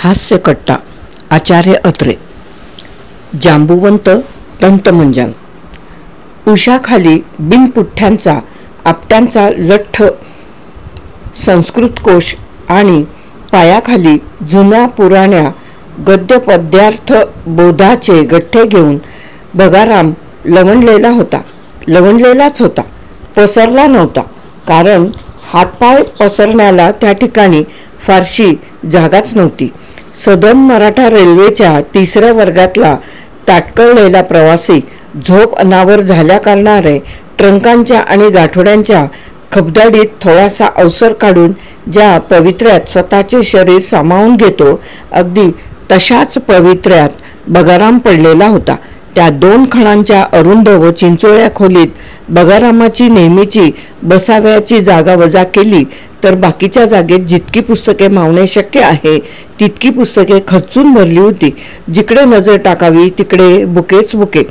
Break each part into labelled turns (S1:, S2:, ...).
S1: हास्यकट्टा आचार्य अत्रे. जांबुवंत दंतमंजन. उशाखाली बिनपुठ्ठ्यांचा आपट्यांचा लठ्ठ संस्कृतकोश आणि पायाखाली जुन्या पुराण्या गद्यपद्यार्थ बोधाचे गठ्ठे घेऊन बगाराम लवणलेलाच होता. पसरला नव्हता, कारण हातपाय पसरण्याला त्या ठिकाणी फारशी जागाच नव्हती. सदन मराठा रेल्वेच्या 3ऱ्या वर्गातला ताटकळलेला प्रवासी झोप अनावर झाल्या कारणाने ट्रंकांच्या आणि गाठोड्यांच्या खबदाडीत थोडासा अवसर काढून ज्या पवित्र्यात स्वतःचे शरीर सामावून घेतो, अगदी तशाच पवित्र्यात बगाराम पडलेला होता. त्या 2 खणांच्या अरुंद व चिंचोळ्या खोलीत बगारामाची नेहमीची बसाव्याची जागा वजा केली तर बाकीच्या जागेत जितकी पुस्तके मावणे शक्य आहे तितकी पुस्तके खच्चून भरली होती. जिकडे नजर टाकावी तिकडे बुकेच बुके.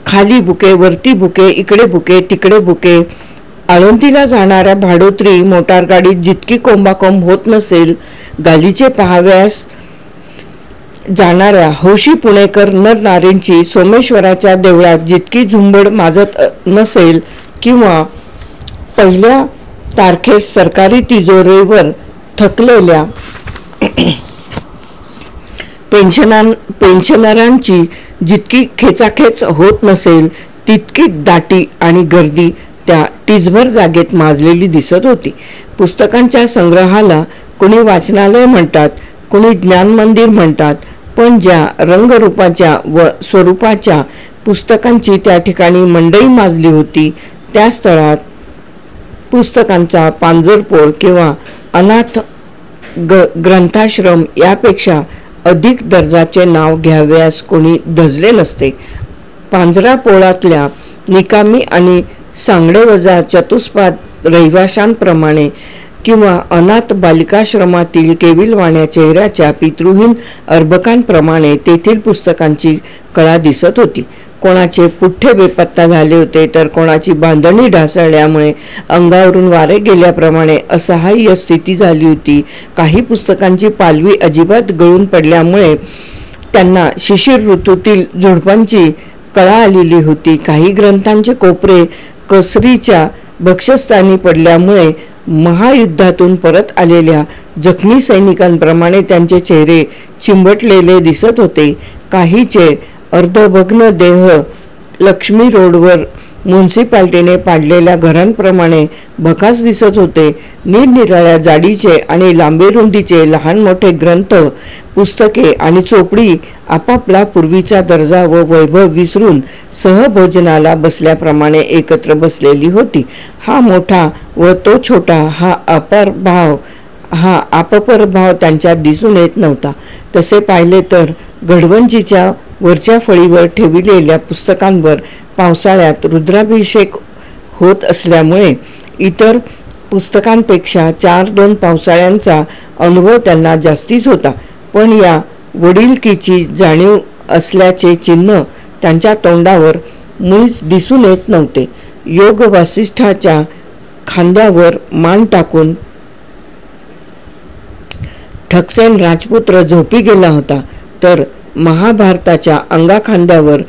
S1: खाली बुके, वरती बुके, इकडे बुके, तिकडे बुके. आळंदीला जाणाऱ्या भाडोत्री मोटारगाडीत जितकी कोंबाकोंब होत नसेल, गालीचे पाहाव्यास जाणाऱ्या हौशी पुणेकर नरनारींची सोमेश्वराच्या देवळात जितकी झुंबड माजत नसेल, किंवा पहिल्या तारखेस सरकारी तिजोरीवर थकलेल्या पेन्शनरांची जितकी खेचाखेच होत नसेल, तितकी दाटी आणि गर्दी त्या टिचभर जागेत माजलेली दिसत होती. पुस्तकांच्या संग्रहाला कोणी वाचनालय म्हणतात, कोणी ज्ञानमंदिर म्हणतात, पण ज्या रंगरूपाच्या व स्वरूपाच्या पुस्तकांची त्या ठिकाणी मंडई माजली होती, त्या स्थळात पुस्तकांचा पांजरपोळ किंवा अनाथ ग्रंथाश्रम यापेक्षा अधिक दर्जाचे नाव घ्याव्यास कोणी धजले नसते. पांजरापोळातल्या निकामी आणि सांगडेवजा चतुष्पाद रहिवाशांप्रमाणे किंवा अनाथ बालिकाश्रमातील केविलवाण्या चेहऱ्याच्या पितृहीन अर्भकांप्रमाणे तेथील पुस्तकांची कळा दिसत होती. कोणाचे पुठ्ठे बेपत्ता झाले होते, तर कोणाची बांधणी ढासळल्यामुळे अंगावरून वारे गेल्याप्रमाणे असहाय्य स्थिती झाली होती. काही पुस्तकांची पालवी अजिबात गळून पडल्यामुळे त्यांना शिशिर ऋतूतील झुडपांची कळा आलेली होती. काही ग्रंथांचे कोपरे कसरीच्या भक्ष्यस्थानी पडल्यामुळे महायुद्धातून परत आलेल्या जखमी सैनिकांप्रमाणे त्यांचे चेहरे चिंबटलेले दिसत होते. काहीचे अर्धभग्न देह लक्ष्मी रोडवर म्युनिसिपाल्टीने पाडलेल्या घरांप्रमाणे भकास दिसत होते. निरनिराळ्या जाडीचे आणि लांबीरुंदीचे लहान मोठे ग्रंथ, पुस्तके आणि चोपडी आपापला पूर्वीचा दर्जा व वैभव विसरून सहभोजनाला बसल्याप्रमाणे एकत्र बसलेली होती. हा मोठा व तो छोटा, हा अपपर भाव त्यांच्यात दिसून येत नव्हता. तसे पाहिले तर घडवंजीच्या वरच्या फळीवर ठेविलेल्या पुस्तकांवर पावसाळ्यात रुद्राभिषेक होत असल्यामुळे इतर पुस्तकांपेक्षा 4-2 पावसाळ्यांचा अनुभव त्यांना जास्तीच होता. पण या वडिलकीची जाणीव असल्याचे चिन्ह त्यांच्या तोंडावर मुळीच दिसून येत नव्हते. योग वासिष्ठाच्या खांद्यावर मान टाकून ठकसेन राजपुत्र झोपी गेला होता, तर महाभारताच्या अंगाखांद्यावर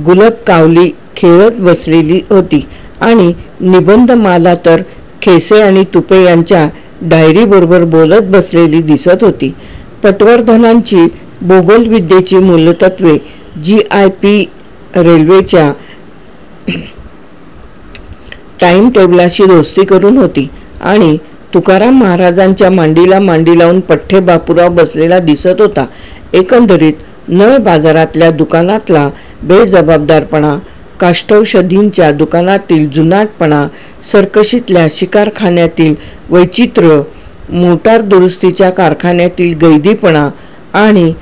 S1: गुलाब कावली खेळत बसलेली होती आणि निबंधमाला तर खेसे आणि तुपे यांच्या डायरीबरोबर बोलत बसलेली दिसत होती. पटवर्धनांची भूगोलविद्येची मूलतत्वे GIP रेल्वेच्या टाइम टेबलाशी दोस्ती करून होती आणि तुकाराम महाराजांच्या मांडीला मांडी लावून पठ्ठे बापूराव बसलेला दिसत होता. एकंदरीत नळ बाजारातल्या दुकानातला बेजबाबदारपणा, काष्ठौषधींच्या दुकानातील जुनाटपणा, सर्कशीतल्या शिकारखान्यातील वैचित्र्य, मोटार दुरुस्तीच्या कारखान्यातील गैदीपणा आणि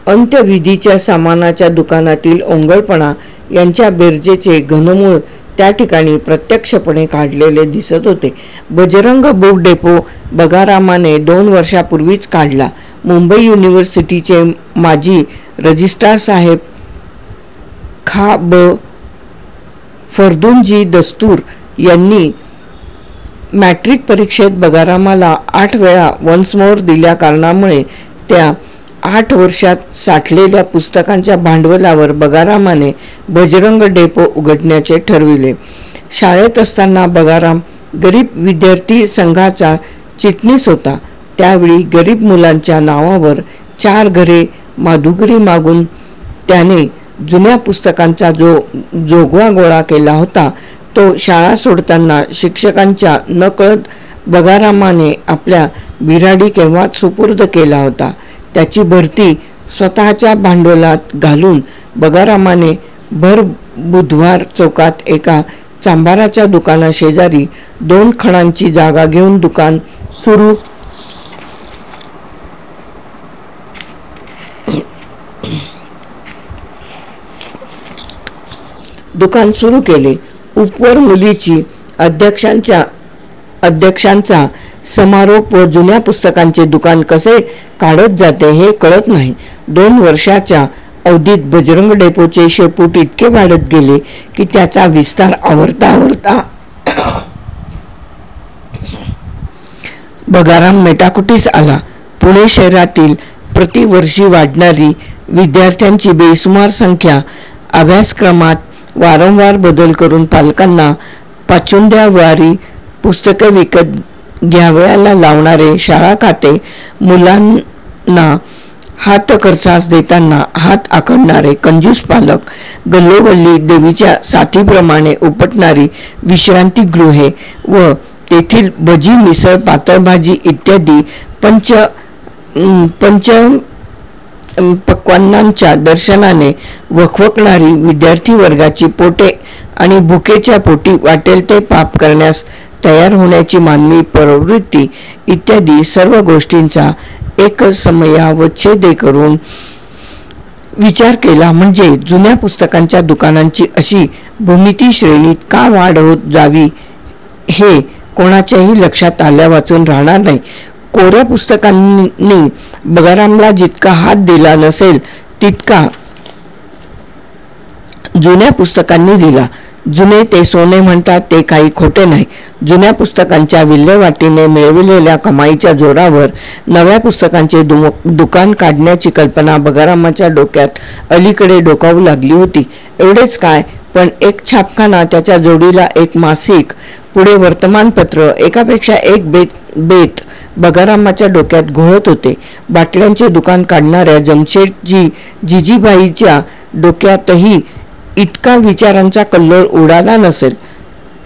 S1: अंत्यविधीच्या सामानाच्या दुकानातील ओंगळपणा यांच्या बेरजेचे घनमूळ त्या ठिकाणी प्रत्यक्षपणे काढलेले दिसत होते. बजरंग बुक डेपो बगारामाने 2 वर्षापूर्वीच काढला. मुंबई युनिव्हर्सिटीचे माजी रजिस्ट्रार साहेब खा. ब. फर्दुनजी दस्तूर यांनी मॅट्रिक परीक्षेत बगारामाला 8 वेळा वन्स मोर दिल्या कारणामुळे त्या 8 वर्षात साठलेल्या पुस्तकांच्या भांडवलावर बगारामाने बजरंग डेपो उघडण्याचे ठरविले. शाळेत असताना बगाराम गरीब विद्यार्थी संघाचा चिटणीस होता. त्यावेळी गरीब मुलांच्या नावावर 4 घरे माधुकरी मागून त्याने जुन्या पुस्तकांचा जो जोगवा गोळा केला होता तो शाळा सोडताना शिक्षकांच्या नकळत बगारामाने आपल्या बिराडी केव्हाच सुपूर्द केला होता. त्याची भरती स्वतःच्या भांडवलात घालून बगारामाने भर बुधवार चौकात एका चांभाराच्या दुकानाशेजारी 2 खणांची जागा घेऊन दुकान सुरू केले. उपवर मुलीची अध्यक्षांचा समारोप व जुन्या पुस्तकांचे दुकान कसे काढत जाते हे कळत नाही. 2 वर्षाच्या अवधीत बजरंग डेपोचे शेपूट इतके वाढत गेले की त्याचा विस्तार आवरता बगाराम मेटाकुटीस आला. पुणे शहरातील प्रतिवर्षी वाढणारी विद्यार्थ्यांची बेसुमार संख्या, अभ्यासक्रमात वारंवार बदल करून पालकांना पाचुंद्यावारी पुस्तकं विकत घ्यावयाला लावणारे शाळा खाते, मुलांना हात खर्चास देताना हात आखडणारे कंजूस पालक, गल्लोगल्ली देवीच्या साथीप्रमाणे उपटणारी विश्रांतीगृहे व तेथील भजी, मिसळ, पातळ भाजी इत्यादी पंच पक्वान्नांच्या दर्शनाने वखवकणारी विद्यार्थी वर्गाची पोटे आणि भुकेच्या पोटी वाटेल ते पाप करण्यास तयार होण्याची मानवी प्रवृत्ती इत्यादी सर्व गोष्टींचा एकसमयावच्छेद करून विचार केला म्हणजे जुन्या पुस्तकांच्या दुकानांची अशी भूमिती श्रेणीत का वाढ होत जावी हे कोणाच्याही लक्षात आल्या वाचून राहणार नाही. कोऱ्या पुस्तकांनी बगारामला जितका हात दिला नसेल तितका जुन्या पुस्तकांनी दिला. जुने ते सोने म्हणतात ते काही खोटे नाही. जुन्या पुस्तकांच्या विल्हेवाटीने मिळविलेल्या कमाईच्या जोरावर नव्या पुस्तकांचे दुकान काढण्याची कल्पना बगारामाच्या डोक्यात अलीकडे डोकावू लागली होती. एवढेच काय, पण एक छापखाना, त्याच्या जोडीला एक मासिक, पुढे वर्तमानपत्र, एकापेक्षा एक बेत बगारामाच्या डोक्यात घोळत होते. बाटल्यांचे दुकान काढणाऱ्या जमशेदजी जिजीबाईच्या डोक्यातही इतका विचारांचा कल्लोळ उडाला नसेल.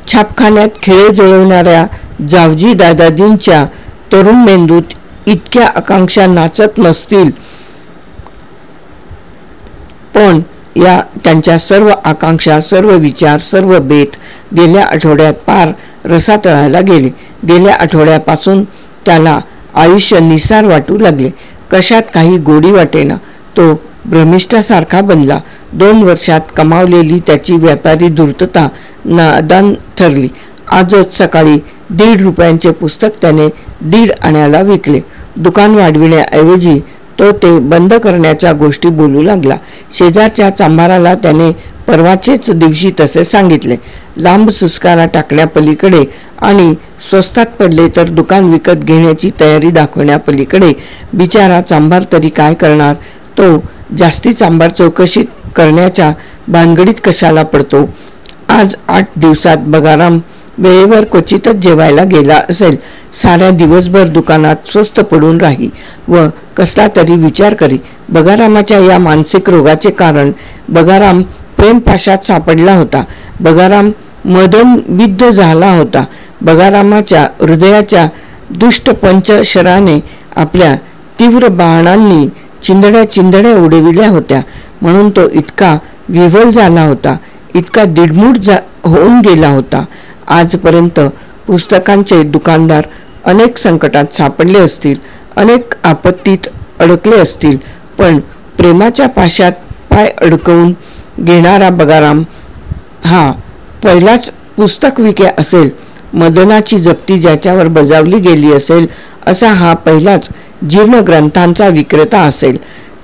S1: छापखान्यात खिळे जुळवणाऱ्या जावजी दादाजींच्या तरुण मेंदूत इतक्या आकांक्षा नाचत नसतील, पण या त्यांच्या सर्व आकांक्षा, सर्व विचार, सर्व बेत गेल्या आठवड्यात पार रसातळाला गेले. गेल्या आठवड्यापासून त्याला आयुष्य निसार वाटू लागले. कशात काही गोडी वाटेना. तो भ्रमिष्ठासारखा बनला. 2 वर्षात कमावलेली त्याची व्यापारी धूर्तता नादान ठरली. आजच सकाळी 1.5 रुपयांचे पुस्तक त्याने 1.5 आण्याला विकले. दुकान वाढविण्याऐवजी तो ते बंद करण्याच्या गोष्टी बोलू लागला. शेजारच्या चांभाराला त्याने परवाचेच दिवशी तसे सांगितले. लांब सुस्कारा टाकण्यापलीकडे आणि स्वस्तात पडले तर दुकान विकत घेण्याची तयारी दाखवण्यापलीकडे बिचारा चांभार तरी काय करणार. तो जास्ती चांभार चौकशी करण्याच्या भानगडीत कशाला पडतो. आज 8 दिवसात बगाराम वेळेवर क्वचितच जेवायला गेला असेल. साऱ्या दिवसभर दुकानात स्वस्त पडून राही व कसला तरी विचार करी. बगारामाच्या या मानसिक रोगाचे कारण बगाराम प्रेमपाशात सापडला होता. बगाराम मदनबिद्ध झाला होता. बगारामाच्या हृदयाच्या दुष्ट पंचशराने आपल्या तीव्र बाणांनी चिंधड्या उडविल्या होत्या. म्हणून तो इतका विव्हल झाला होता, इतका दिडमूड होऊन गेला होता. आजपर्यंत पुस्तकांचे दुकानदार अनेक संकटात सापडले असतील, अनेक आपत्तीत अडकले असतील, पण प्रेमाच्या पाशात पाय अडकवून घेणारा बगाराम हा पहिलाच पुस्तक विक्या असेल. मदनाची जप्ती ज्याच्यावर बजावली गेली असेल असा हा पहिलाच जीर्ण ग्रंथांचा विक्रेता असेल.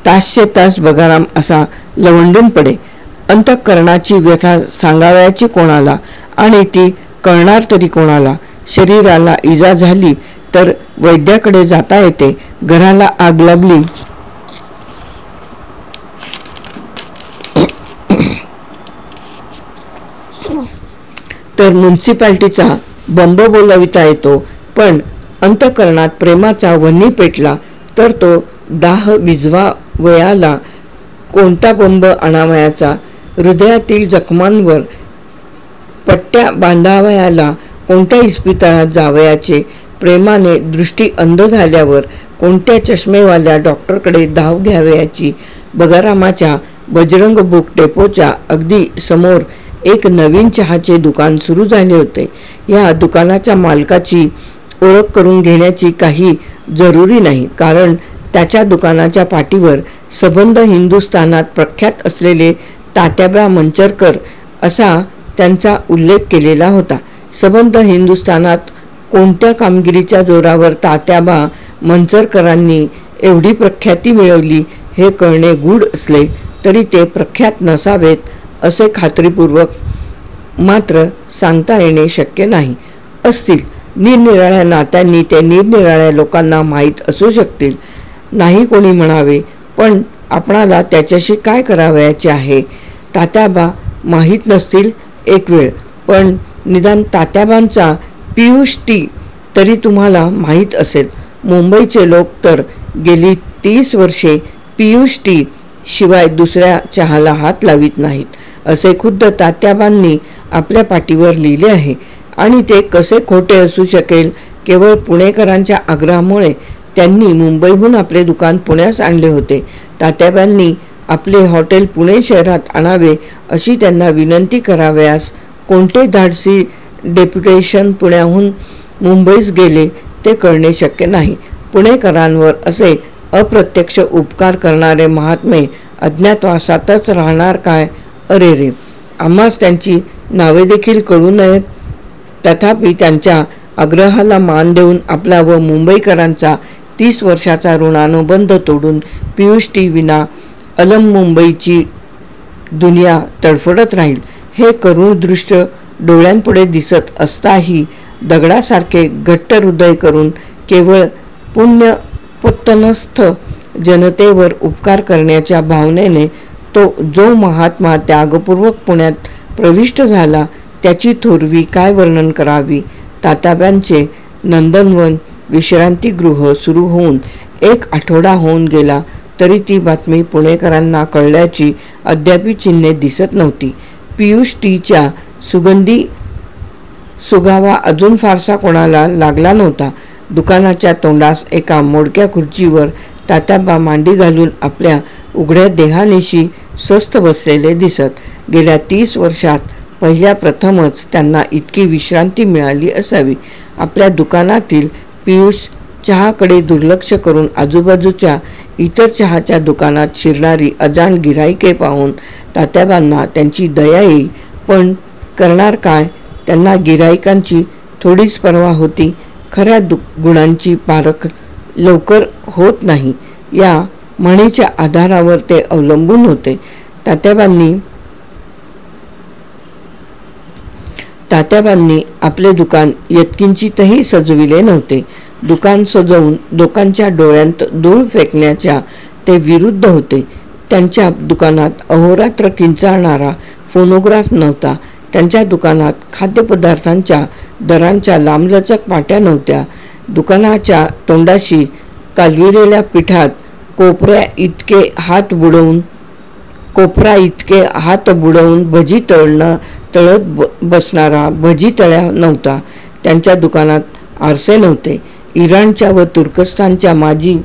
S1: तासचे तास बगाराम असा लवंडून पडे. अंतःकरणाची व्यथा सांगावयाची कोणाला आणि ती कळणार तरी कोणाला. शरीराला इजा झाली तर वैद्याकडे जाता येते. घराला आग लागली तर म्युन्सिपाल्टीचा बंब बोलाविता येतो, पण अंतःकरणात प्रेमाचा वन्ही पेटला तर तो दाह विझवावयाला कोणता बंब आणावयाचा, हृदयातील जखमांवर पट्ट्या बांधावयाला कोणत्या इस्पितळात जावयाचे, प्रेमाने दृष्टी अंध झाल्यावर कोणत्या चष्मेवाल्या डॉक्टरकडे धाव घ्यावयाची. बगारामाच्या बजरंग बुक डेपोच्या अगदी समोर एक नवीन चहाचे दुकान सुरू झाले होते. या दुकानाच्या मालकाची ओळख करून घेण्याची काही जरुरी नाही, कारण त्याच्या दुकानाच्या पाटीवर सबंध हिंदुस्थानात प्रख्यात असलेले तात्याबा मंचरकर असा त्यांचा उल्लेख केलेला होता. सबंध हिंदुस्थानात कोणत्या कामगिरीच्या जोरावर तात्याबा मंचरकरांनी एवढी प्रख्याती मिळवली हे कळणे गूढ असले तरी ते प्रख्यात नसावेत असे खात्रीपूर्वक मात्र सांगता येणे शक्य नाही. असतील, निरनिराळ्या नात्यांनी ते निरनिराळ्या लोकांना माहीत असू शकतील. नाही कोणी म्हणावे, पण आपणाला त्याच्याशी काय करावयाचे आहे. तात्याबा माहीत नसतील एक वेळ, पण निदान तात्याबांचा पियुष टी तरी तुम्हाला माहीत असेल. मुंबईचे लोक तर गेली 30 वर्षे पियुष टी शिवाय दुसऱ्या चहाला हात लावित नाहीत असे खुद्द तात्याबांनी आपल्या पाटीवर लिहिले आहे. आणि ते कसे खोटे असू शकेल. केवळ पुणेकरांच्या आग्रहामुळे त्यांनी मुंबईहून आपले दुकान पुण्यास आणले होते. तात्याबांनी आपले हॉटेल पुणे शहरात आणावे अशी त्यांना विनंती करावयास कोणते धाडसी डेप्युटेशन पुण्याहून मुंबईस गेले ते कळणे शक्य नाही. पुणेकरांवर असे अप्रत्यक्ष उपकार करणारे महात्मे अज्ञातवासातच राहणार काय. अरे रे, आम्हास त्यांची नावे देखील कळू नयेत. तथापि त्यांच्या आग्रहाला मान देऊन आपला व मुंबईकरांचा 30 वर्षाचा ऋणानुबंध तोडून पियुष टी विना अलम मुंबईची दुनिया तडफडत राहील हे करुण दृश्य डोळ्यांपुढे दिसत असताही दगडासारखे घट्ट हृदय करून केवळ पुण्यपुत्तनस्थ जनतेवर उपकार करण्याच्या भावनेने तो जो महात्मा त्यागपूर्वक पुण्यात प्रविष्ट झाला त्याची थोरवी काय वर्णन करावी. तात्याबांचे नंदनवन विश्रांतीगृह सुरू होऊन 1 आठवडा होऊन गेला तरी ती बातमी पुणेकरांना कळल्याची अद्याप चिन्हे दिसत नव्हती. पियुष टीच्या सुगंधी सुगावा अजून फारसा कोणाला लागला नव्हता. दुकानाच्या तोंडास एका मोडक्या खुर्चीवर तात्याबा मांडी घालून आपल्या उघड्या देहानिशी स्वस्थ बसलेले दिसत. गेल्या 30 वर्षात पहिल्या प्रथमच त्यांना इतकी विश्रांती मिळाली असावी. आपल्या दुकानातील पियुष चहाकडे दुर्लक्ष करून आजूबाजूच्या इतर चहाच्या दुकानात शिरणारी अजाण गिऱ्हाईके पाहून तात्याबांना त्यांची दया येई. पण करणार काय. त्यांना गिऱ्हाईकांची थोडीच पर्वा होती. खऱ्या गुणांची पारख लवकर होत नाही या म्हणीच्या आधारावर ते अवलंबून होते. तात्याबांनी आपले दुकान यत्किंचितही सजविले नव्हते. दुकान सजवून लोकांच्या डोळ्यांत धूळ फेकण्याच्या ते विरुद्ध होते. त्यांच्या दुकानात अहोरात्र किंचाळणारा फोनोग्राफ नव्हता. त्यांच्या दुकानात खाद्यपदार्थांच्या दरांच्या लांबलचक पाट्या नव्हत्या. दुकानाच्या तोंडाशी कालविलेल्या पिठात कोपरा इतके हात बुडवून भजी तळत बसणारा भजी तळ्या नव्हता. त्यांच्या दुकानात आरसे नव्हते. इराणच्या व तुर्कस्तानच्या माजी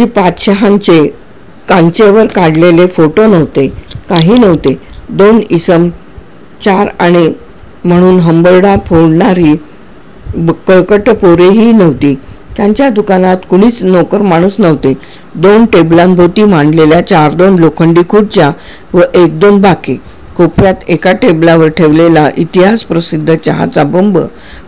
S1: पातशहांचे कांचेवर काढलेले फोटो नव्हते. काही नव्हते. 2 इसम 4 आणे म्हणून हंबरडा फोडणारी कळकट पोरेही नव्हती. त्यांच्या दुकानात कुणीच नोकर माणूस नव्हते. 2 टेबलांभोवती मांडलेल्या 4-2 लोखंडी खुर्च्या व 1-2 बाके. कोपऱ्यात एका टेबलावर ठेवलेला इतिहास प्रसिद्ध चहाचा बंब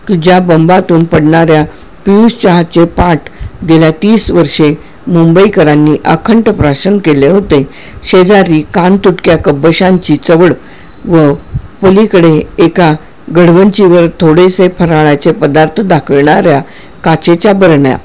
S1: की ज्या बंबातून पडणाऱ्या पियुष चहाचे पाट गेल्या 30 वर्षे मुंबईकरांनी अखंड प्राशन केले होते. शेजारी कानतुटक्या कब्बशांची चवड व पलीकडे एका गडवंचीवर थोडेसे फराळाचे पदार्थ दाखविणाऱ्या काचेच्या बरण्या.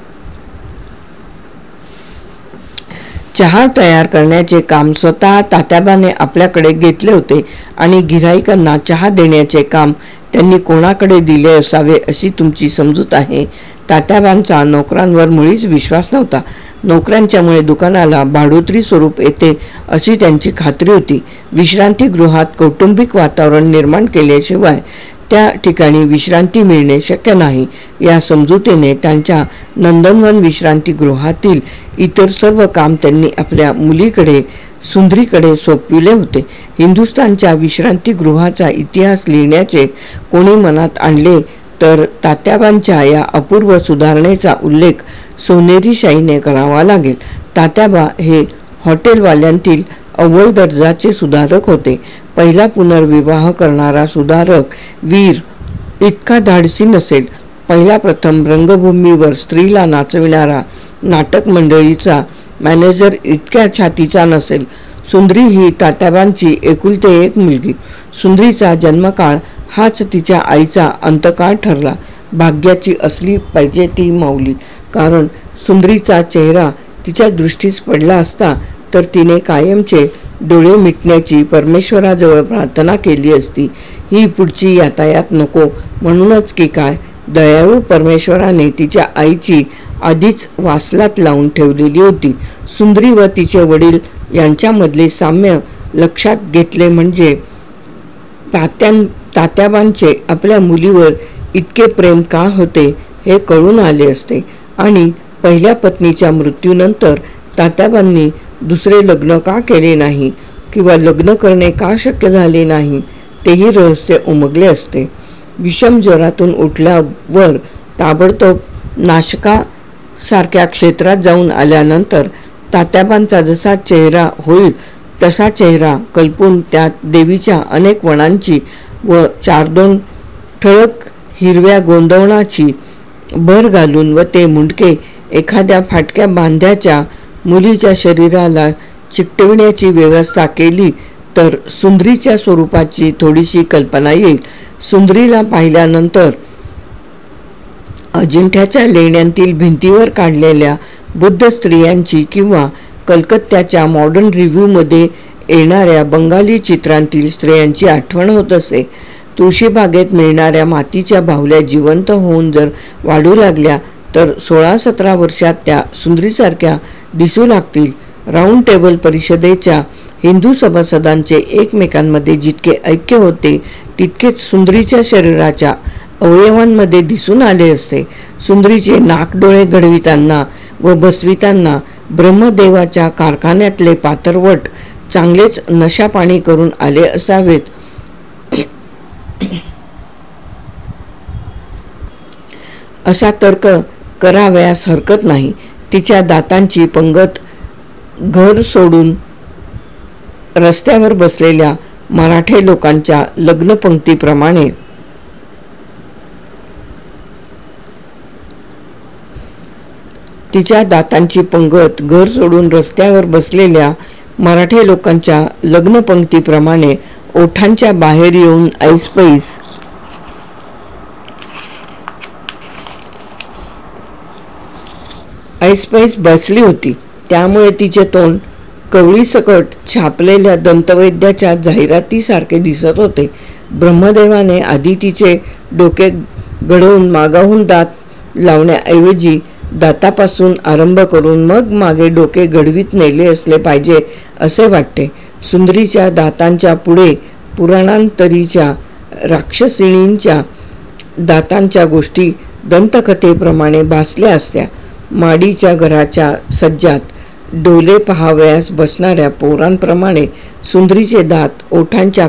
S1: चहा तयार करण्याचे काम स्वतः तात्याबाने आपल्याकडे घेतले होते आणि गिऱ्हाईकांना चहा देण्याचे काम त्यांनी कोणाकडे दिले असावे अशी तुमची समजूत आहे. तात्याबांचा नोकरांवर मुळीच विश्वास नव्हता. नोकऱ्यांच्यामुळे दुकानाला भाडोत्री स्वरूप येते अशी त्यांची खात्री होती. विश्रांतीगृहात कौटुंबिक वातावरण निर्माण केल्याशिवाय त्या ठिकाणी विश्रांती मिळणे शक्य नाही या समजुतीने त्यांच्या नंदनवन विश्रांतीगृहातील इतर सर्व काम त्यांनी आपल्या मुलीकडे सुंदरीकडे सोपविले होते. हिंदुस्थानच्या विश्रांतीगृहाचा इतिहास लिहिण्याचे कोणी मनात आणले तर तात्याबांच्या या अपूर्व सुधारणेचा उल्लेख सोनेरी शाईने करावा लागेल. तात्याबा हे हॉटेलवाल्यांतील अव्वल दर्जाचे सुधारक होते. पहिला पुनर्विवाह करणारा सुधारक वीर इतका धाडसी नसेल. पहिला प्रथम रंगभूमीवर स्त्रीला नाचविणारा नाटक मंडळीचा मॅनेजर इतक्या छातीचा नसेल. सुंदरी ही तात्याबांची एकुलते एक मुलगी. सुंदरीचा जन्मकाळ हाच तिच्या आईचा अंतकाळ ठरला. भाग्याची असली पाहिजे ती माऊली, कारण सुंदरीचा चेहरा तिच्या दृष्टीस पडला असता तर तिने कायमचे डोळे मिटण्याची परमेश्वराजवळ प्रार्थना केली असती. ही पुढची यातायात नको म्हणूनच की काय, दयाळू परमेश्वराने तिच्या आईची आधीच वासलात लावून ठेवलेली होती. सुंदरी व तिचे वडील यांच्यामधले साम्य लक्षात घेतले म्हणजे तात्याबांचे आपल्या मुलीवर इतके प्रेम का होते हे कळून आले असते आणि पहिल्या पत्नीच्या मृत्यूनंतर तात्याबांनी दुसरे लग्न का केले नाही किंवा लग्न करणे का शक्य झाले नाही तेही रहस्य उमगले असते. विषम ज्वरातून उठल्यावर ताबडतोब नाशकासारख्या क्षेत्रात जाऊन आल्यानंतर तात्याबांचा जसा चेहरा होईल तसा चेहरा कल्पून त्यात देवीच्या अनेक वणांची व 4-2 ठळक हिरव्या गोंदवणाची भर घालून व ते मुंडके एखाद्या फाटक्या बांध्याच्या मुलीच्या शरीराला चिकटविण्याची व्यवस्था केली तर सुंदरीच्या स्वरूपाची थोडीशी कल्पना येईल. सुंदरीला पाहिल्यानंतर अजिंठ्याच्या लेण्यांतील भिंतीवर काढलेल्या बुद्ध स्त्रियांची किंवा कलकत्त्याच्या मॉडर्न रिव्ह्यूमध्ये येणाऱ्या बंगाली चित्रांतील स्त्रियांची आठवण होत असे. तुळशीबागेत मिळणाऱ्या मातीच्या बाहुल्या जिवंत होऊन जर वाढू लागल्या तर 16-17 वर्षात त्या सुंदरीसारख्या दिसू लागतील. राऊंड टेबल परिषदेच्या हिंदू सभासदांचे एकमेकांमध्ये जितके ऐक्य होते तितकेच सुंदरीच्या शरीराच्या अवयवांमध्ये दिसून आले असते. सुंदरीचे नाकडोळे घडविताना व बसविताना ब्रह्मदेवाच्या कारखान्यातले पातरवट चांगलेच नशापाणी करून आले असावेत असा तर्क करावयास हरकत नाही. तिच्या दातांची पंगत घर सोडून रस्त्यावर बसलेल्या मराठे लोकांच्या लग्नपंक्तीप्रमाणे तिच्या दातांची पंगत घर सोडून रस्त्यावर बसलेल्या मराठे लोकांच्या लग्नपंक्तीप्रमाणे ओठांच्या बाहेर येऊन ऐसपैस बसली होती. त्यामुळे तिचे तोंड कवळीसकट छापलेल्या दंतवैद्याच्या जाहिरातीसारखे दिसत होते. ब्रह्मदेवाने आधी तिचे डोके घडवून मागाहून दात लावण्याऐवजी दातापासून आरंभ करून मग मागे डोके घडवीत नेले असले पाहिजे असे वाटते. सुंदरीच्या दातांच्या पुढे पुराणांतरीच्या राक्षसिणींच्या दातांच्या गोष्टी दंतकथेप्रमाणे भासल्या असत्या. माडीच्या घराच्या सज्जात डोले पहावयास बसणाऱ्या पोरांप्रमाणे सुंदरीचे दात ओठांच्या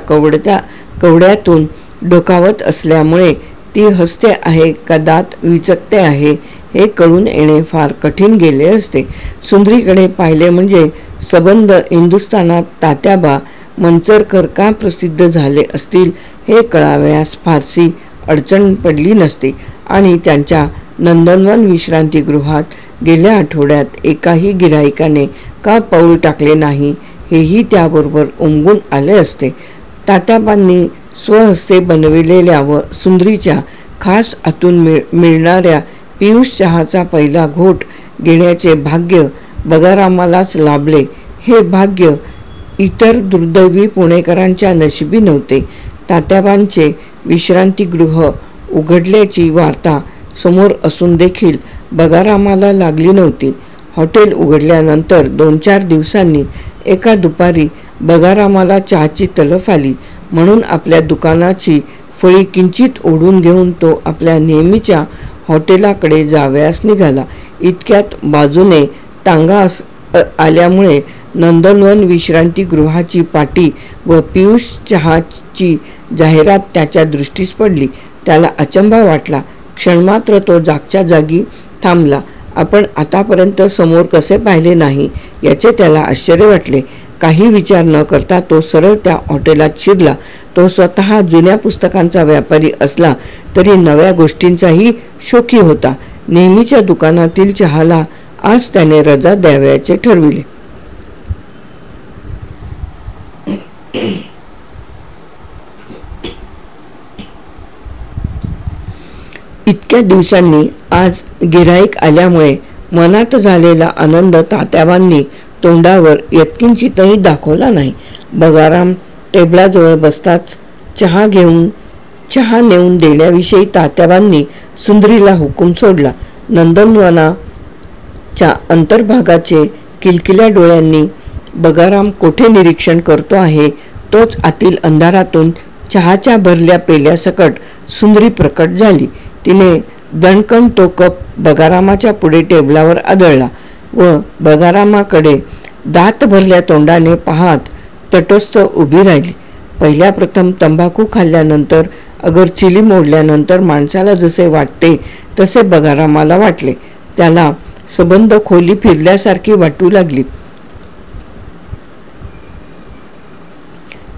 S1: कवड्यातून डोकावत असल्यामुळे ती हसते आहे का दात विचकते आहे हे कळून येणे फार कठीण गेले असते. सुंदरीकडे पाहिले म्हणजे सबंध हिंदुस्थानात तात्याबा मंचरकर का प्रसिद्ध झाले असतील हे कळावयास फारशी अडचण पडली नसती आणि त्यांच्या नंदनवन विश्रांतीगृहात गेल्या आठवड्यात एकाही गिऱ्हाईकाने का पाऊल टाकले नाही हेही त्याबरोबर उमगून आले असते. तात्याबांनी स्वहस्ते बनविलेल्या व सुंदरीच्या खास आतून मिळणाऱ्या पियुष चहाचा पहिला घोट घेण्याचे भाग्य बगारामालाच लाभले हे भाग्य इतर दुर्दैवी पुणेकरांच्या नशिबी नव्हते. तात्याबांचे विश्रांतीगृह उघडल्याची वार्ता समोर असून देखील बगारामाला लागली नव्हती. हॉटेल उघडल्यानंतर 2-4 दिवसांनी एका दुपारी बगारामाला चहाची तलफ आली. म्हणून आपल्या दुकानाची फळी किंचित ओढून घेऊन तो आपल्या नेहमीच्या हॉटेलाकडे जावयास निघाला. इतक्यात बाजूने तांगा आल्यामुळे नंदनवन विश्रांतीगृहाची पाटी व पियुष चहाची जाहिरात त्याच्या दृष्टीस पडली. त्याला अचंबा वाटला. क्षणमात्र तो जागच्या जागी थांबला. आपण आतापर्यंत समोर कसे पाहिले नाही याचे त्याला आश्चर्य वाटले. काही विचार न करता तो सरळ त्या हॉटेलात शिरला. तो स्वतः जुन्या पुस्तकांचा व्यापारी असला तरी नव्या गोष्टींचाही शौकी होता. नेहमीच्या दुकानातील चहाला आज त्याने रजा द्यावयाचे ठरविले. इतक्या दिवसांनी आज गिऱ्हाईक आल्यामुळे मनात झालेला आनंद तात्याबांनी तोंडावर यत्किंचितही दाखवला नाही. बगाराम टेबलाजवळ बसताच चहा नेऊन देण्याविषयी तात्याबांनी सुंदरीला हुकूम सोडला. नंदनवनाच्या अंतर्भागाचे किलकिल्या डोळ्यांनी बगाराम कोठे निरीक्षण करतो आहे तोच आतील अंधारातून चहाच्या भरल्या पेल्यासकट सुंदरी प्रकट झाली. तिने दणकन तो कप बगारामाच्या पुढे टेबलावर आदळला व बगारामाकडे दात भरल्या तोंडाने पाहत तटस्थ उभी राहिली. पहिल्या प्रथम तंबाखू खाल्ल्यानंतर अगर चिली मोडल्यानंतर माणसाला जसे वाटते तसे बगारामाला वाटले. त्याला सबंध खोली फिरल्यासारखी वाटू लागली.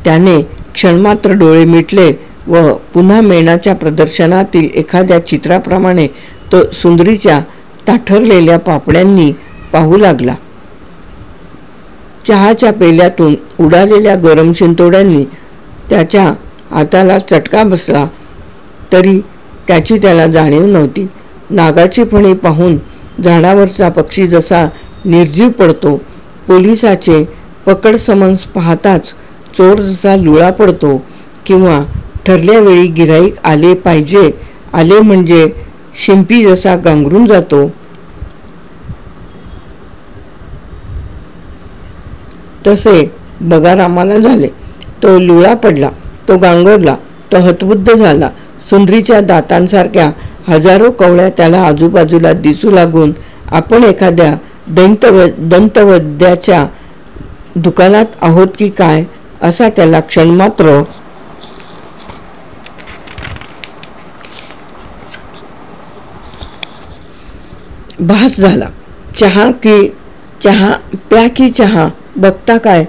S1: त्याने क्षणमात्र डोळे मिटले व पुन्हा मेणाच्या प्रदर्शनातील एखाद्या चित्राप्रमाणे तो सुंदरीच्या ताठरलेल्या पापण्यांनी पाहू लागला. चहाच्या पेल्यातून उडालेल्या गरम शिंतोड्यांनी त्याच्या हाताला चटका बसला तरी त्याची त्याला जाणीव नव्हती. नागाची फणी पाहून झाडावरचा पक्षी जसा निर्जीव पडतो, पोलिसाचे पकड समन्स पाहताच चोर जसा लुळा पडतो, किंवा ठरल्या वेळी गिऱ्हाईक आले म्हणजे शिंपी जसा गांगरून जातो, तसे बगारामाला झाले. तो लुळा पडला, तो गांगरला, तो हतबुद्ध झाला. सुंदरीच्या दातांसारख्या हजारो कवळ्या त्याला आजूबाजूला दिसू लागून आपण एखाद्या दंतवैद्याच्या दुकानात आहोत की काय असा त्याला क्षणमात्र भास झाला. प्या की चहा, बघता काय?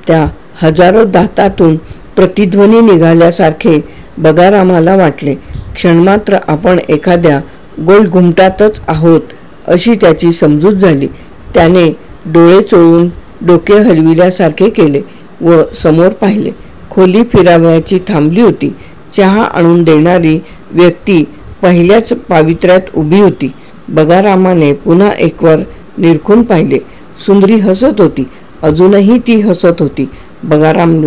S1: त्या हजारो दातातून प्रतिध्वनी निघाल्यासारखे बगारामाला वाटले. क्षणमात्र आपण एखाद्या गोल घुमटातच आहोत अशी त्याची समजूत झाली. त्याने डोळे चोळून डोके हलविल्यासारखे केले व समोर पाहिले. खोली फिरावयाची थांबली होती. चहा आणून देणारी व्यक्ती पहिल्याच पावित्र्यात उभी होती. बगारामाने पुन्हा एकवार निरखून पाहिले. सुंदरी हसत होती. अजूनही ती हसत होती. बगाराम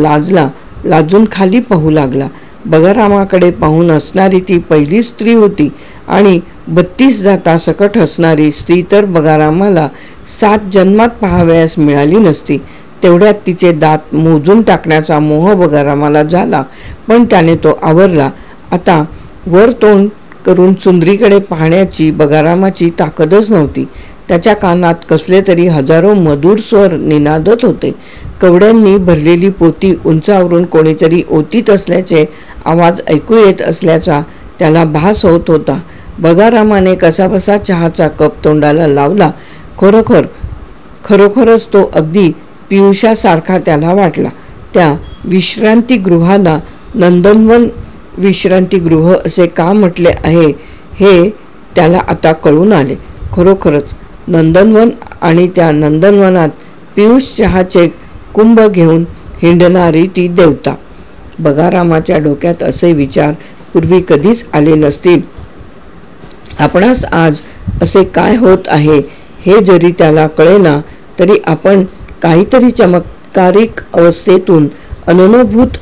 S1: लाजून खाली पाहू लागला. बगारामाकडे पाहून हसणारी ती पहिली स्त्री होती आणि 32 दातासकट हसणारी स्त्री तर बगारामाला 7 जन्मात पाहावयास मिळाली नसती. तेवढ्यात तिचे दात मोजून टाकण्याचा मोह बगारामाला झाला, पण त्याने तो आवरला. आता वर तोंड करून सुंदरीकडे पाहण्याची बगारामाची ताकदच नव्हती. त्याच्या कानात कसले तरी हजारो मधुर स्वर निनादत होते. कवड्यांनी भरलेली पोती उंचावरून कोणीतरी ओतीत असल्याचे आवाज ऐकू येत असल्याचा त्याला भास होत होता. बगारामाने कसाबसा चहाचा कप तोंडाला लावला. खरोखरच तो अगदी पियुषासारखा त्याला वाटला. त्या विश्रांतीगृहाला नंदनवन विश्रांतीगृह असे का म्हटले आहे हे त्याला आता कळून आले. खरोखरच नंदनवन आणि त्या नंदनवनात पियुष चहाचे कुंभ घेऊन हिंडणारी ती देवता. बगारामाच्या डोक्यात असे विचार पूर्वी कधीच आले नसतील. आपणास आज असे काय होत आहे हे जरी त्याला कळेना तरी आपण काहीतरी चमत्कारिक अवस्थेतून अननुभूत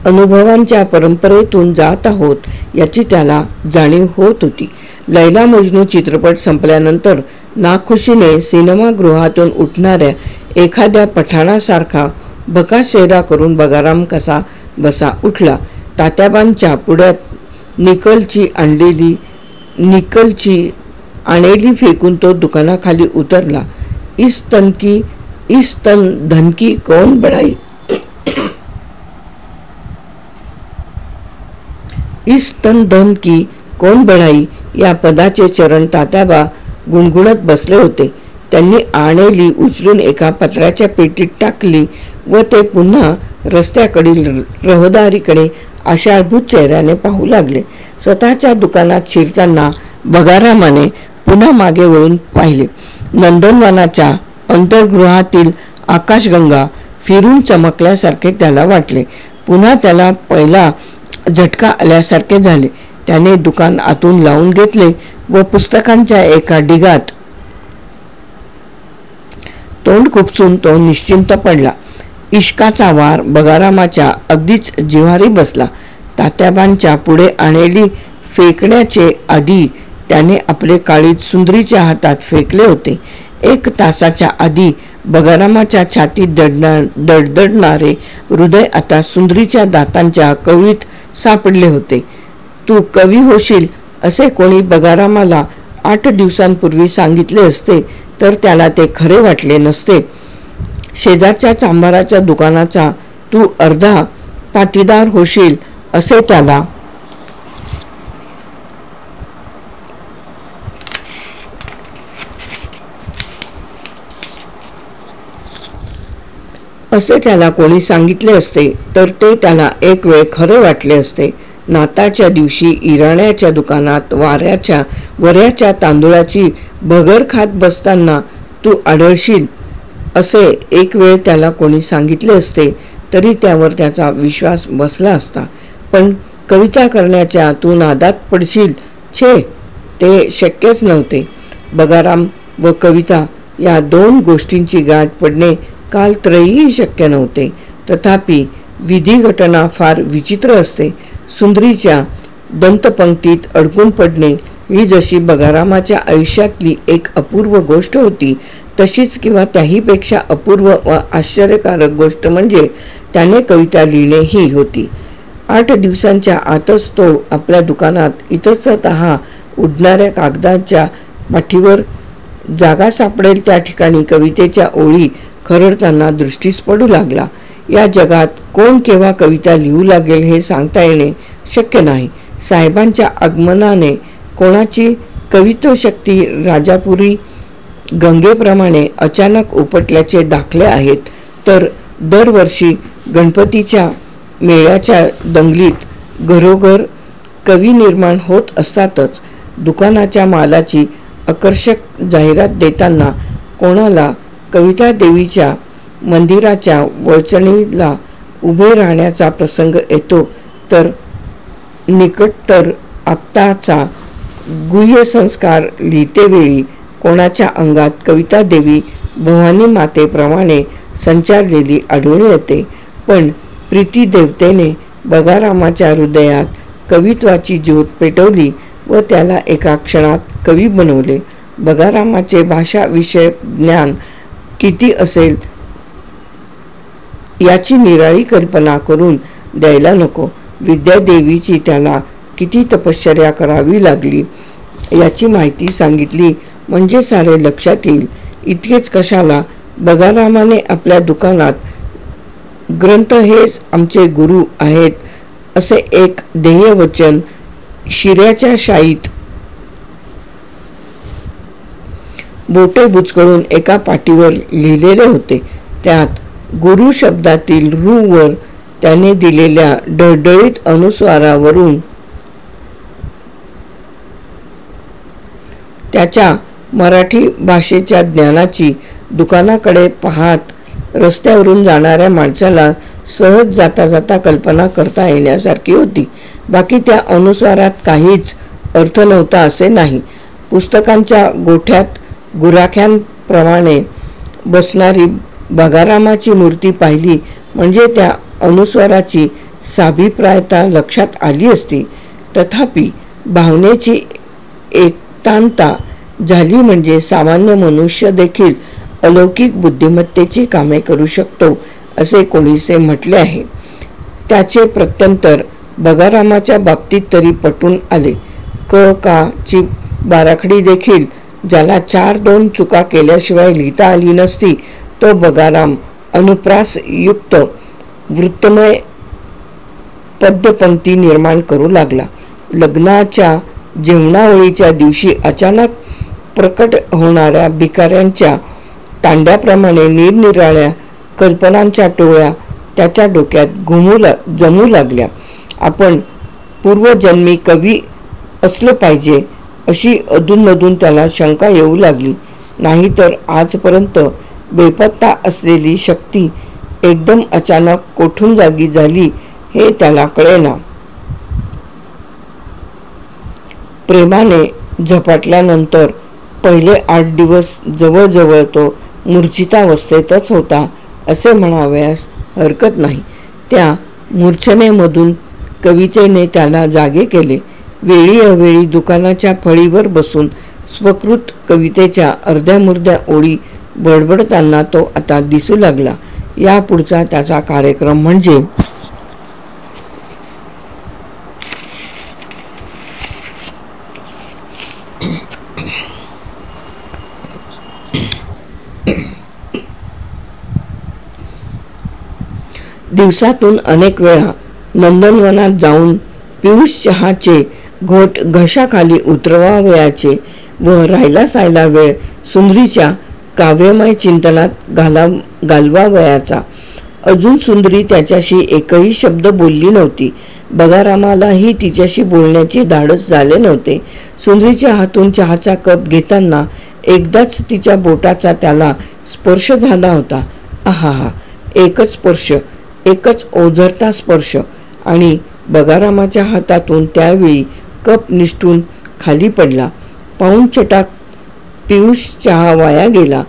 S1: अनुभवांच्या परंपरेतून जात आहोत याची त्याला जाणीव होत होती. लैला मजनू चित्रपट संपल्यानंतर नाखुशीने सिनेमागृहातून उठणाऱ्या एखाद्या पठाणासारखा भकास चेहरा करून बगाराम कसा बसा उठला. तात्याबांच्या पुढ्यात निकलची आणेली फेकून तो दुकानाखाली उतरला. इस तन धन की कौन बढ़ाई, इस तन धन की कौन बढ़ाई या पदाचे चरण तात्याबा गुणगुणत बसले होते. त्यांनी आणेली उचलून एका पत्राच्या पेटीत टाकली व ते पुन्हा रस्त्याकडील रहदारीकडे आशाळभूत चेहऱ्याने पाहू लागले. स्वतःच्या दुकानात शिरताना बगारामाने पुन्हा मागे वळून पाहिले. नंदनवनाच्या अंतर्गृहातील आकाशगंगा फिरून चमकल्यासारखे त्याला वाटले. पुन्हा त्याला पहिला झटका आल्यासारखे झाले. त्याने दुकान आतून लावून घेतले व पुस्तकांच्या एका ढिगात तोंड खुपसून तो निश्चिंत पडला. इश्काचा वार बगारामाच्या अगदीच जिव्हारी बसला. तात्याबांच्या पुढे आणेली फेकण्याचे आधी त्याने आपले काळीज सुंदरीच्या हातात फेकले होते. 1 तासाच्या आधी बगारामाच्या छातीत दडदडणारे हृदय आता सुंदरीच्या दातांच्या कवळीत सापडले होते. तू कवी होशील असे कोणी बगारामाला 8 दिवसांपूर्वी सांगितले असते तर त्याला ते खरे वाटले नसते. शेजारच्या चांभाराच्या दुकानाचा तू अर्धा पाटीदार होशील असे त्याला कोणी सांगितले असते तर ते त्याला एक वेळ खरे वाटले असते. नाताळच्या दिवशी इराण्याच्या दुकानात वऱ्याच्या तांदूळाची भगर खात बसताना तू आढळशील असे एक वेळ त्याला कोणी सांगितले असते तरी त्यावर त्याचा विश्वास बसला असता. पण कविता करण्याच्या तू नादात पडशील, छे, ते शक्यच नव्हते. बगाराम व कविता या 2 गोष्टींची गाठ पडणे काल त्रयीही शक्य नव्हते. तथापि विधी घटना फार विचित्र असते. सुंदरीच्या दंतपंक्तीत अडकून पडणे ही जशी बगारामाच्या आयुष्यातली एक अपूर्व गोष्ट होती तशीच किंवा त्याहीपेक्षा अपूर्व व आश्चर्यकारक गोष्ट म्हणजे त्याने कविता लिहिणे ही होती. 8 दिवसांच्या आतच तो आपल्या दुकानात इतस्ततः उडणाऱ्या कागदाच्या पाठीवर जागा सापडेल त्या ठिकाणी कवितेच्या ओळी खरडताना दृष्टीस पडू लागला. या जगात कोण केव्हा कविता लिहू लागेल हे सांगता येणे शक्य नाही. साहेबांच्या आगमनाने कोणाची कवित्वशक्ती राजापुरी गंगेप्रमाणे अचानक उपटल्याचे दाखले आहेत. तर दरवर्षी गणपतीच्या मेळ्याच्या दंगलीत घरोघर कवी निर्माण होत असतातच. दुकानाच्या मालाची आकर्षक जाहिरात देताना कोणाला कविता देवीच्या मंदिराच्या वळचणीला उभे राहण्याचा प्रसंग येतो तर निकटतर आत्ताचा गुह्य संस्कार लिहितेवेळी कोणाच्या अंगात कविता देवी भवानी मातेप्रमाणे संचारलेली आढळून येते. पण प्रीती देवतेने बगारामाच्या हृदयात कवित्वाची ज्योत पेटवली व त्याला एका क्षणात कवी बनवले. बगारामाचे भाषा विषयक ज्ञान किती असेल याची निराळी कल्पना करून द्यायला नको. विद्यादेवीची त्याला किती तपश्चर्या करावी लागली याची माहिती सांगितली म्हणजे सारे लक्षात येईल. इतकेच कशाला, बगारामाने आपल्या दुकानात ग्रंथ हेच आमचे गुरु आहेत असे एक ध्येयवचन शिऱ्याच्या शाईत बोटे बुचकळून एका पाटीवर लिहिलेले होते. त्यात गुरु शब्दातील रू वर त्याने दिलेल्या डळडळीत अनुस्वारावरून त्याच्या मराठी भाषेच्या ज्ञानाची दुकानाकडे पाहत रस्त्यावरून जाणाऱ्या माणसाला सहज जाता जाता कल्पना करता येण्यासारखी होती. बाकी त्या अनुस्वारात काहीच अर्थ नव्हता असे नाही. पुस्तकांच्या गोठ्यात गुराख्यांप्रमाणे बसणारी बगारामाची मूर्ती पाहिली म्हणजे त्या अनुस्वाराची साभिप्रायता लक्षात आली असती. तथापि भावनेची एकतांता झाली म्हणजे सामान्य मनुष्य देखील अलौकिक बुद्धिमत्तेची कामे करू शकतो असे कोणीसे म्हटले आहे. त्याचे प्रत्यंतर बगारामाच्या बाबतीत तरी पटून आले. का ची बाराखडी देखील ज्याला 4-2 चुका केल्याशिवाय लिहिता आली नसती तो बगाराम अनुप्रासयुक्त वृत्तमय पद्यपंक्ती निर्माण करू लागला. लग्नाच्या जेवणावळीच्या दिवशी अचानक प्रकट होणाऱ्या भिकाऱ्यांच्या तांड्याप्रमाणे निरनिराळ्या कल्पनांच्या टोळ्या त्याच्या डोक्यात जमू लागल्या. आपण पूर्वजन्मी कवी असलं पाहिजे अशी अधूनमधून त्याला शंका येऊ लागली. नाहीतर आजपर्यंत बेपत्ता असलेली शक्ती एकदम अचानक कोठून जागी झाली हे त्याला कळेना. प्रेमाने झपाटल्यानंतर पहिले 8 दिवस जवळजवळ तो मूर्छितावस्थेतच होता असे म्हणावयास हरकत नाही. त्या मूर्छनेमधून कवितेने त्याला जागे केले. वेळी अवेळी दुकानाच्या फळीवर बसून स्वकृत कवितेच्या अर्ध्यामुर्ध्या ओळी बडबडताना तो आता दिसू लागला. यापुढचा त्याचा कार्यक्रम म्हणजे दिवसातून अनेक वेळा नंदनवनात जाऊन पियुष चहाचे घोट घशाखाली उतरवावयाचे व राहिला सायला वेळ सुंदरीच्या काव्यमय चिंतनात घालवावयाचा. अजून सुंदरी त्याच्याशी एकही शब्द बोलली नव्हती. बगारामालाही तिच्याशी बोलण्याचे धाडस झाले नव्हते. सुंदरीच्या हातून चहाचा कप घेताना एकदाच तिच्या बोटाचा त्याला स्पर्श झाला होता. आहा, एकच स्पर्श, एकच ओझरता स्पर्श, आणि बगारामाच्या हातातून त्यावेळी कप निसटून खाली पडला. पाऊणछटाक पियुष चहा वाया गेला.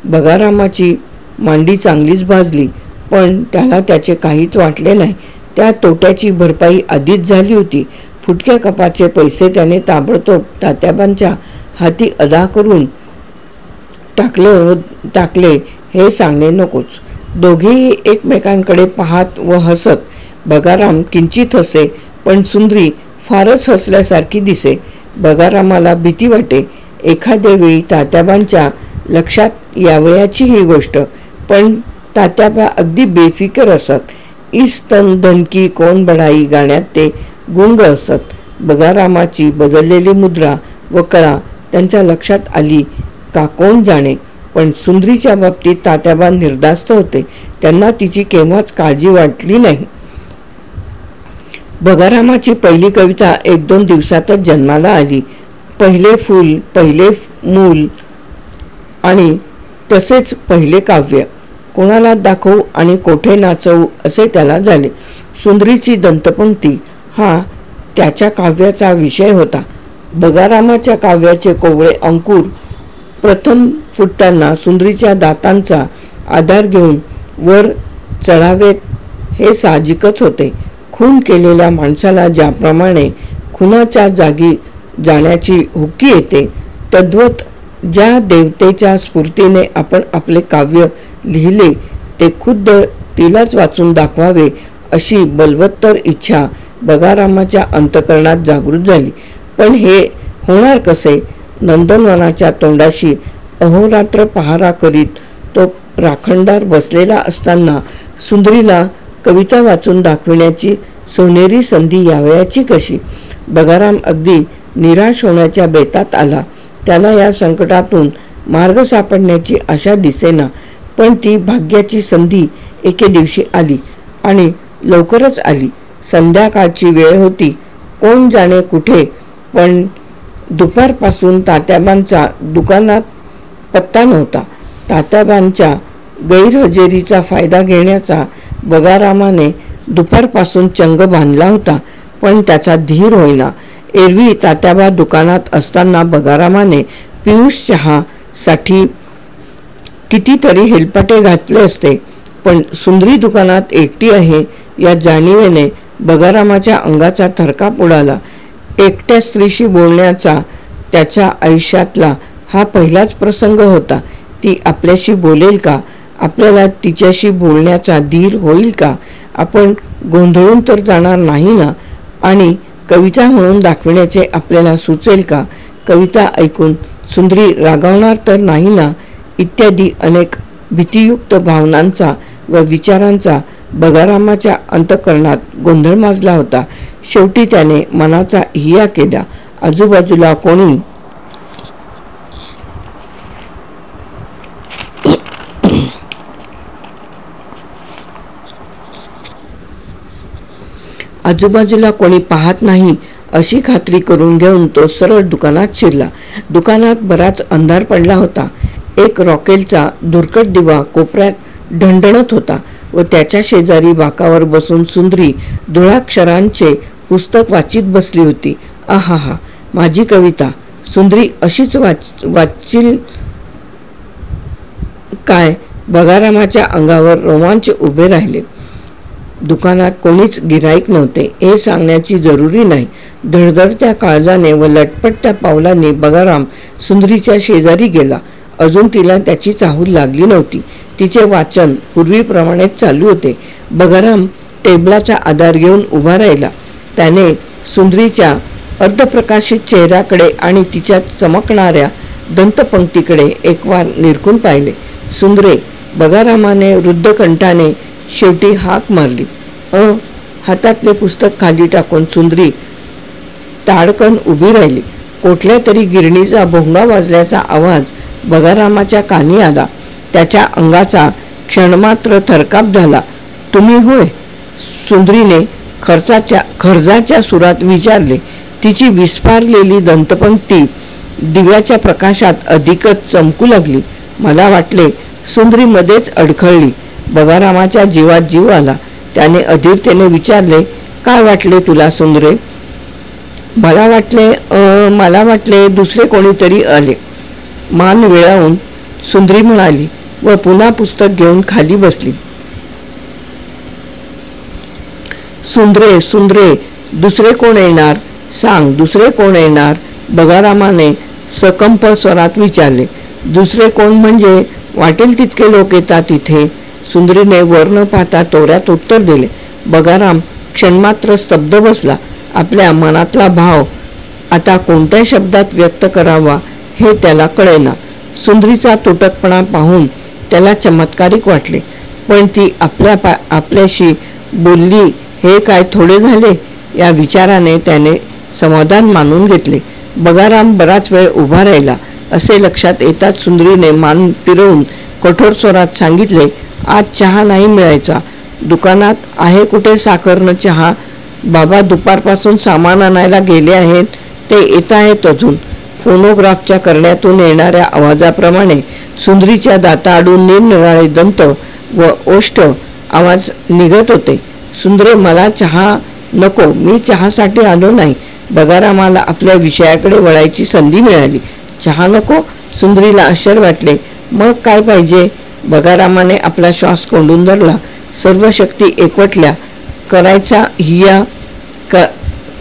S1: बगारामाची मांडी चांगलीच भाजली, पण त्याला त्याचे काहीच वाटले नाही. त्या तोट्याची भरपाई आधीच झाली होती. फुटक्या कपाचे पैसे त्याने ताबडतोब तात्याबांच्या हाती अदा करून टाकले हे सांगणे नकोच. दोघेही एकमेकांकडे पाहत व हसत. बगाराम किंचित हसे, पण सुंदरी फारच हसल्यासारखी दिसे. बगारामाला भीती वाटे एखाद्या वेळी तात्याबांच्या लक्षात यावयाची ही गोष्ट, पण तात्याबा अगदी बेफिकर असत. इस तन धन की कौन बढाई गाण्यात ते गुंग असत. बगारामाची बदललेली मुद्रा व कळा त्यांच्या लक्षात आली का कोण जाणे, पण सुंदरीच्या बाबतीत तात्याबा निर्धास्त होते. त्यांना तिची केव्हाच काळजी वाटली नाही. बगारामाची पहिली कविता 1-2 दिवसातच जन्माला आली. पहिले फूल, पहिले मूल आणि तसेच पहिले काव्य. कोणाला दाखवू आणि कोठे नाचवू असे त्याला झाले. सुंदरीची दंतपंक्ती हा त्याच्या काव्याचा विषय होता. बगारामाच्या काव्याचे कोवळे अंकुर प्रथम फुटताना सुंदरीच्या दातांचा आधार घेऊन वर चढावेत हे साहजिकच होते. खून केलेल्या माणसाला ज्याप्रमाणे खुनाच्या जागी जाण्याची हुक्की येते, तद्वत ज्या देवतेच्या स्फूर्तीने आपण आपले काव्य लिहिले ते खुद्द तिलाच वाचून दाखवावे अशी बलवत्तर इच्छा बगारामाच्या अंतःकरणात जागृत झाली. पण हे होणार कसे? नंदनवनाच्या तोंडाशी अहोरात्र पहारा करीत तो राखणदार बसलेला असताना सुंदरीला कविता वाचून दाखविण्याची सोनेरी संधी यावयाची कशी? बगाराम अगदी निराश होण्याच्या बेतात आला. त्याला या संकटातून मार्ग सापडण्याची आशा दिसेना. पण ती भाग्याची संधी एके दिवशी आली आणि लवकरच आली. संध्याकाळची वेळ होती. कोण जाणे कुठे, पण दुपारपासून तात्याबांचा दुकानात पत्ता नव्हता. तात्याबांच्या गैरहजेरीचा फायदा घेण्याचा बगारामाने दुपारपासून चंग बांधला होता, पण त्याचा धीर होईना. एरवी तात्याबा दुकानात असताना बगारामाने पियुष चहा साठी कितीतरी हेलपाटे घातले असते, पण सुंदरी दुकानात एकटी आहे या जाणीवेने बगारामाच्या अंगाचा थरकाप उडाला. एकट्या स्त्रीशी बोलण्याचा त्याच्या आयुष्यातला हा पहिलाच प्रसंग होता. ती आपल्याशी बोलेल का? आपल्याला तिच्याशी बोलण्याचा धीर होईल का? आपण गोंधळून तर जाणार नाही ना? आणि कविता म्हणून दाखविण्याचे आपल्याला सुचेल का? कविता ऐकून सुंदरी रागावणार तर नाही ना? इत्यादी अनेक भीतियुक्त भावनांचा व विचारांचा बगारामाच्या अंतःकरणात गोंधळ माजला होता. शेवटी त्याने मनाचा हिया केला. आजूबाजूला कोणी पाहत नाही अशी खात्री करून घेऊन तो सरळ दुकानात शिरला. दुकानात बराच अंधार पडला होता. एक रॉकेलचा धुरकट दिवा कोपऱ्यात ढणढणत होता व त्याच्या शेजारी बाकावर बसून सुंदरी धुळाक्षरांचे पुस्तक वाचित बसली होती. आहा, माझी कविता! सुंदरी अशीच वाचील काय? बगारामाच्या अंगावर रोमांच उभे राहिले. दुकानात कोणीच गिराईक नव्हते हे सांगण्याची जरुरी नाही. धडधडत्या काळजाने व लटपटत्या पावलांनी बगाराम सुंदरीच्या शेजारी गेला. अजून तिला त्याची चाहूल लागली नव्हती. तिचे वाचन पूर्वीप्रमाणेच चालू होते. बगाराम टेबलाचा आधार घेऊन उभा राहिला. त्याने सुंदरीच्या अर्धप्रकाशित चेहऱ्याकडे आणि तिच्या चमकणाऱ्या दंतपंक्तीकडे एकवार निरखून पाहिले. सुंदरे! बगारामाने वृद्ध कंठाने शेवटी हाक मारली. हातातले पुस्तक खाली टाकून सुंदरी ताडकन उभी राहिली. कुठल्या तरी गिरणीचा भोंगा वाजल्याचा आवाज बगारामाच्या कानी आला. त्याच्या अंगाचा क्षणमात्र थरकाप झाला. तुम्ही होय? सुंदरीने खर्जाच्या सुरात विचारले. तिची विस्फारलेली दंतपंक्ती दिव्याच्या प्रकाशात अधिकच चमकू लागली. मला वाटले. सुंदरी मध्येच अडखळली. बगारामाच्या जीवात जीव आला. त्याने अधीरतेने विचारले, काय वाटले तुला सुंदरे? मला वाटले दुसरे कोणीतरी आले. मान वेळावून सुंदरी म्हणाली व पुन्हा पुस्तक घेऊन खाली बसली. सुंदरे, दुसरे कोण येणार? सांग, दुसरे कोण येणार? बगारामाने सकंप स्वरात विचारले. दुसरे कोण म्हणजे वाटेल तितके लोक येतात इथे. सुंदरीने वर न पाहता तोऱ्यात उत्तर दिले. बगाराम क्षणमात्र स्तब्ध बसला. आपल्या मनातला भाव आता कोणत्या शब्दात व्यक्त करावा हे त्याला कळेना. सुंदरीचा तुटकपणा पाहून त्याला चमत्कारिक वाटले. पण ती आपल्याशी बोलली हे काय थोडे झाले? या विचाराने त्याने समाधान मानून घेतले. बगाराम बराच वेळ उभा राहिला. असे लक्षात येताच सुंदरीने मान फिरवून कठोर स्वरात सांगितले, आज चहा नाही मिळायचा. दुकानात आहे कुठे साखर न चहा? बाबा दुपारपासून सामान आणायला गेले आहेत. ते येत आहेत अजून. फोनोग्राफच्या करण्यातून येणाऱ्या आवाजाप्रमाणे सुंदरीच्या दाताआडून निरनिराळे दंत व ओष्ठ आवाज निघत होते. सुंदरे, मला चहा नको. मी चहासाठी आलो नाही. बगारामाला आपल्या विषयाकडे वळायची संधी मिळाली. चहा नको? सुंदरीला आश्चर्य वाटले. मग काय पाहिजे? बगारामाने आपला श्वास कोंडून धरला. सर्व शक्ती एकवटल्या.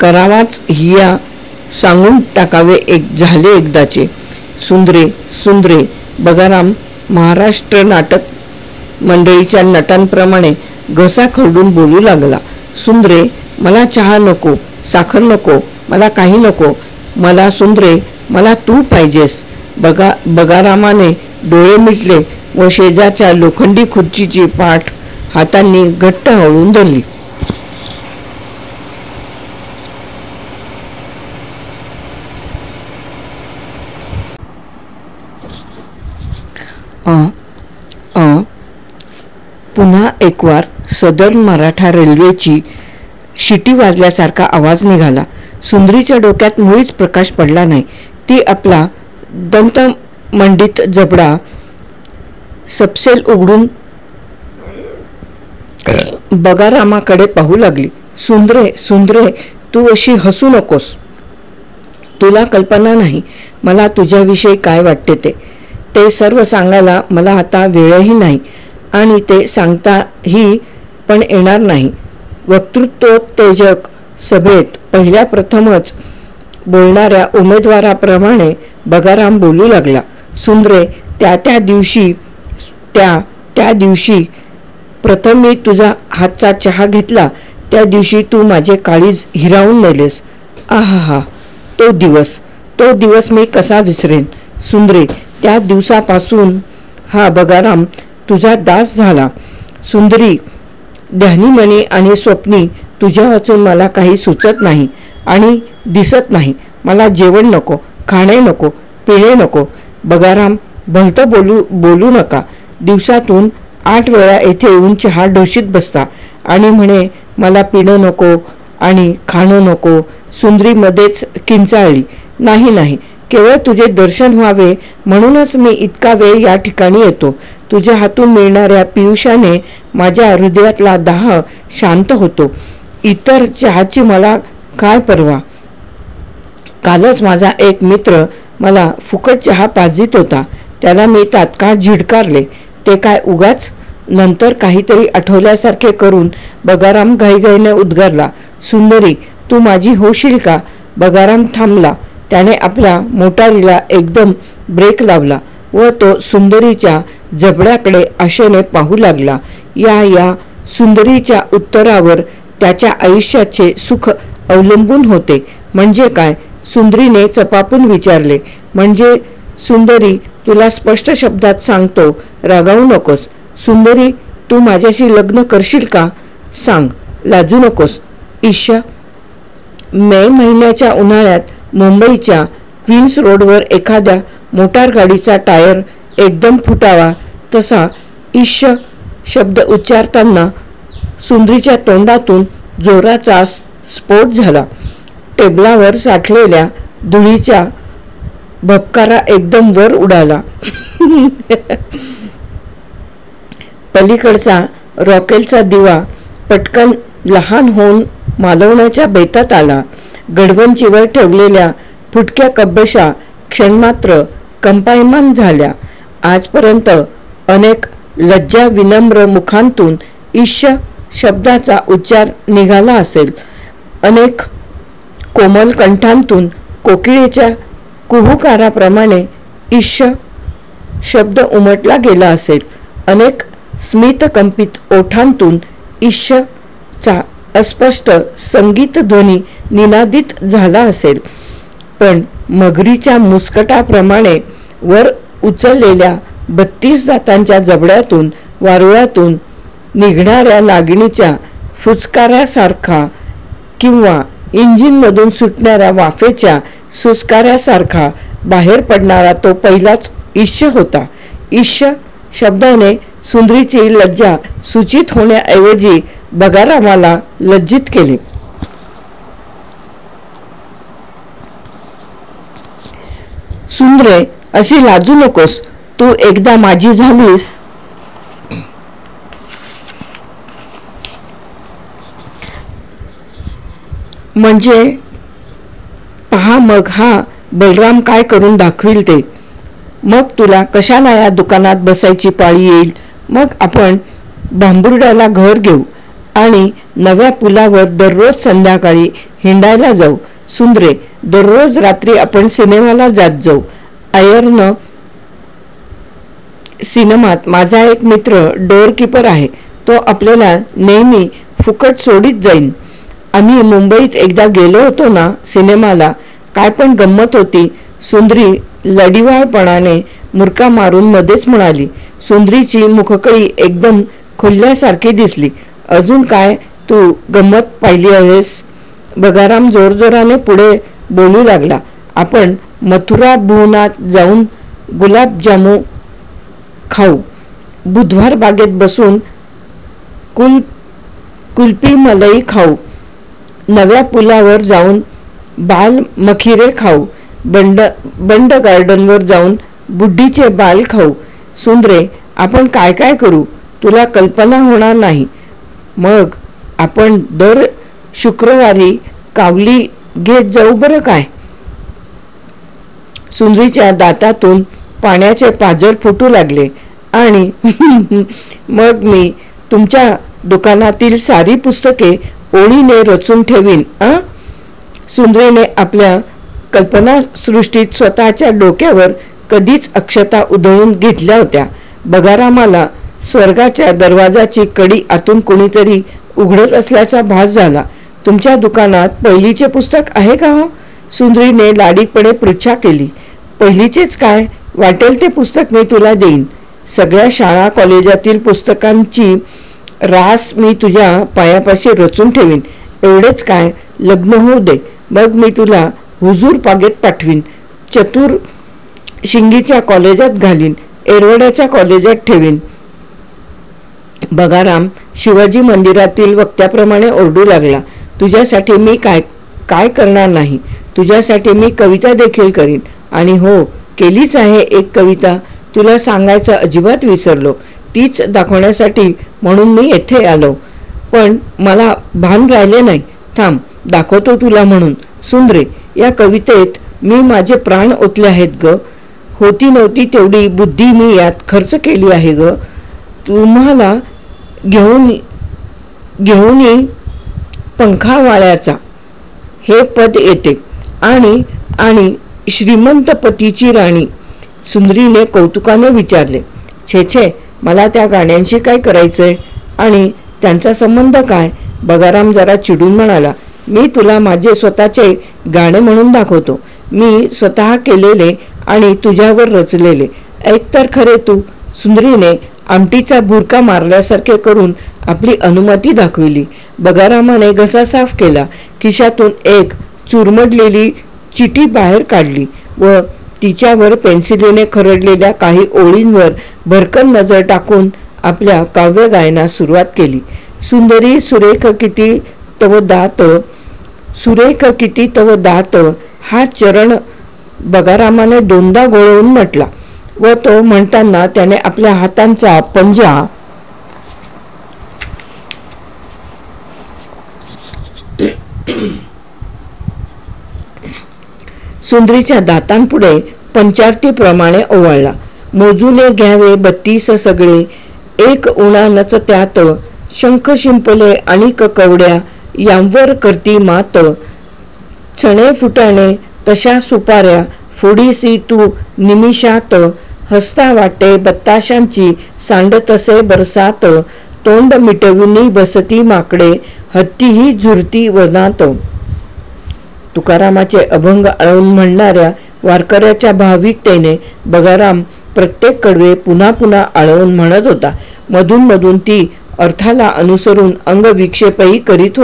S1: करावाच हिया सांगून टाकावे झाले एकदाचे. सुंदरे. बगाराम महाराष्ट्र नाटक मंडळीच्या नटांप्रमाणे घसा खरडून बोलू लागला. सुंदरे, मला चहा नको, साखर नको, मला काही नको. मला तू पाहिजेस. बगारामाने डोळे मिटले व शेजारच्या लोखंडी खुर्चीची पाठ हातांनी घट्ट हळून धरली. पुन्हा एकवार सदर्न मराठा रेल्वेची शिटी वाजल्यासारखा आवाज निघाला. सुंदरीच्या डोक्यात मुळीच प्रकाश पडला नाही. ती आपला दंतमंडित जबडा सपसेल उघडून बगारामाकडे पाहू लागली. सुंदरे, तू अशी हसू नकोस. तुला कल्पना नाही मला तुझ्याविषयी काय वाटते ते. ते सर्व सांगायला मला आता वेळही नाही आणि ते सांगताही पण येणार नाही. वक्तृत्वोत्तेजक सभेत पहिल्या प्रथमच बोलणाऱ्या उमेदवाराप्रमाणे बगाराम बोलू लागला. सुंदरे, त्या दिवशी प्रथम मी तुझा हातचा चहा घेतला त्या दिवशी तू माझे काळीज हिरावून नेलेस. आहा, तो दिवस मी कसा विसरेन. सुंदरे, त्या दिवसापासून हा बगाराम तुझा दास झाला. सुंदरी, ध्यानीमणी आणि स्वप्नी तुझ्या वाचून मला काही सुचत नाही आणि दिसत नाही. मला जेवण नको, खाणे नको, पिणे नको. बगाराम, भलतं बोलू नका. दिवसातून 8 वेळा येथे येऊन चहा ढोशीत बसता आणि म्हणे मला पिणं नको आणि खाणं नको. सुंदरी मध्येच किंचाळली. नाही, केवळ तुझे दर्शन व्हावे म्हणूनच मी इतका वेळ या ठिकाणी येतो. तुझ्या हातून मिळणाऱ्या पियुषाने माझ्या हृदयातला दाह शांत होतो. इतर चहाची मला काय परवा. कालच माझा एक मित्र मला फुकट चहा पाजित होता. त्याला मी तात्काळ झिडकारले. ते काय उगाच. नंतर काहीतरी आठवल्यासारखे करून बगाराम घाईघाईने उद्गारला, सुंदरी, तू माझी होशील का. बगाराम थांबला. त्याने आपल्या मोटारीला एकदम ब्रेक लावला व तो सुंदरीच्या जबड्याकडे आशेने पाहू लागला. या सुंदरीच्या उत्तरावर त्याच्या आयुष्याचे सुख अवलंबून होते. म्हणजे काय. सुंदरीने चपापून विचारले. म्हणजे सुंदरी, तुला स्पष्ट शब्दात सांगतो, रागावू नकोस. सुंदरी, तू माझ्याशी लग्न करशील का. सांग, लाजू नकोस. ईश्य. मे महिन्याच्या उन्हाळ्यात मुंबईच्या क्वीन्स रोडवर एखाद्या मोटार गाडीचा टायर एकदम फुटावा तसा ईश्य शब्द उच्चारताना सुंदरीच्या तोंडातून जोराचा स्फोट झाला. टेबलावर साठलेल्या धुळीचा भपकारा एकदम वर उडाला. पलीकडचा रॉकेलचा दिवा पटकन लहान होऊन मालवण्याच्या बेतात आला. गडवंचीवर ठेवलेल्या फुटक्या कब्बशा क्षणमात्र कंपायमान झाल्या. आजपर्यंत अनेक लज्जा विनम्र मुखांतून ईश्य शब्दाचा उच्चार निघाला असेल. अनेक कोमल कंठांतून कोकिळेच्या कुहुकाराप्रमाणे ईश्य शब्द उमटला गेला असेल. अनेक स्मितकंपित ओठांतून ईश्यचा अस्पष्ट संगीत ध्वनी निनादित झाला असेल. पण मगरीच्या मुस्कटाप्रमाणे वर उचललेल्या 32 दातांच्या जबड्यातून वारुळातून निघणाऱ्या नागिणीच्या फुचकाऱ्यासारखा किंवा इंजिनमधून सुटणाऱ्या वाफेच्या सुस्काऱ्यासारखा बाहेर पडणारा तो पहिलाच ईश्य होता. ईश्य शब्दाने सुंदरीची लज्जा सूचित होण्याऐवजी बगारामाला लज्जित केले. सुंदरे, अशी लाजू नकोस. तू एकदा माझी झालीस म्हणजे पहा मग हा बलराम काय करून दाखविल ते. मग तुला कशाला या दुकानात बसायची पाळी येईल. मग आपण भांबुर्ड्याला घर घेऊ आणि नव्या पुलावर दररोज संध्याकाळी हिंडायला जाऊ. सुंदरे, दररोज रात्री आपण सिनेमाला जात जाऊ. आयर्न सिनेमात माझा एक मित्र डोअरकीपर आहे. तो आपल्याला नेहमी फुकट सोडीत जाईन. आम्ही मुंबईत एकदा गेलो होतो ना सिनेमाला. काय पण गंमत होती. सुंदरी लढिवाळपणाने मुरका मारून मध्येच म्हणाली. सुंदरीची मुखकळी एकदम खुलल्यासारखी दिसली. अजून काय तू गंमत पाहिली आहेस. बगाराम जोरजोराने पुढे बोलू लागला. आपण मथुरा भुवनात जाऊन गुलाबजामू खाऊ. बुधवार बागेत बसून कुल्फी मलई खाऊ. नव्या पुलावर जाऊन बाल मखिरे खाऊ. बंड गार्डनवर जाऊन बुड्डीचे बाल खाऊ. सुंदरे, आपण काय काय करू तुला कल्पना होणार नाही. मग आपण दर शुक्रवारी कावली घेत जाऊ बरं काय. सुंदरीच्या दातातून पाण्याचे पाझर फुटू लागले आणि मग मी तुमच्या दुकानातील सारी पुस्तके ओळीने रचून ठेवीन. सुंदरीने आपल्या कल्पनासृष्टीत स्वतःच्या डोक्यावर कधीच अक्षता उधळून घेतल्या होत्या. बगारामाला स्वर्गाच्या दरवाजाची कडी आतून कोणीतरी उघडत असल्याचा भास झाला. तुमच्या दुकानात पहिलीचे पुस्तक आहे का हो? सुंदरीने लाडीकपणे पृच्छा केली. पहिलीचेच काय, वाटेल ते पुस्तक मी तुला देईन. सगळ्या शाळा कॉलेजातील पुस्तकांची रास मी तुझ्या पायापाशी रचून ठेवीन. एवढेच काय, लग्न होऊ दे, मग मी तुला हुजूर पागेत पाठवीन. चतुर शिंगीच्या कॉलेजात घालीन, एरवड्याच्या कॉलेजात ठेवीन. बगाराम शिवाजी मंदिरातील वक्त्याप्रमाणे ओरडू लागला. तुझ्यासाठी मी काय काय करणार नाही. तुझ्यासाठी मी कविता देखील करीन. आणि हो, केलीच आहे एक कविता. तुला सांगायचं अजिबात विसरलो. तीच दाखवण्यासाठी म्हणून मी येथे आलो, पण मला भान राहिले नाही. थांब, दाखवतो तुला म्हणून. सुंदरे, या कवितेत मी माझे प्राण ओतले आहेत ग. होती नव्हती तेवढी बुद्धी मी यात खर्च केली आहे ग. तुम्हाला घेऊन पंखावाळ्याचा हे पद येते आणि श्रीमंत पतीची राणी. सुंदरीने कौतुकाने विचारले. छे, मला त्या गाण्यांशी काय करायचंय आणि त्यांचा संबंध काय? बगाराम जरा चिडून म्हणाला. मी तुला माझे स्वतःचे गाणे म्हणून दाखवतो. मी स्वतः केलेले आणि तुझ्यावर रचलेले. ऐकतर खरे तू. सुंदरीने आमटीचा भुरका मारल्यासारखे करून आपली अनुमती दाखविली. बगारामाने घसा साफ केला. खिशातून एक चुरमडलेली चिठी बाहेर काढली व तिच्यावर पेन्सिलीने खरडलेल्या काही ओळींवर भरकन नजर टाकून आपल्या काव्य गायनास सुरुवात केली. सुंदरी सुरेख किती तव दात, सुरेख किती तव दात, हा चरण बगारामाने दोनदा गोळवून म्हटला व तो म्हणताना त्याने आपल्या हातांचा पंजा सुंदरीच्या दातांपुढे पंचारतीप्रमाणे ओवाळला. मोजूने घ्यावे 32 सगळे, एक उणा नच त्यात, शंख शिंपले अनिक कवड्या, यांवर करती मात. चणे फुटाणे तशा सुपाऱ्या, फोडीसी तू निमिषात, हसता वाटे बत्ताशांची सांडतसे बरसात, तोंड मिटविनी बसती माकडे, हत्तीही झुरती वनात. तुकारामाचे अभंग आळवून म्हणणाऱ्या वारकऱ्याच्या भाविकतेने बगाराम प्रत्येक कडवे पुन्हा पुन्हा आळवून म्हणत होता. मधून ती अर्थाला अनुसरून अंगविक्षेपही करीत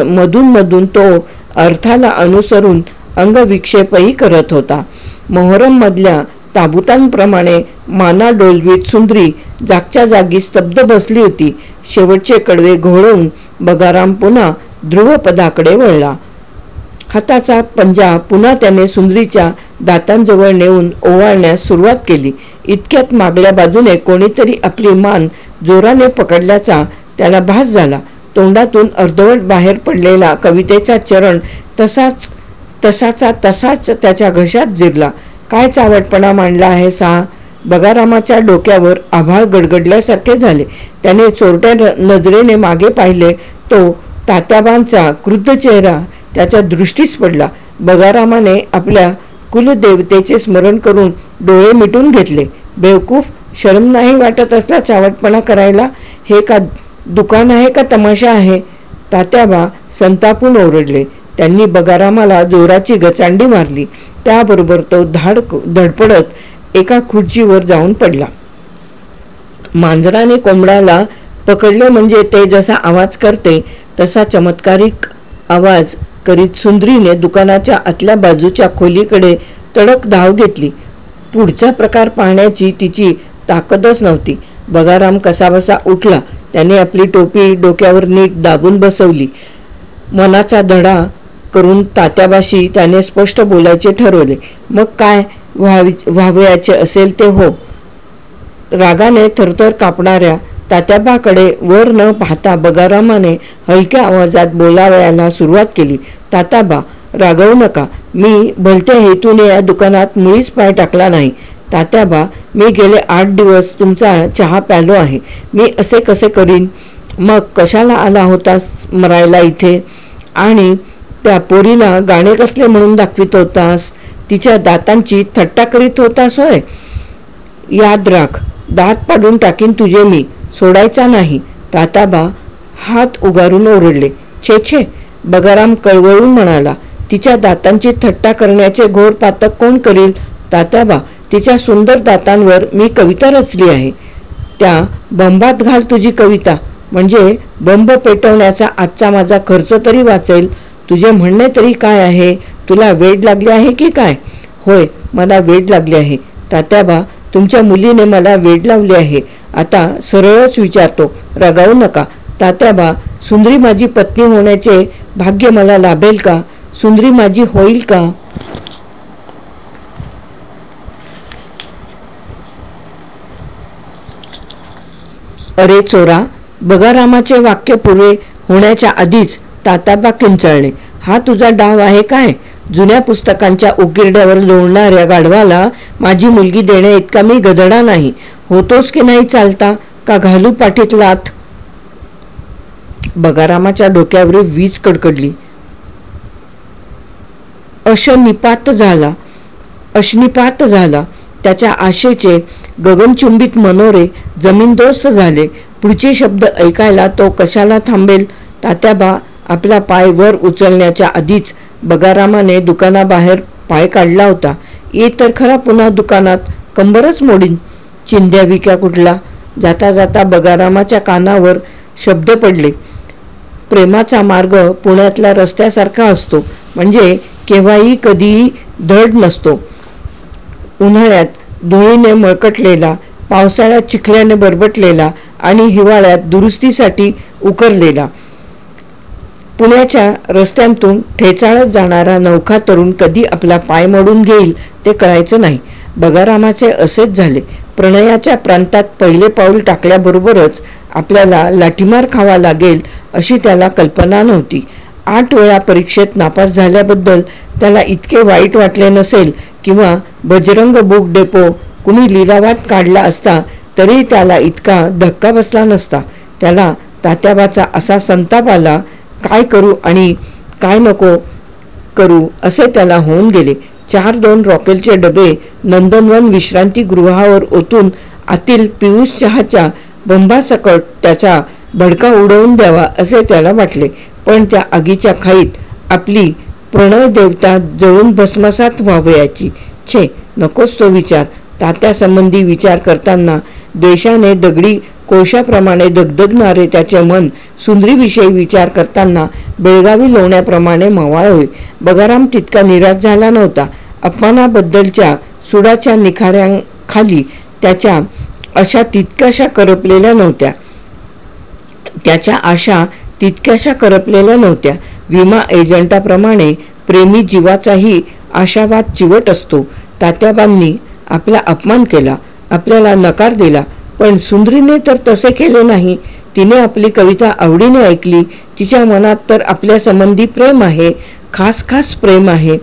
S1: मधून तो अर्थाला अनुसरून अंगविक्षेपही करत होता. मोहरममधल्या ताबुतांप्रमाणे माना डोलवीत सुंदरी जागच्या जागी स्तब्ध बसली होती. शेवटचे कडवे घोळवून बगाराम पुन्हा ध्रुवपदाकडे वळला. हाताचा पंजा पुन्हा त्याने सुंदरीच्या दातांजवळ नेऊन ओवाळण्यास सुरुवात केली. इतक्यात मागल्या बाजूने कोणीतरी आपली मान जोराने पकडल्याचा त्याला भास झाला. तोंडातून अर्धवट बाहेर पडलेला कवितेचा चरण तसाच त्याच्या घशात जिरला. काय चावटपणा मांडला आहे सा? बगारामाच्या डोक्यावर आभाळ गडगडल्यासारखे झाले. त्याने चोरट्या नजरेने मागे पाहिले. तो तात्याबांचा क्रुद्ध चेहरा त्याच्या दृष्टीस पडला. बगारामाने आपल्या कुलदेवतेचे स्मरण करून डोळे मिटून घेतले. बेवकूफ, शरम नाही वाटत असला चावटपणा करायला? हे का दुकान आहे का तमाशा आहे? तात्याबा संतापून ओरडले. त्यांनी बगारामाला जोराची गचांडी मारली. त्याबरोबर तो धडपडत एका खुर्चीवर जाऊन पडला. मांजराने कोंबड्याला पकडले म्हणजे ते जसा आवाज करते तसा चमत्कारिक आवाज करीत सुंदरीने दुकानाच्या आतल्या बाजूच्या खोलीकडे तडक धाव घेतली. पुढचा प्रकार पाहण्याची तिची ताकदच नव्हती. बगाराम कसाबसा उठला. त्याने आपली टोपी डोक्यावर नीट दाबून बसवली. मनाचा धडा करून तात्याबाशी त्याने स्पष्ट बोलायचे ठरवले. मग काय व्हावयाचे असेल ते हो. रागाने थरथर कापणाऱ्या तात्याबाकडे वर न पाहता बगारामाने हलक्या आवाजात बोलावयाला सुरुवात केली. तात्याबा, रागवू नका. मी भलत्या हेतूने या दुकानात मुळीच पाय टाकला नाही. तात्याबा, मी गेले 8 दिवस तुमचा चहा प्यालो आहे. मी असे कसे करीन? मग कशाला आला होतास मरायला इथे? आणि त्या पोरीला गाणे कसले म्हणून दाखवित होतास? तिच्या दातांची थट्टा करीत होतास होय? याद राख, दात पाडून टाकीन तुझे मी, सोडायचा नाही. तात्याबा हात उगारून ओरडले. छे छे, बगाराम कळवळून म्हणाला. तिच्या दातांची थट्टा करण्याचे घोर पातक कोण करील? तात्याबा, तिच्या सुंदर दातांवर मी कविता रचली आहे. त्या बंबात घाल तुझी कविता, म्हणजे बंब पेटवण्याचा आजचा माझा खर्च तरी वाचेल. तुझे म्हणणे तरी काय आहे? तुला वेड लागले आहे की काय? होय, मला वेड लागले आहे. तात्याबा, तुमच्या मुलीने मला वेड लावले आहे. आता सरळच विचारतो, रागावू नका. तात्याबा, सुंदरी माझी पत्नी होण्याचे भाग्य मला लाभेल का? सुंदरी माझी होईल का? अरे चोरा, बगारामाचे वाक्य पुरे होण्याच्या आधीच तात्याबा किंचाळले. हा तुझा डाव आहे काय? जुन्या पुस्तकांच्या उकिरड्यावर लोळणाऱ्या गाढवाला माझी मुलगी देणे इतका मी गधडा नाही. होतोस की नाही चालता, का घालू पाठीत लाथ? बगारामाच्या डोक्यावर वीज कडकडली. अशनिपात झाला. त्याच्या आशेचे गगनचुंबित मनोरे जमीनदोस्त झाले. पुढचे शब्द ऐकायला तो कशाला थांबेल? तात्याबा आपला पाय वर उचलण्याच्या आधीच बगारामाने दुकानाबाहेर पाय काढला होता. ये तर खरा पुन्हा दुकानात, कंबरच मोडीन. चिंध्या विक्या कुठला? जाता जाता बगारामाच्या कानावर शब्द पडले. प्रेमाचा मार्ग पुण्यातल्या रस्त्यासारखा असतो, म्हणजे केव्हाही कधीही धड नसतो. उन्हाळ्यात धुळीने मळकटलेला, पावसाळ्यात चिखल्याने बरबटलेला आणि हिवाळ्यात दुरुस्तीसाठी उकरलेला. पुण्याच्या रस्त्यांतून ठेचाळत जाणारा नवखा तरुण कधी आपला पाय मोडून घेईल ते कळायचं नाही. बगारामाचे असेच झाले. प्रणयाच्या प्रांतात पहिले पाऊल टाकल्याबरोबरच आपल्याला लाठीमार खावा लागेल अशी त्याला कल्पना नव्हती. 8 वेळा परीक्षेत नापास झाल्याबद्दल त्याला इतके वाईट वाटले नसेल, किंवा बजरंग बुक डेपो कुणी लिलावात काढला असता तरी त्याला इतका धक्का बसला नसता. त्याला तात्याबाचा असा संताप आला. काय करू आणि काय नको करू असे त्याला होऊन गेले. 4-2 रॉकेलचे डबे नंदनवन विश्रांतीगृहावर ओतून आतील पियुष चहाच्या बंबासकट त्याचा भडका उडवून द्यावा असे त्याला वाटले. पण त्या आगीच्या खाईत आपली प्रणय देवता जळून भस्मसात व्हावयाची. छे, नकोच तो विचार. तात्यासंबंधी विचार करताना द्वेषाने दगडी कोळशाप्रमाणे दगदगणारे त्याचे मन सुंदरीविषयी विचार करताना बेळगावी लोण्याप्रमाणे मवाळ होई. बगाराम तितका निराश झाला नव्हता. अपमानाबद्दलच्या सुडाच्या निखाऱ्यांखाली त्याच्या आशा तितक्याशा करपलेल्या नव्हत्या. विमा एजंटाप्रमाणे प्रेमी जीवाचाही आशावाद चिवट असतो. तात्याबांनी आपला अपमान केला, आपल्याला नकार दिला, पण सुंदरीने तर तसे केले नाही. तिने आपली कविता आवडीने ऐकली. तिच्या मनात तर आपल्या संबंधी प्रेम आहे, खास प्रेम आहे.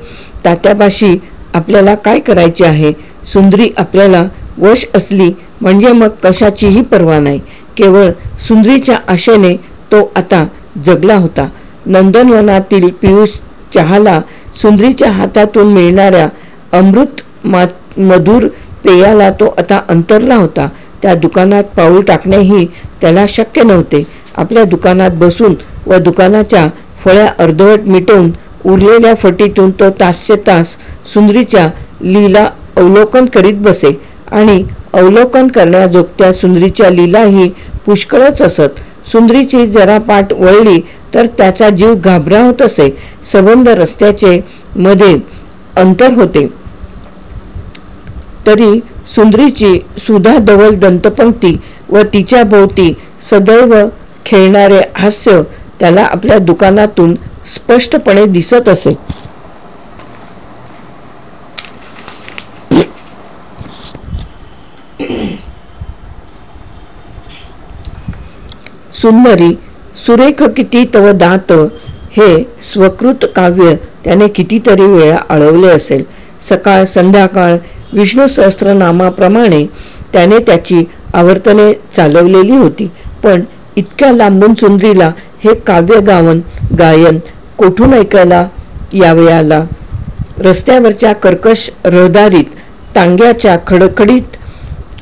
S1: तात्याबाशी आपल्याला काय करायचे आहे? सुंदरी आपल्याला वश असली म्हणजे मग कशाचीही पर्वा नाही. केवळ सुंदरीच्या आशेने तो आता जगला होता. नंदनवनातील पियुष चहाला, सुंदरीच्या हातातून मिळणाऱ्या अमृत मधुर पेयाला तो आता अंतरला होता. त्या दुकानात पाऊल टाकणेही त्याला शक्य नव्हते. आपल्या दुकानात बसून व दुकानाच्या फळ्या अर्धवट मिटवून उरलेल्या फटीतून तो तासचे तास सुंदरीच्या लीला अवलोकन करीत बसे. आणि अवलोकन करण्याजोगत्या सुंदरीच्या लीलाही पुष्कळच असत. सुंदरीची जरा पाठ वळली तर त्याचा जीव घाबरावत असे. सबंध रस्त्याचे मध्ये अंतर होते तरी सुंदरीची सुधा धवल दंतपंक्ती व तिच्या भोवती सदैव खेळणारे हास्य त्याला आपल्या दुकानातून स्पष्टपणे दिसत असे. सुंदरी, सुरेख किती तव दात हे स्वकृत काव्य त्याने कितीतरी वेळा आळवले असेल. सकाळ संध्याकाळ विष्णू सहस्त्रनामाप्रमाणे त्याने त्याची आवर्तने चालवलेली होती. पण इतक्या लांबून सुंदरीला हे काव्य गायन कोठून ऐकायला यावयाला? रस्त्यावरच्या कर्कश रहदारीत, टांग्याच्या खडखडीत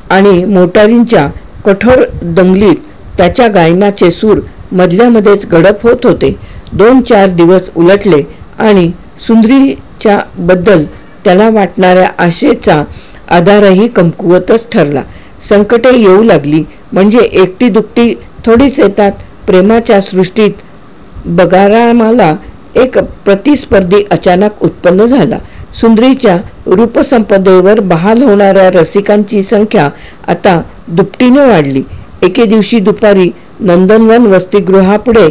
S1: आणि मोटारींच्या कठोर दंगलीत त्याच्या गायनाचे सूर मधल्यामध्येच गडप होत होते. 2-4 दिवस उलटले आणि सुंदरीच्या बद्दल त्याला वाटणाऱ्या आशेचा आधारही कमकुवतच ठरला. संकटे येऊ लागली म्हणजे एकटी दुकटी थोडीच येतात. प्रेमाच्या सृष्टीत बगारामाला एक प्रतिस्पर्धी अचानक उत्पन्न झाला. सुंदरीच्या रूपसंपदेवर बहाल होणाऱ्या रसिकांची संख्या आता दुपटीने वाढली. एके दिवशी दुपारी नंदनवन वसतिगृहापुढे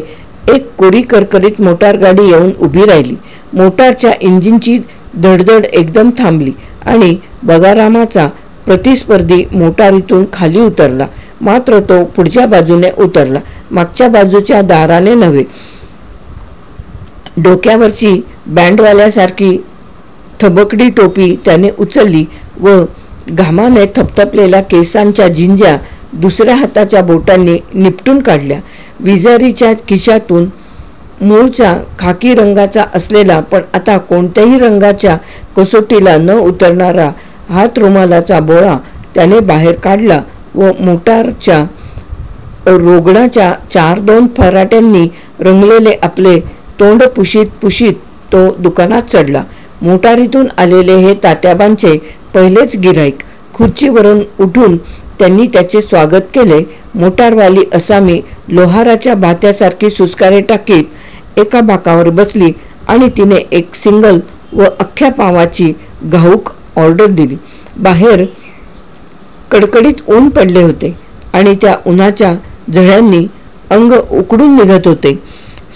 S1: एक कोरी करकरीत मोटारगाडी येऊन उभी राहिली. मोटारच्या इंजिनची धडधड एकदम थांबली आणि बगारामाचा प्रतिस्पर्धी मोटारीतून खाली उतरला. मात्र तो पुढच्या बाजूने उतरला, मागच्या बाजूच्या दाराने नव्हे. डोक्यावरची बँडवाल्यासारखी थबकडी टोपी त्याने उचलली व घामाने थपथपलेल्या केसांच्या झिंज्या दुसऱ्या हाताच्या बोटांनी निपटून काढल्या. विजारीच्या खिशातून मूळचा खाकी रंगाचा असलेला पण आता कोणत्याही रंगाच्या कसोटीला न उतरणारा हातरुमालाचा बोळा त्याने बाहेर काढला व मोटारच्या रोगणाच्या 4-2 फराट्यांनी रंगलेले आपले तोंड पुशीत तो दुकानात चढला. मोटारीतून आलेले हे तात्याबांचे पहिलेच गिऱ्हाईक. खुर्चीवरून उठून त्यांनी त्याचे स्वागत केले. मोटारवाली असामी लोहाराच्या भात्यासारखी सुस्कारे टाकीत एका बाकावर बसली आणि तिने एक सिंगल व अख्ख्या पावाची घाऊक ऑर्डर दिली. बाहेर कडकडीत ऊन पडले होते आणि त्या उन्हाच्या झळ्यांनी अंग उकडून निघत होते.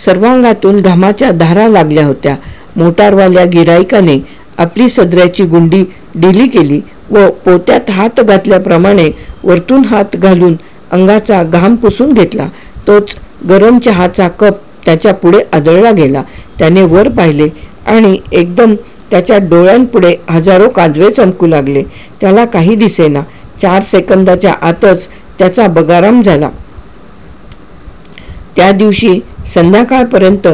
S1: सर्वांगातून घामाच्या धारा लागल्या होत्या. मोटारवाल्या गिराईकाने आपली सदऱ्याची गुंडी ढिली केली व पोत्यात हात घातल्याप्रमाणे वरतून हात घालून अंगाचा घाम पुसून घेतला. तोच गरम चहाचा कप त्याच्या पुढे आदळला गेला. त्याने वर पाहिले आणि एकदम त्याच्या डोळ्यांपुढे हजारो काजवे चमकू लागले. त्याला काही दिसेना. 4 सेकंदाच्या आतच त्याचा बगाराम झाला. त्या दिवशी संध्याकाळपर्यंत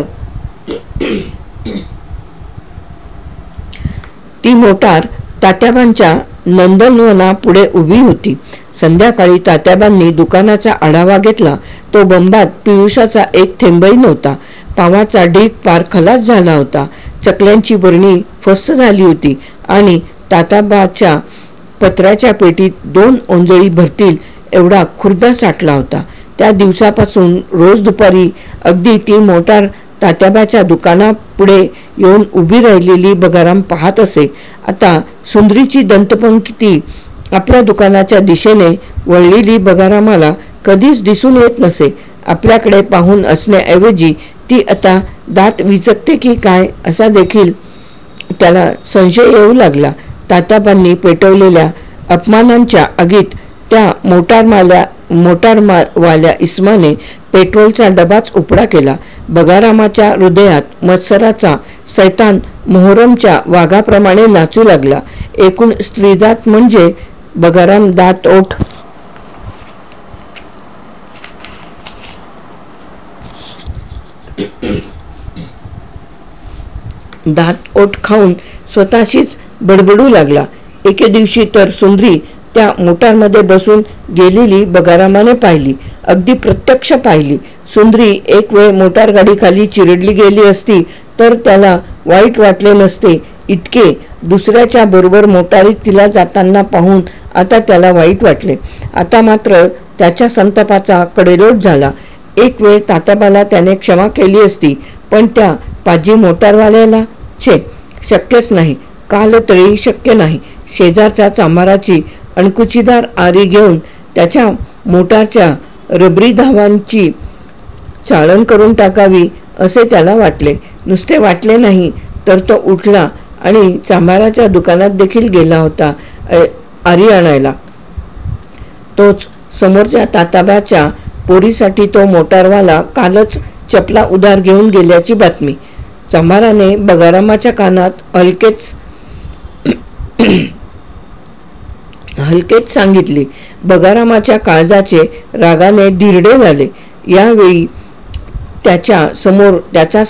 S1: ती मोटार तात्याबांच्या नंदनवना पुढे उभी होती. संध्याकाळी तात्याबांनी दुकानाचा आढावा घेतला. तो बंबात पियुषाचा एक थेंबही नव्हता. पावाचा ढीग पार खलास झाला होता. चकल्यांची बरणी फस्त झाली होती आणि तात्याबाच्या पत्र्याच्या पेटीत 2 ओंजळी भरतील एवढा खुर्दा साठला होता. त्या दिवसापासून रोज दुपारी अगदी ती मोटार तात्याबाच्या दुकानापुढे येऊन उभी राहिलेली बगाराम पाहत असे. आता सुंदरीची दंतपंक्ती आपल्या दुकानाच्या दिशेने वळलेली बगारामाला कधीच दिसून येत नसे. आपल्याकडे पाहून असण्याऐवजी ती आता दात विचकते की काय असा देखील त्याला संशय येऊ लागला. तात्याबांनी पेटवलेल्या अपमानांच्या आगीत त्या मोटारवाल्या इस्माने पेट्रोलचा डबाच उपडा केला. बगारामाच्या हृदयात मत्सराचा सैतान मोहरमच्या वाघाप्रमाणे नाचू लागला. एकूण स्त्रीजात म्हणजे बगाराम दात ओठ खाऊन स्वतःशीच बडबडू लागला. एके दिवशी तर सुंदरी त्या मोटारमध्ये बसून गेलेली बगारामाने पाहिली. अगदी प्रत्यक्ष पाहिली. सुंदरी एक वेळ मोटारगाडीखाली चिरडली गेली असती तर त्याला वाईट वाटले नसते इतके दुसऱ्याच्या बरोबर मोटारीत तिला जाताना पाहून आता त्याला वाईट वाटले. आता मात्र त्याच्या संतापाचा कडेलोट झाला. एक वेळ तात्याबाला त्याने क्षमा केली असती पण त्या पाजी मोटारवाल्याला शक्यच नाही. कालतळी शक्य नाही. शेजारच्या चांभाराची अणकुचीदार आरी घेऊन त्याच्या मोटारच्या रबरी धावांची चाळण करून टाकावी असे त्याला वाटले. नुसते वाटले नाही तर तो उठला आणि चांभाराच्या दुकानात देखील गेला होता आरी आणायला. तोच समोरच्या तात्याबाच्या पोरीसाठी तो मोटारवाला कालच चपला उधार घेऊन गेल्याची बातमी. चांभाराने बगारामाच्या कानात हलकेच हलकेच सांगितली. बगारामाच्या काळजाचे रागाने धिरडे झाले. यावेळी त्याच्या समोर त्याचा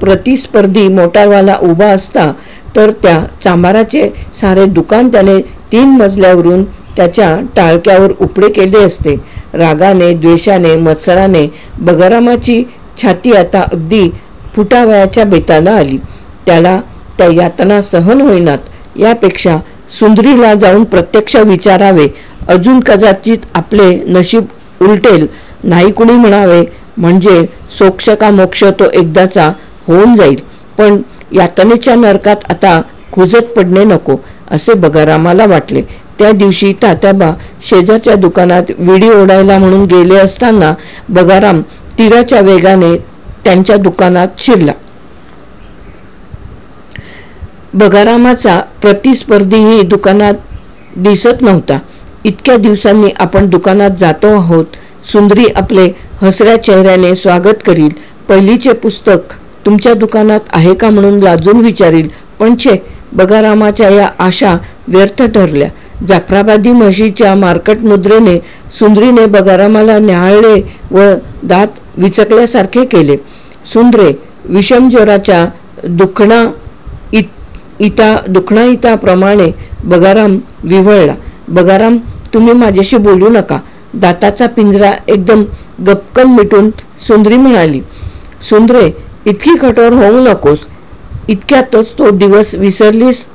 S1: प्रतिस्पर्धी मोटारवाला उभा असता तर त्या चांभाराचे सारे दुकान त्याने 3 मजल्यावरून त्याच्या टाळक्यावर उपडे केले असते. रागाने, द्वेषाने, मत्सराने बगारामाची छाती आता अगदी फुटावयाच्या बेताला आली. त्याला त्या यातना सहन होईनात. यापेक्षा सुंदरीला जाऊन प्रत्यक्ष विचारावे, अजून कदाचित आपले नशीब उलटेल. नाही कुणी म्हणावे म्हणजे सोक्ष का मोक्ष तो एकदाचा होऊन जाईल. पण यातनेच्या नरकात आता खुजत पडणे नको असे बगारामाला वाटले. त्या दिवशी तात्याबा शेजारच्या दुकानात विडी ओढायला म्हणून गेले असताना बगाराम तीराच्या वेगाने त्यांच्या दुकानात शिरला. बगारामाचा प्रतिस्पर्धीही दुकानात दिसत नव्हता. इतक्या दिवसांनी आपण दुकानात जातो आहोत. सुंदरी आपले हसऱ्या चेहऱ्याने स्वागत करील. पहिलीचे पुस्तक तुमच्या दुकानात आहे का म्हणून लाजून विचारील. पण छे, बगारामाच्या या आशा व्यर्थ ठरल्या. जाफराबादी म्हशीच्या मार्कट मुद्रेने सुंदरीने बगारामाला न्याहाळले व दात विचकल्यासारखे केले. सुंदरे, विषमज्वराच्या दुखणाईताप्रमाणे बगाराम विव्हळला. बगाराम, तुम्ही माझ्याशी बोलू नका. दाताचा पिंजरा एकदम गपकन मिटून सुंदरी म्हणाली. सुंदरे, इतकी कठोर होऊ नकोस. इतक्यातच तो दिवस विसरलीस?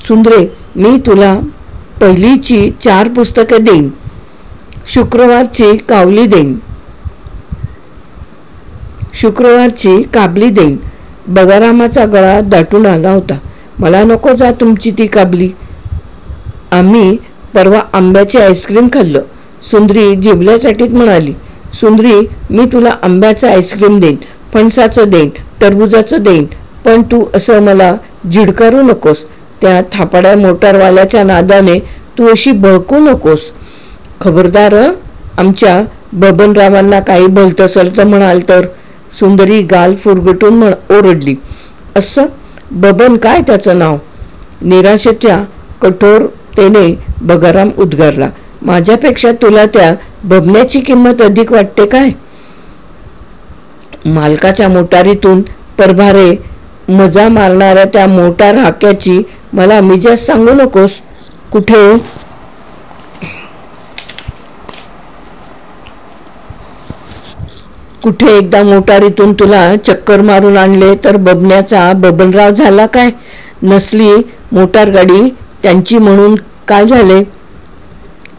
S1: सुंदरे, मी तुला पहिलीची 4 पुस्तके देईन. शुक्रवारची काबली देईन. बगारामाचा गळा दाटून आला होता. मला नको जा तुमची ती काबली. आम्ही परवा आंब्याचे आईस्क्रीम खाल्लं. सुंदरी जिभल्यासाठीत म्हणाली. सुंदरी, मी तुला आंब्याचं आईस्क्रीम देईन, फणसाचं देईन, टरबुजाचं देईन, पण तू असं मला झिडकारू नकोस. त्या थापाड्या मोटारवाल्याच्या नादाने तू अशी बळकू नकोस. खबरदार, आमच्या बबनरावांना काही भलतसलत म्हणाल तर. सुंदरी गाल फुरगटून ओरडली. असं? बबन काय त्याचं नाव? निराशेच्या कठोरतेने बगाराम उद्गारला. माझ्यापेक्षा तुला त्या बबण्याची किंमत अधिक वाटते काय? मालकाच्या मोटारीतून परभारे मजा मारणाऱ्या त्या मोटार हाक्याची मला मिजाज सांगू नकोस. कुठे एकदा मोटारीतून तुला चक्कर मारून आणले तर बबण्याचा बबनराव झाला काय? नसली मोटार गाडी त्यांची म्हणून काय झाले?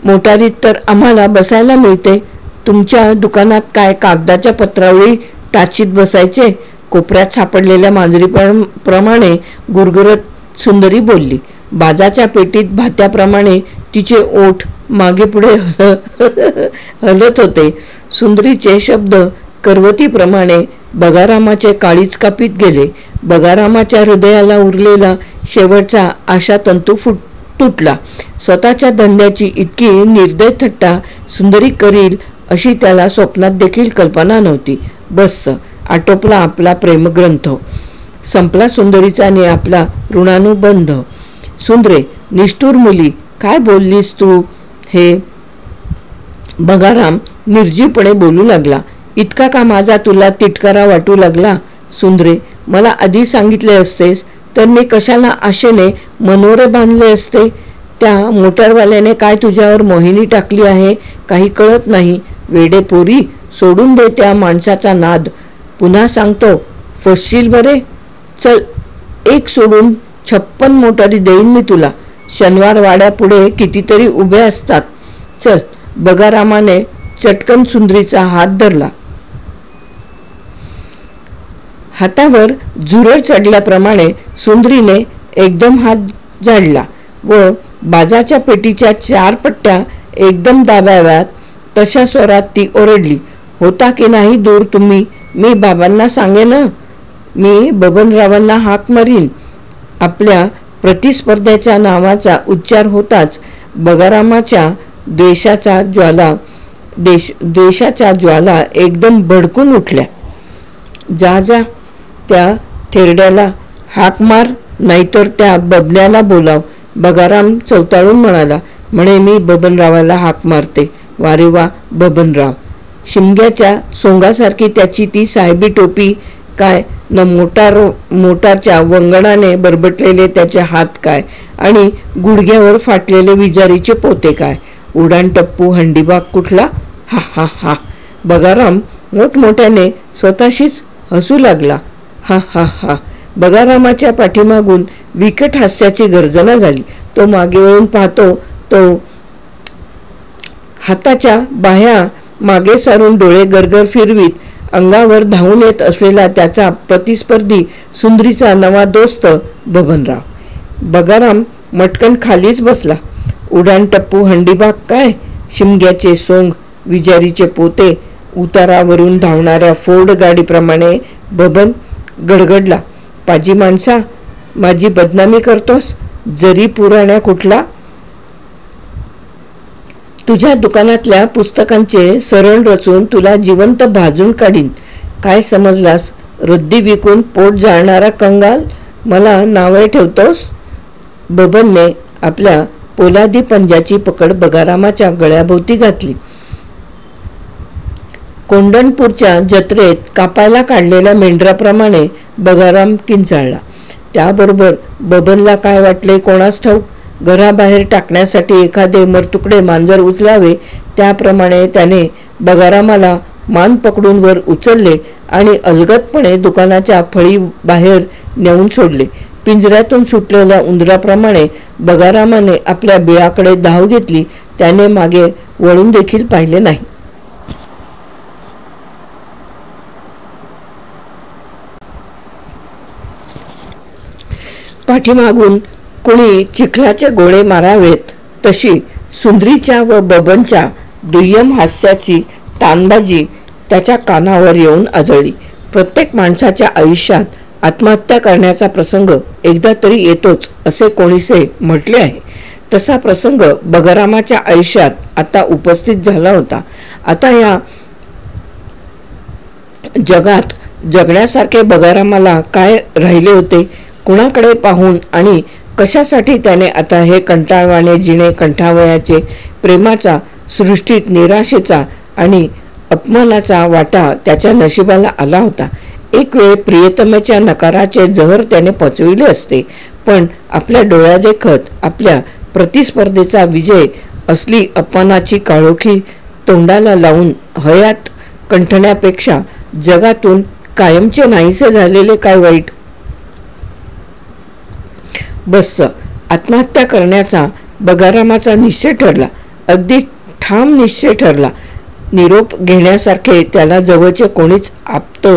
S1: मोटारीत तर आम्हाला बसायला मिळते. तुमच्या दुकानात काय कागदाच्या पत्रावळी टाचीत बसायचे? कोपऱ्यात सापडलेल्या मांजरीप्रमाणे गुरगुरत सुंदरी बोलली. बाजाच्या पेटीत भात्याप्रमाणे तिचे ओठ मागे पुढे हलत होते. सुंदरीचे शब्द करवतीप्रमाणे बगारामाचे काळीज कापीत गेले. बगारामाच्या हृदयाला उरलेला शेवटचा आशातंतू तुटला. स्वतःच्या धंद्याची इतकी निर्दय थट्टा सुंदरी करील अशी त्याला स्वप्नात देखील कल्पना नव्हती. बस, आटोपला आपला प्रेमग्रंथ. संपला सुंदरीचा आणि आपला ऋणानुबंध. सुंदरे, निष्ठुर मुली, काय बोललीस तू हे? बगाराम निर्जीवपणे बोलू लागला. इतका का माझा तुला तिटकारा वाटू लागला? सुंदरे, मला आधी सांगितले असतेस तर मी कशाला आशेने मनोरे बांधले असते. त्या मोटारवाल्याने काय तुझ्यावर मोहिनी टाकली आहे काही कळत नाही. वेडेपोरी, सोडून दे त्या माणसाचा नाद. पुन्हा सांगतो, फसशील बरे. चल, एक सोडून 56 मोटारी देईन मी तुला. शनिवार वाड्यापुढे कितीतरी उभे असतात. चल. बगारामाने चटकन सुंदरीचा हात धरला. हातावर झुरळ चढल्याप्रमाणे सुंदरीने एकदम हात झाडला व बाजाच्या पेटीच्या 4 पट्ट्या एकदम दाबाव्यात तशा स्वरात ती ओरडली. होता की नाही दूर तुम्ही? मी बाबांना सांगेन. मी बबनरावांना हाक मारीन. आपल्या प्रतिस्पर्ध्याच्या नावाचा उच्चार होताच बगारामाच्या द्वेषाच्या ज्वाला एकदम भडकून उठल्या. जा जा, त्या थेरड्याला हाक मार, नाहीतर त्या बबण्याला बोलाव. बगाराम चवताळून म्हणाला, म्हणे मी बबनरावाला हाक मारते. वारे वा बबनराव. शिमग्याच्या सोंगासारखी त्याची ती साहेबी टोपी काय न मोटारच्या वंगणाने बरबटलेले त्याचे हात काय आणि गुडघ्यावर फाटलेले विजारीचे पोते काय. उडान टप्पू हंडीबाग कुठला. हा हा हा. बगाराम मोठमोठ्याने स्वतःशीच हसू लागला. हा हा हा. बगारामाच्या पाठीमागून विकट हास्याची गर्जना झाली. तो मागे वळून पाहतो तो हाताच्या बाह्या मागे सारून डोळे गरगर फिरवीत अंगावर धावून येत असलेला त्याचा प्रतिस्पर्धी सुंदरीचा नवा दोस्त बबनराव. बगाराम मटकन खालीच बसला. उडान टप्पू हंडीबाग काय, शिमग्याचे सोंग, विजारीचे पोते. उतारावरून धावणाऱ्या फोर्ड गाडीप्रमाणे बबन गडगडला. पाजी माणसा, माझी बदनामी करतोस. जरी पुराण्या कुठला. तुझ्या दुकानातल्या पुस्तकांचे सरण रचून तुला जिवंत भाजून काढीन. काय समजलास. रद्दी विकून पोट जाळणारा कंगाल मला नावे ठेवतोस. बबनने आपल्या पोलादी पंजाची पकड बगारामाच्या गळ्याभोवती घातली. कोंडणपूरच्या जत्रेत कापायला काढलेल्या मेंढराप्रमाणे बगाराम किंचाळला. त्याबरोबर बबनला काय वाटले कोणास ठाऊक. घराबाहेर टाकण्यासाठी एखादे मरतुकडे मांजर उचलावे त्याप्रमाणे त्याने बगारामाला मान पकडून वर उचलले आणि अलगदपणे दुकानाच्या फळी बाहेर नेऊन सोडले. पिंजऱ्यातून सुटलेल्या उंदराप्रमाणे बगारामाने आपल्या बिळाकडे धाव घेतली. त्याने मागे वळून देखील पाहिले नाही. पाठीमागून कुणी चिखलाचे गोळे मारावेत तशी सुंदरीच्या व बबनच्या दुय्यम हास्याची तानबाजी त्याच्या कानावर येऊन आदळली. प्रत्येक माणसाच्या आयुष्यात आत्महत्या करण्याचा प्रसंग एकदा तरी येतोच असे कोणीसे म्हटले आहे. तसा प्रसंग बगारामाच्या आयुष्यात आता उपस्थित झाला होता. आता या जगात जगण्यासारखे बगारामाला काय राहिले होते. कुणाकडे पाहून आणि कशासाठी त्याने आता हे कंटाळवाणे जिणे कंठावयाचे. प्रेमाचा, सृष्टीत निराशेचा आणि अपमानाचा वाटा त्याच्या नशिबाला आला होता. एक वेळ प्रियतमेच्या नकाराचे जहर त्याने पचविले असते, पण आपल्या डोळ्यादेखत आपल्या प्रतिस्पर्धेचा विजय असली अपमानाची काळोखी तोंडाला लावून हयात कंठण्यापेक्षा जगातून कायमचे नाहीसे झालेले काय वाईट. बस आत्महत्या करण्याचा बगारामाचा निश्चय ठरला. अगदी ठाम निश्चय ठरला. निरोप घेण्यासारखे त्याला जवळचे कोणीच आप्त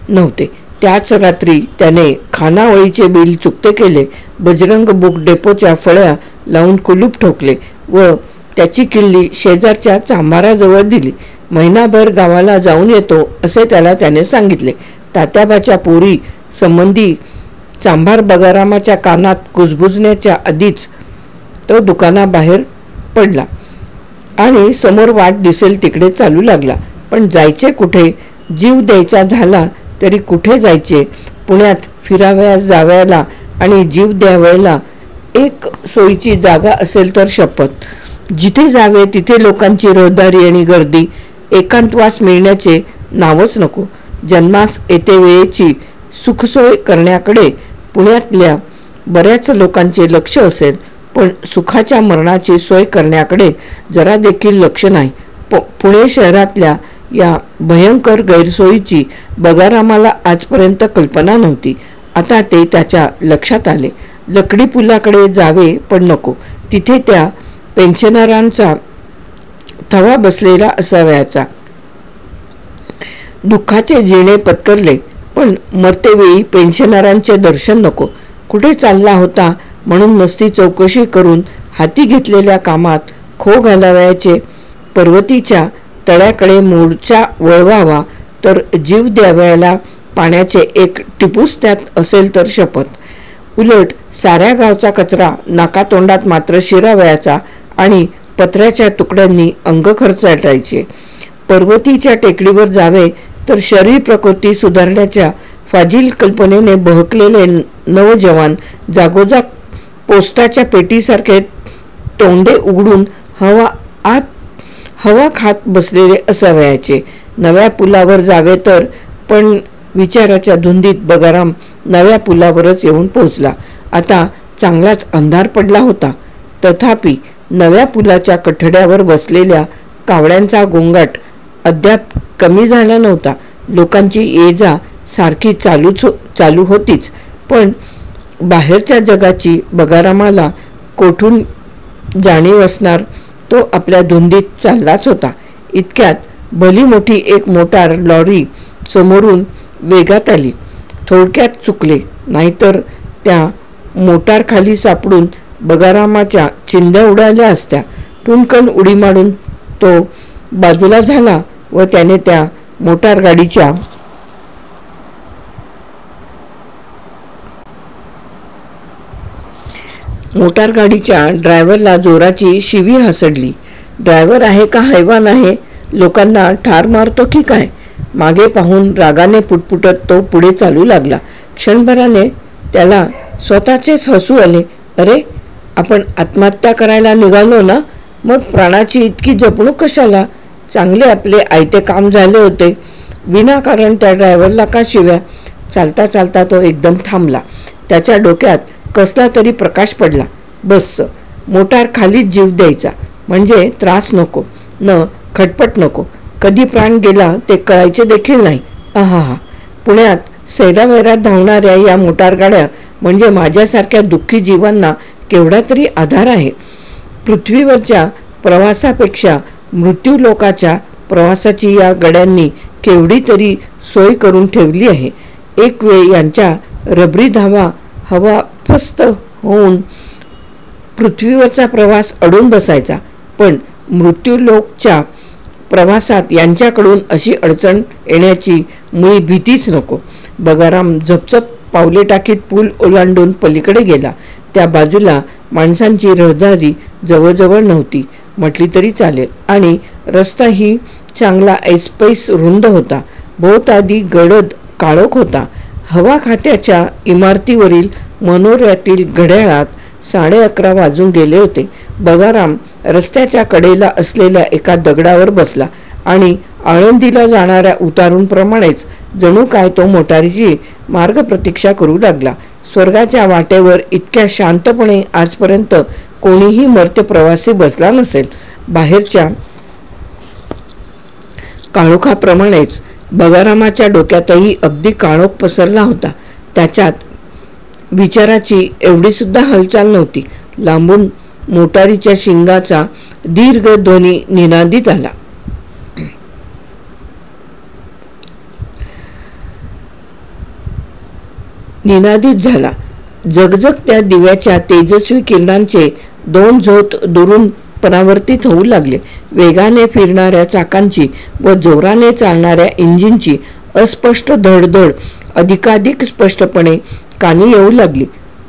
S1: नव्हते. त्याच रात्री त्याने खानावळीचे बिल चुकते केले. बजरंग बुक डेपोच्या फळ्या लावून कुलूप ठोकले व त्याची किल्ली शेजारच्या चांभाराजवळ दिली. महिनाभर गावाला जाऊन येतो असे त्याने सांगितले. तात्याबाच्या पोरी संबंधी चांभार बगारामाच्या कानात कुजबुजण्याच्या आधीच तो दुकानाबाहेर पडला आणि समोर वाट दिसेल तिकडे चालू लागला. पण जायचे कुठे. जीव द्यायचा झाला तरी कुठे जायचे. पुण्यात फिरावयास जावयाला आणि जीव द्यावयाला एक सोयीची जागा असेल तर शपथ. जिथे जावे तिथे लोकांची रहदारी आणि गर्दी. एकांतवास मिळण्याचे नावच नको. जन्मास येते वेळेची सुखसोय करण्याकडे पुण्यातल्या बऱ्याच लोकांचे लक्ष असेल, पण सुखाच्या मरणाची सोय करण्याकडे जरा देखील लक्ष नाही. पुणे शहरातल्या या भयंकर गैरसोयीची बगारामाला आजपर्यंत कल्पना नव्हती. आता ते त्याच्या लक्षात आले. लकडी पुलाकडे जावे पण नको. तिथे त्या पेन्शनरांचा थवा बसलेला असावयाचा. दुःखाचे जिणे पत्करले, पण मरतेवेळी पेन्शनरांचे दर्शन नको. कुठे चालला होता म्हणून नसती चौकशी करून हाती घेतलेल्या कामात खो घालावयाचे. पर्वतीच्या तळ्याकडे मोर्चा वळवावा तर जीव द्यावयाला पाण्याचे एक टिपूस त्यात असेल तर शपथ. उलट साऱ्या गावचा कचरा नाकातोंडात मात्र शिरावयाचा आणि पत्र्याच्या तुकड्यांनी अंग खर्चाटायचे. पर्वतीच्या टेकडीवर जावे तर शरीर प्रकृती सुधारण्याच्या फाजील कल्पनेने बहकलेले नवजवान जागोजाग पोस्टाच्या पेटीसारखे तोंडे उघडून हवा खात बसलेले असावयाचे. नव्या पुलावर जावे तर, पण विचाराच्या धुंदीत बगाराम नव्या पुलावरच येऊन पोहोचला. आता चांगलाच अंधार पडला होता. तथापि नव्या पुलाच्या कठड्यावर बसलेल्या कावळ्यांचा गोंगाट अद्याप कमी झाला नव्हता. लोकांची ये जा सारखी चालू होतीच, पण बाहेरच्या जगाची बगारामाला कोठून जाणीव असणार. तो आपल्या धुंदीत चाललाच होता. इतक्यात भली मोठी एक मोटार लॉरी समोरून वेगात आली. थोडक्यात चुकले, नाहीतर त्या मोटारखाली सापडून बगारामाच्या चिंध्या उडाल्या असत्या. टुणकन उडी मारून तो बाजूला झाला व त्याने त्या मोटारगाडीच्या ड्रायव्हरला जोराची शिवी हसडली. ड्रायव्हर आहे का हैवान आहे? लोकांना ठार मारतो की काय? मागे पाहून रागाने पुटपुटत तो पुढे चालू लागला. क्षणभराने त्याला स्वतःचेच हसू आले. अरे, आपण आत्महत्या करायला निघालो ना, मग प्राणाची इतकी जपणूक कशाला? चांगले आपले आयते काम झाले होते. विनाकारण त्या ड्रायव्हरला का शिव्या? चालता चालता तो एकदम थांबला. त्याच्या डोक्यात कसला तरी प्रकाश पडला. बस, मोटार खालीच जीव द्यायचा, म्हणजे त्रास नको, न खटपट नको. कधी प्राण गेला ते कळायचे देखील नाही. आहा, पुण्यात सैरावैरात धावणाऱ्या या मोटारगाड्या म्हणजे माझ्यासारख्या दुःखी जीवांना केवढा तरी आधार आहे. पृथ्वीवरच्या प्रवासापेक्षा मृत्यूलोकाच्या प्रवासाची या गड्यांनी केवढी तरी सोय करून ठेवली आहे. एक वेळ यांच्या रबरी धावा हवा फस्त होऊन पृथ्वीवरचा प्रवास अडून बसायचा, पण मृत्यूलोकच्या प्रवासात यांच्याकडून अशी अडचण येण्याची मुळी भीतीच नको. बगाराम झपझप पावले टाकीत पूल ओलांडून पलीकडे गेला. त्या बाजूला माणसांची रहदारी जवळजवळ नव्हती म्हटली तरी चालेल, आणि रस्ताही चांगला ऐसपैस रुंद होता. भोवताली गडद काळोख होता. हवा खात्याच्या इमारतीवरील मनोऱ्यातील घड्याळात 11:30 वाजून गेले होते. बगाराम रस्त्याच्या कडेला असलेल्या एका दगडावर बसला आणि आळंदीला जाणाऱ्या उतारूंप्रमाणेच जणू काय तो मोटारीची मार्गप्रतीक्षा करू लागला. स्वर्गाच्या वाटेवर इतक्या शांतपणे आजपर्यंत कोणीही मर्त्य प्रवासी बसला नसेल. बाहेरच्या काळोखाप्रमाणेच बगारामाच्या डोक्यातही अगदी काळोख पसरला होता. त्याच्यात विचाराची एवढी सुद्धा हालचाल नव्हती. लांबून मोटारीच्या शिंगाचा दीर्घ ध्वनी निनादित आला. झाला. जगजगत्या दिव्याच्या तेजस्वी किरणांचे 2 झोत दुरून परावर्तित होऊ लागले. वेगाने फिरणाऱ्या चाकांची व जोराने चालणाऱ्या इंजिनची अस्पष्ट धडधड अधिकाधिक स्पष्टपणे कानी येऊ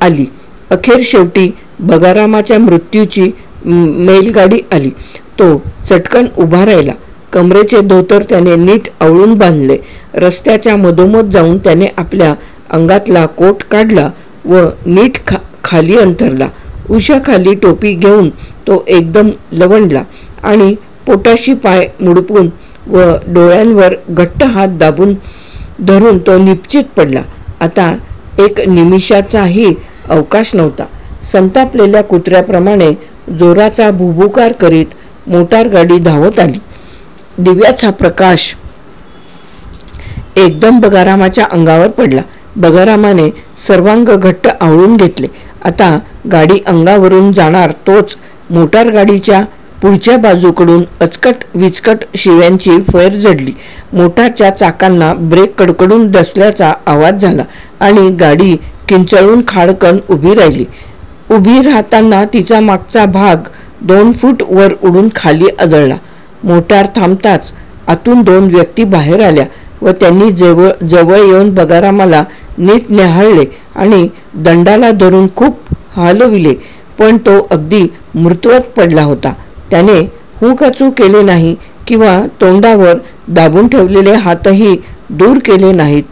S1: आली. अखेर शेवटी बगारामाच्या मृत्यूची मेलगाडी आली. तो चटकन उभा राहिला. कमरेचे धोतर त्याने नीट आवळून बांधले. रस्त्याच्या मधोमध जाऊन त्याने आपल्या अंगातला कोट काढला व नीट खाली अंतरला. उशाखाली टोपी घेऊन तो एकदम लवंडला आणि पोटाशी पाय मुडपून व डोळ्यांवर घट्ट हात दाबून धरून तो निश्चित पडला. आता एक निमिषाचाही अवकाश नव्हता. संतापलेल्या कुत्र्याप्रमाणे जोराचा भुभुकार करीत मोटारगाडी धावत आली. दिव्याचा प्रकाश एकदम बगारामाच्या अंगावर पडला. बगारामाने सर्वांग घट्ट आवळून घेतले. आता गाडी अंगावरून जाणार तोच मोटारगाडीच्या पुढच्या बाजूकडून अचकट विचकट शिव्यांची फैर जडली. मोटारच्या चाकांना ब्रेक कडकडून दसल्याचा आवाज झाला आणि गाडी किंचळून खाडकन उभी राहिली. उभी राहताना तिचा मागचा भाग 2 फूट वर उडून खाली आदळला. मोटार थांबताच आतून 2 व्यक्ती बाहेर आल्या व त्यांनी जवळ येऊन बगारामाला नीट न्याहाळले आणि दंडाला धरून खूप हलविले, पण तो अगदी मृतवत पडला होता. त्याने हुंकाचू केले नाही किंवा तोंडावर दाबून ठेवलेले हातही दूर केले नाहीत.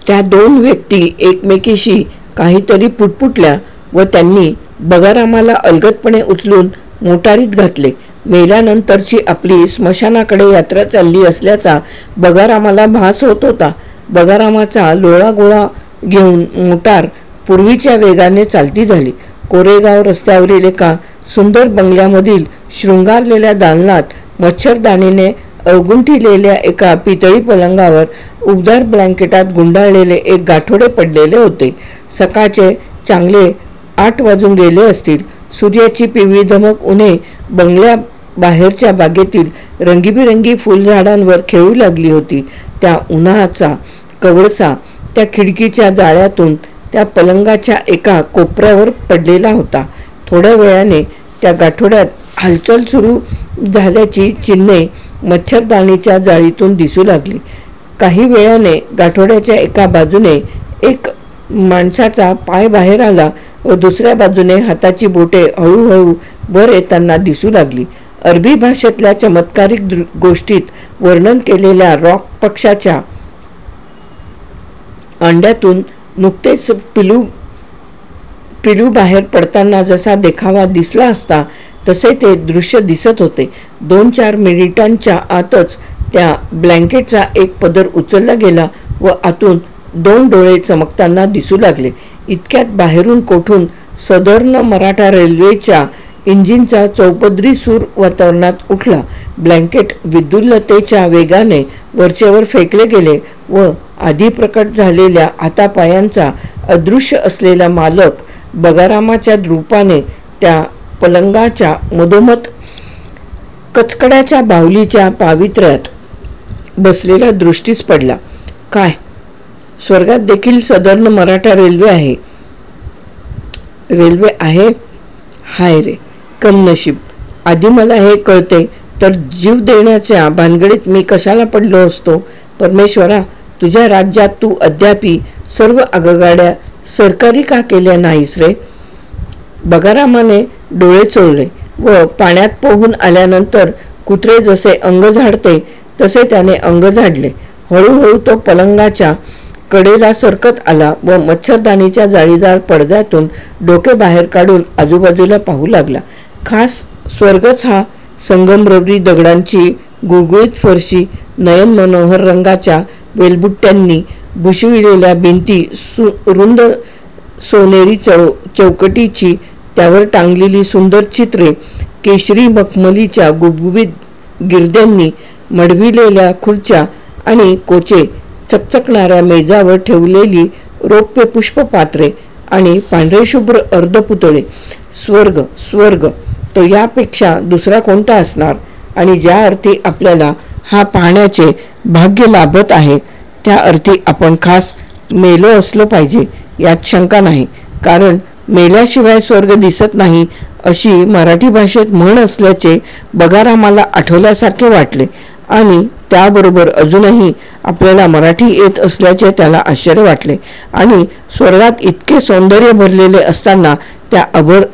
S1: त्या दोन व्यक्ती एकमेकीशी काहीतरी पुटपुटल्या व त्यांनी बगारामाला अलगदपणे उचलून मोटारीत घातले. मेल्यानंतरची आपली स्मशानाकडे यात्रा चालली असल्याचा बगारामाला भास होत होता. बगारामाचा लोळागोळा घेऊन मोटार पूर्वीच्या वेगाने चालती झाली. कोरेगाव रस्त्यावरील एका सुंदर बंगल्यामधील शृंगारलेल्या दालनात मच्छरदाणीने अवगुंठिलेल्या एका पितळी पलंगावर उबदार ब्लँकेटात गुंडाळलेले एक गाठोडे पडलेले होते. सकाळचे चांगले 8 वाजून गेले असतील. सूर्याची पिवळी धमक उन्हे बंगल्या बाहेरच्या बागेतील रंगीबिरंगी फुलझाडांवर खेळू लागली होती. त्या उन्हाचा कवळसा त्या खिडकीच्या जाळ्यातून त्या पलंगाच्या एका कोपऱ्यावर पडलेला होता. थोड्या वेळाने त्या गाठोड्यात हालचाल सुरू झाल्याची चिन्हे मच्छरदाणीच्या जाळीतून दिसू लागली. काही वेळाने गाठोड्याच्या एका बाजूने एक माणसाचा पाय बाहेर आला व दुसऱ्या बाजूने हाताची बोटे हळूहळू वर येताना दिसू लागली. अरबी भाषेतल्या चमत्कारिक गोष्टीत वर्णन केलेल्या रॉक पक्षाच्या अंड्यातून नुकतेच पिलू बाहेर पडताना जसा देखावा दिसला असता तसे ते दृश्य दिसत होते. 2-4 मिनिटांच्या आतच त्या ब्लँकेटचा एक पदर उचलला गेला व आतून 2 डोळे चमकताना दिसू लागले. इतक्यात बाहेरून कोठून सदर्न मराठा रेल्वेच्या इंजिनचा चौपदरी सूर वातावरणात उठला. ब्लँकेट विद्युल्लतेच्या वेगाने वरचेवर फेकले गेले व आधी प्रकट झालेल्या हातापायांचा अदृश्य असलेला मालक बगारामाच्या रूपाने त्या पलंगाच्या मधोमध कचकड्याच्या बाहुलीच्या पावित्र्यात बसलेला दृष्टीस पडला. काय, स्वर्गात देखील सदर्न मराठा रेल्वे आहे? हाय रे कमनशीब. आधी मला हे कळते तर जीव देण्याच्या भानगडीत मी कशाला पडलो असतो. परमेश्वरा, तुझ्या राज्यात तू अद्यापी सर्व आगगाड्या सरकारी का केल्या नाहीस रे? बगारामाने डोळे चोळले व पाण्यात पोहून आल्यानंतर कुत्रे जसे अंग झाडते तसे त्याने अंग झाडले. हळूहळू तो पलंगाच्या कडेला सरकत आला व मच्छरदाणीच्या जाळीदार पडद्यातून डोके बाहेर काढून आजूबाजूला पाहू लागला. खास स्वर्गच हा. संगमरवरी दगडांची गुळगुळीत फरशी, नयन मनोहर रंगाच्या वेलबुट्ट्यांनी भुशविलेल्या भिंती, रुंद सोनेरी चौकटीची त्यावर टांगलेली सुंदर चित्रे, केशरी मखमलीच्या गुबगुबीत गिरद्यांनी मढविलेल्या खुर्च्या आणि कोचे, चकचकणाऱ्या मेजावर ठेवलेली रौप्य पुष्पपात्रे आणि पांढरे शुभ्र अर्धपुतळे. स्वर्ग, स्वर्ग तो यापेक्षा दुसरा कोणता असणार? आणि ज्या अर्थी आपल्याला हा पाहण्याचे भाग्य लाभत आहे त्या अर्थी आपण खास मेलो असलो पाहिजे यात शंका नाही. कारण मेल्याशिवाय स्वर्ग दिसत नाही अशी मराठी भाषेत म्हण असल्याचे बगारामाला आठवल्यासारखे वाटले आणि त्याबरोबर अजूनही आपल्याला मराठी येत असल्याचे त्याला आश्चर्य वाटले. आणि स्वर्गात इतके सौंदर्य भरलेले असताना त्या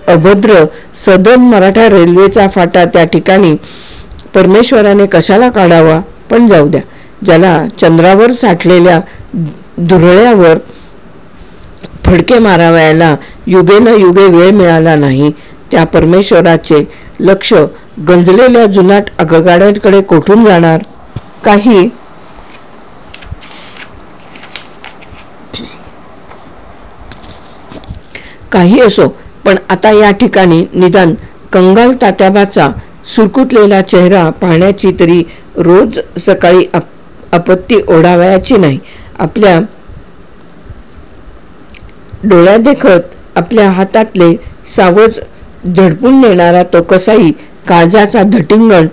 S1: अभद्र सदर्न मराठा रेल्वेचा फाटा त्या ठिकाणी परमेश्वराने कशाला काढावा? पण जाऊ द्या. ज्याला चंद्रावर साठलेल्या धुरळ्यावर फडके मारावयाला युगेनयुगे वेळ मिळाला नाही त्या परमेश्वराचे लक्ष गंजलेल्या जुनाट आगगाड्यांकडे कोठून जाणार? काही असो, पण आता या ठिकाणी निदान कंगाल तात्याबाचा सुरकुतलेला चेहरा पाहण्याची तरी रोज सकाळी आपत्ती ओढावयाची नाही. आपल्या डोळ्यादेखत आपल्या हातातले सावज झडपून नेणारा तो कसाई, काळजाचा धटिंगण,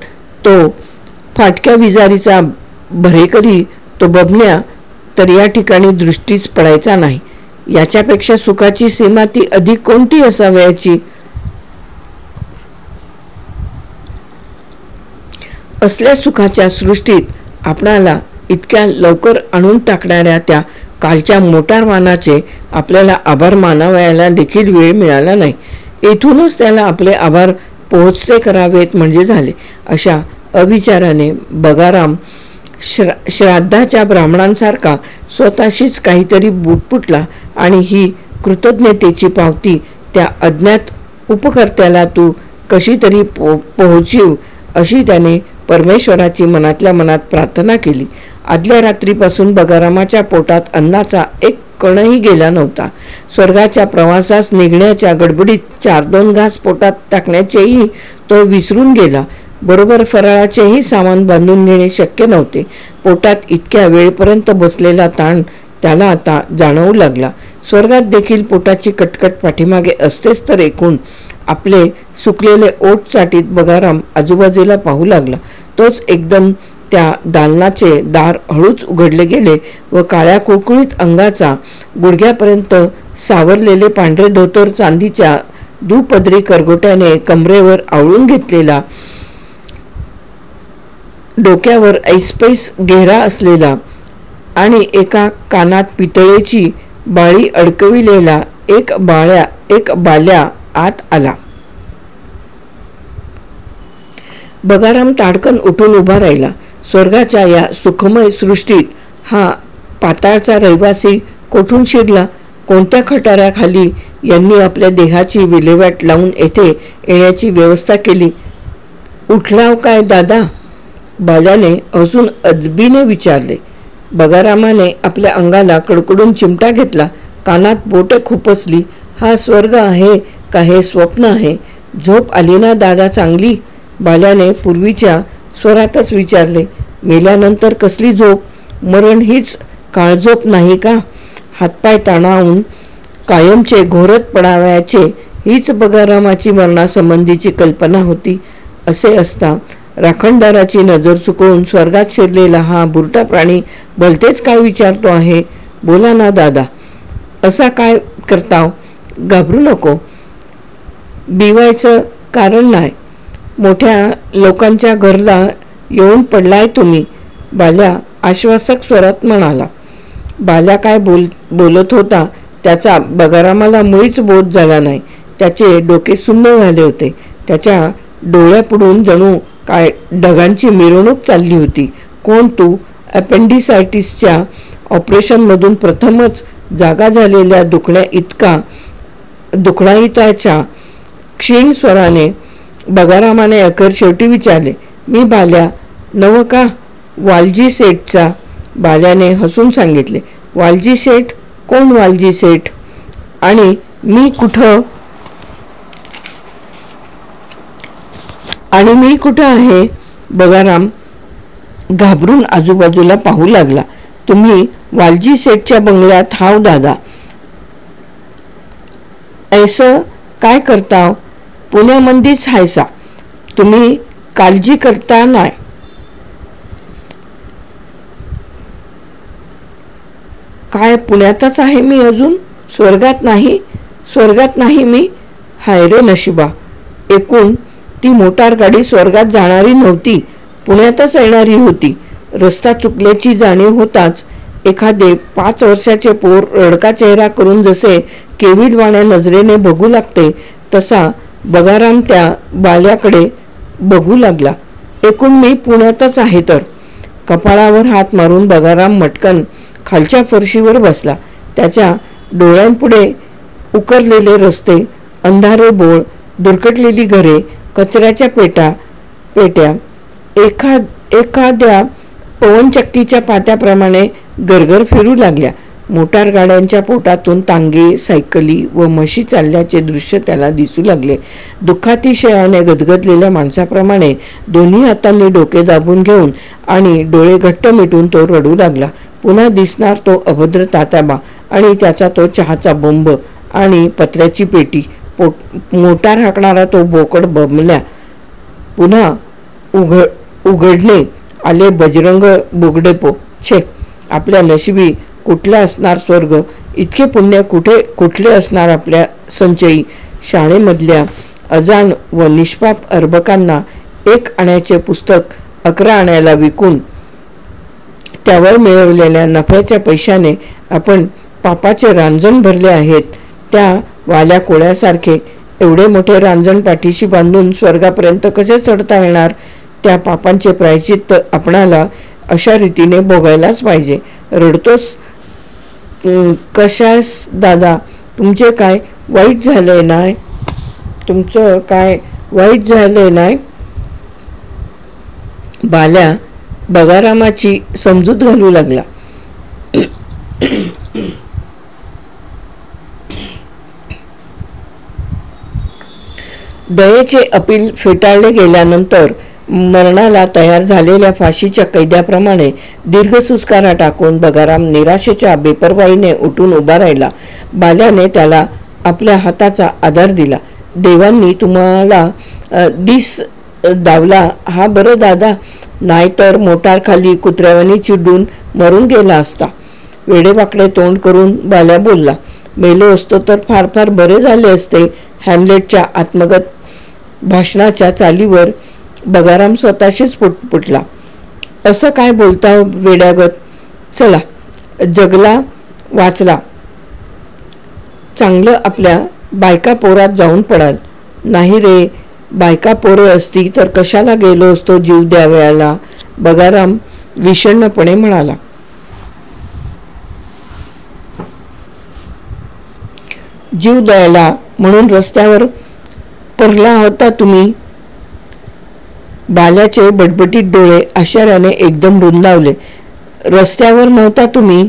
S1: तो फाटक्या विजारीचा भरेकरी, तो बबन्या तर या ठिकाणी दृष्टीच पडायचा नाही. याच्यापेक्षा सुखाची सीमा ती अधिक कोणती असावयाची? असल्या सुखाच्या सृष्टीत आपणाला इतक्या लवकर आणून टाकणाऱ्या त्या कालच्या मोटारवानाचे आपल्याला आभार मानावयाला देखील वेळ मिळाला नाही. येथूनच त्याला आपले आभार पोहोचते करावेत म्हणजे झाले. अशा अविचाराने बगाराम श्राद्धाच्या ब्राह्मणांसारखा स्वतःशीच काहीतरी बुटपुटला आणि ही कृतज्ञतेची पावती त्या अज्ञात उपकर्त्याला तू कशी तरी पोहोचीव अशी त्याने परमेश्वराची मनातल्या मनात प्रार्थना केली. आदल्या रात्रीपासून बगारामाच्या पोटात अन्नाचा एक कणही गेला नव्हता. स्वर्गाच्या प्रवासास निघण्याच्या गडबडीत 4-2 घास पोटात टाकण्याचेही तो विसरून गेला. बरोबर फराळाचेही सामान बांधून घेणे शक्य नव्हते. पोटात इतक्या वेळपर्यंत बसलेला ताण त्याला आता जाणवू लागला. स्वर्गात देखील पोटाची कटकट पाठीमागे असतेच तर एकूण आपले सुकलेले ओठ चाटीत बगाराम आजूबाजूला पाहू लागला. तोच एकदम त्या दालनाचे दार हळूच उघडले गेले व काळ्या कुळकुळीत अंगाचा गुडघ्यापर्यंत सावरलेले पांढरे धोतर चांदीच्या दुपदरी करगोट्याने कमरेवर आवळून घेतलेला, डोक्यावर ऐसपैस घेरा असलेला आणि एका कानात पितळेची बाळी अडकविलेला एक बाल्या आत आला. बगाराम ताडकन उठून उभा राहिला. स्वर्गाच्या या सुखमय सृष्टीत हा पाताळचा रहिवासी कोठून शिरला? कोणत्या खटाऱ्याखाली यांनी आपल्या देहाची विल्हेवाट लावून येथे येण्याची व्यवस्था केली? उठलाव काय दादा? बाल्याने हसून अदबीने विचारले. बगारामाने आपल्या अंगाला कडकडून चिमटा घेतला. कानात बोटे खुपसली. हा स्वर्ग आहे का हे स्वप्न आहे? झोप आली ना दादा चांगली? बाल्याने पूर्वीच्या स्वरातच विचारले. मेल्यानंतर कसली झोप? मरण हीच काळझोप नाही का? हातपाय ताणावून कायमचे घोरत पडावयाचे हीच बगारामाची मरणासंबंधीची कल्पना होती. असे असता राखणदाराची नजर चुकवून स्वर्गात शिरलेला हा बुरटा प्राणी भलतेच काय विचारतो आहे? बोला ना दादा, असा काय करताव? घाबरू नको, बिवायचं कारण नाही. मोठ्या लोकांच्या घरला येऊन पडलाय तुम्ही, बाल्या आश्वासक स्वरात म्हणाला. बाल्या काय बोलत होता त्याचा बगारामाला मुळीच बोध झाला नाही. त्याचे डोके सुन्न झाले होते. त्याच्या डोळ्यापुढून जणू काय ढगांची मिरवणूक चालली होती. कोण तू? अपेंडिसायटिसच्या ऑपरेशनमधून प्रथमच जागा झालेल्या दुखण्याइतक्या क्षीण स्वराने बगारामाने अखेर शेवटी विचारले. मी बाल्या नव का? वालजी सेठचा. बाल्याने हसून सांगितले. वालजी सेठ? कोण वालजी सेठ? आणि मी कुठं आहे? बगाराम घाबरून आजूबाजूला पाहू लागला. तुम्ही वालजी सेठच्या बंगल्यात हाव दादा. ऐसं काय करताव? पुण्यामंदीच हायसा. तुम्ही काळजी करता नाही? काय पुण्यातच आहे मी अजून? स्वर्गात नाही? स्वर्गात नाही मी? हाय रे नशिबा. एकूण ती मोटार गाडी स्वर्गात जाणारी नव्हती, पुण्यातच येणारी होती. रस्ता चुकल्याची जाणीव होताच एखादे 5 वर्षाचे पोर रडका चेहरा करून जसे केविलवाण्या नजरेने बघू लागते तसा बगाराम त्या बाल्याकडे बघू लागला. एकूण मी पुण्यातच आहे तर. कपाळावर हात मारून बगाराम मटकन खालच्या फरशीवर बसला. त्याच्या डोळ्यांपुढे उकरलेले रस्ते, अंधारे बोळ, दुर्कटलेली घरे, कचऱ्याच्या पेट्या एखाद्या पवनचक्कीच्या पात्याप्रमाणे गरगर फिरू लागल्या. मोटार गाड्यांच्या पोटातून तांगे, सायकली व म्हशी चालल्याचे दृश्य त्याला दिसू लागले. दुःखातिशयाने गदगदलेल्या माणसाप्रमाणे दोन्ही हातांनी डोके दाबून घेऊन आणि डोळे घट्ट मिटून तो रडू लागला. पुन्हा दिसणार तो अभद्र तात्याबा आणि त्याचा तो चहाचा बोंब आणि पत्र्याची पेटी, मोटार हाकणारा तो बोकड बमल्या. पुन्हा उघडणे आले बजरंग बुगडेपो. छे, आपल्या नशिबी कुठला असणार स्वर्ग? इतके पुण्य कुठले असणार आपल्या संचयी? शाळेमधल्या अजाण व निष्पाप अर्भकांना 1 आण्याचे पुस्तक 11 आण्याला विकून त्यावर मिळवलेल्या नफ्याच्या पैशाने आपण पापाचे रांजण भरले आहेत. त्या वाल्या कोळ्यासारखे एवढे मोठे रांजण पाठीशी बांधून स्वर्गापर्यंत कसे चढता येणार? त्या पापांचे प्रायश्चित्त आपणाला अशा रीतीने भोगायलाच पाहिजे. रडतोस कशास दादा? तुमचे काय वाईट झालंय नाही? तुमचं काय वाईट झालंय नाही? बाल्या बगारामाची समजूत घालू लागला. दयेचे अपील फेटाळले गेल्यानंतर मरणाला तयार झालेल्या फाशीच्या कैद्याप्रमाणे दीर्घ सुस्कारा टाकून बगाराम निराशेच्या बेपर्वाईने उठून उभा राहिला. बाल्याने त्याला आपल्या हाताचा आधार दिला. देवांनी तुम्हाला दिस दावला हा बरं दादा, नाहीतर मोटार खाली कुत्र्यावानी चिडून मरून गेला असता. वेडेवाकडे तोंड करून बाल्या बोलला. मेलो असतो तर फार फार बरे झाले असते. हॅमलेटच्या आत्मगत भाषणाच्या चालीवर बगाराम स्वतःशीच पुटपुटला. असं काय बोलता वेड्यागत? चला, जगला वाचला. चांगलं आपल्या बायका पोरात जाऊन पडाल. नाही रे, बायका पोरं असती तर कशाला गेलो असतो जीव द्यावयाला? बगाराम विषण्णपणे म्हणाला. जीव द्यायला म्हणून रस्त्यावर परला होता तुम्ही? बाल्याचे बटबटीत डोळे आश्चर्याने एकदम रुंदावले. रस्त्यावर नव्हता तुम्ही?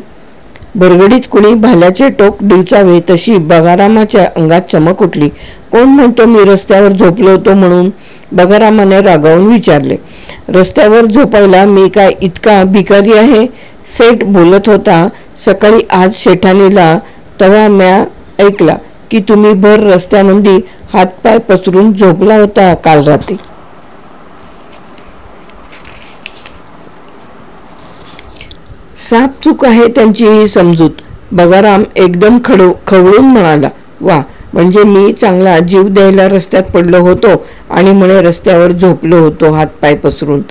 S1: बरगडीत कुणी भाल्याचे टोक डिवचावे तशी बगारामाच्या अंगात चमक उठली. कोण म्हणतो मी रस्त्यावर झोपलो होतो म्हणून? बगारामाने रागावून विचारले. रस्त्यावर झोपायला मी काय इतका भिकारी आहे? सेठ बोलत होता सकाळी आज शेठानीला. तेव्हा म्या ऐकला की तुम्ही भर रस्त्यामध्ये हातपाय पसरून झोपला होता काल रात्री. साप चूक आहे त्यांची ही समजूत. बगाराम एकदम खवळून म्हणाला. वा, म्हणजे मी चांगला जीव द्यायला रस्त्यात पडलो होतो आणि म्हणे रस्त्यावर झोपलो होतो हातपाय पसरून.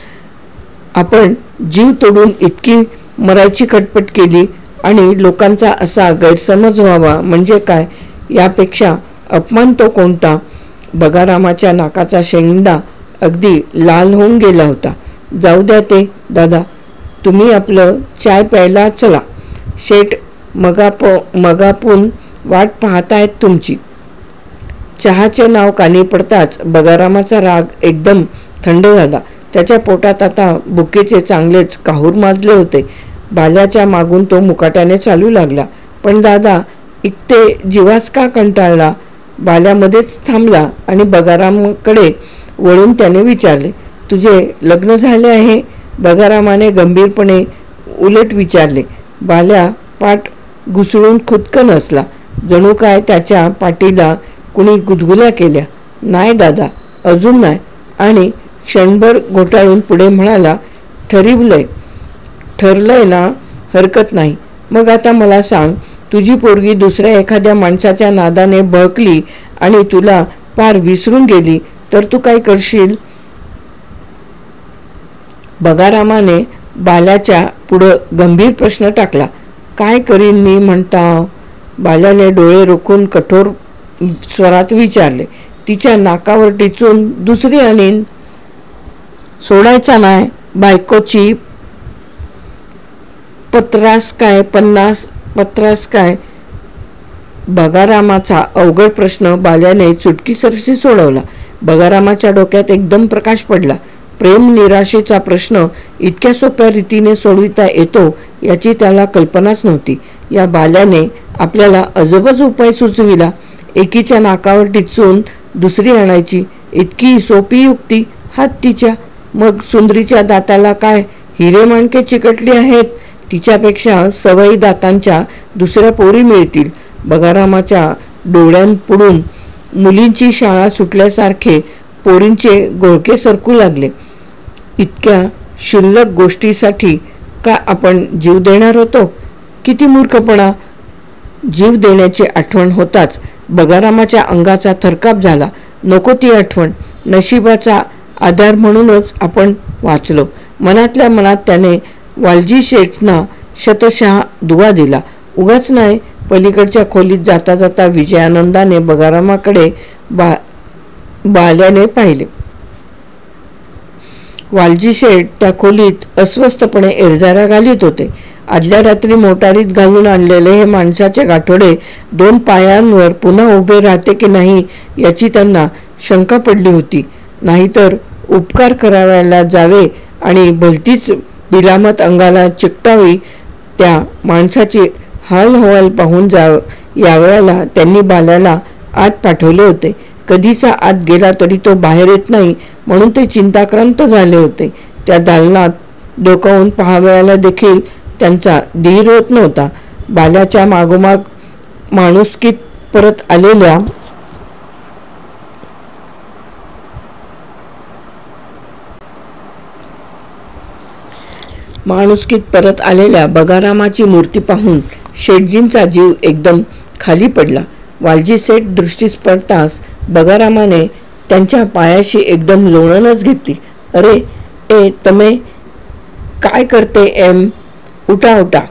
S1: आपण जीव तोडून इतकी मरायची खटपट केली आणि लोकांचा असा गैरसमज व्हावा म्हणजे काय? यापेक्षा अपमान तो कोणता? बगारामाच्या नाकाचा शेंडा अगदी लाल होऊन गेला होता. जाऊ द्या ते दादा, तुम्ही आपलं चाय प्यायला चला. शेठ मगापून वाट पाहतायत तुमची. चहाचे नाव कानी पडताच बगारामाचा राग एकदम थंड झाला. त्याच्या पोटात आता बुकेचे चांगलेच काहूर माजले होते. बाल्याच्या मागून तो मुकाट्याने चालू लागला. पण दादा, इकते जीवास का कंटाळला? बाल्यामध्येच थांबला आणि बगारामाकडे वळून त्याने विचारले. तुझे लग्न झाले आहे? बगारामाने गंभीरपणे उलट विचारले. बाल्या पाठ घुसळून खुदकन हसला. जणू काय त्याच्या पाठीला कुणी गुदगुल्या केल्या. नाही दादा, अजून नाही. आणि क्षणभर घोटाळून पुढे म्हणाला. ठरलंय ना? हरकत नाही. मग आता मला सांग, तुझी पोरगी दुसऱ्या एखाद्या माणसाच्या नादाने बळकली आणि तुला पार विसरून गेली तर तू काय करशील? बगारामाने बाल्याच्या पुढं गंभीर प्रश्न टाकला. काय करीन मी म्हणता? बाल्याने डोळे रोखून कठोर स्वरात विचारले. तिच्या नाकावर टिचून दुसरी आणीन. सोडायचा नाही. बायकोची पत्रास काय? 50 पत्रास काय? बगारामाचा अवघड प्रश्न बाल्याने चुटकीसरशी सोडवला. बगारामाच्या डोक्यात एकदम प्रकाश पडला. प्रेम निराशेचा प्रश्न इतक्या सोप्या रीतीने सोडविता येतो याची त्याला कल्पनाच नव्हती. या बाल्याने आपल्याला अजबच उपाय सुचविला. एकीच्या नाकावर टिचून दुसरी आणायची, इतकी सोपी युक्ती हत्तीच्या. मग सुंदरीच्या दाताला काय हिरेमाणके चिकटली आहेत? तिच्यापेक्षा सवयी दातांच्या दुसऱ्या पोरी मिळतील. बगारामाच्या डोळ्यांपुढून मुलींची शाळा सुटल्यासारखे पोरींचे घोळके सरकू लागले. इतक्या क्षुल्लक गोष्टीसाठी का आपण जीव देणार होतो? किती मूर्खपणा! जीव देण्याची आठवण होताच बगारामाच्या अंगाचा थरकाप झाला. नको ती आठवण. नशिबाचा आधार म्हणूनच आपण वाचलो. मनातल्या मनात त्याने वालजी शेठना शतशः दुवा दिला. उगाच नाही. पलीकडच्या खोलीत जाता जाता विजयानंदाने बगारामाकडे बाल्याने पाहिले. वालजी शेठ त्या खोलीत अस्वस्थपणे इरजारा घालीत होते. आदल्या रात्री मोटारीत घालून आणलेले हे माणसाचे गाठोडे 2 पायांवर पुन्हा उभे राहते की नाही याची त्यांना शंका पडली होती. नाहीतर उपकार करावयाला जावे आणि भलतीच बिलामत अंगाला चिकटावी. त्या माणसाची हालहवाल पाहून यावयाला त्यांनी बाल्याला आत पाठवले होते. कधीचा आत गेला तरी तो बाहेर येत नाही म्हणून ते चिंताक्रांत झाले होते. त्या दालनात डोकावून पाहावयाला देखील त्यांचा धीर होत नव्हता. बाल्याच्या मागोमाग माणुसकीत परत आलेल्या बगारामाची मूर्ती पाहून शेठजींचा जीव एकदम खाली पडला. वालजी सेठ दृष्टीस पडताच बगारामाने त्यांच्या पायाशी एकदम लोळणच घेतली. अरे ए तमे काय करते एम, उठा उठा.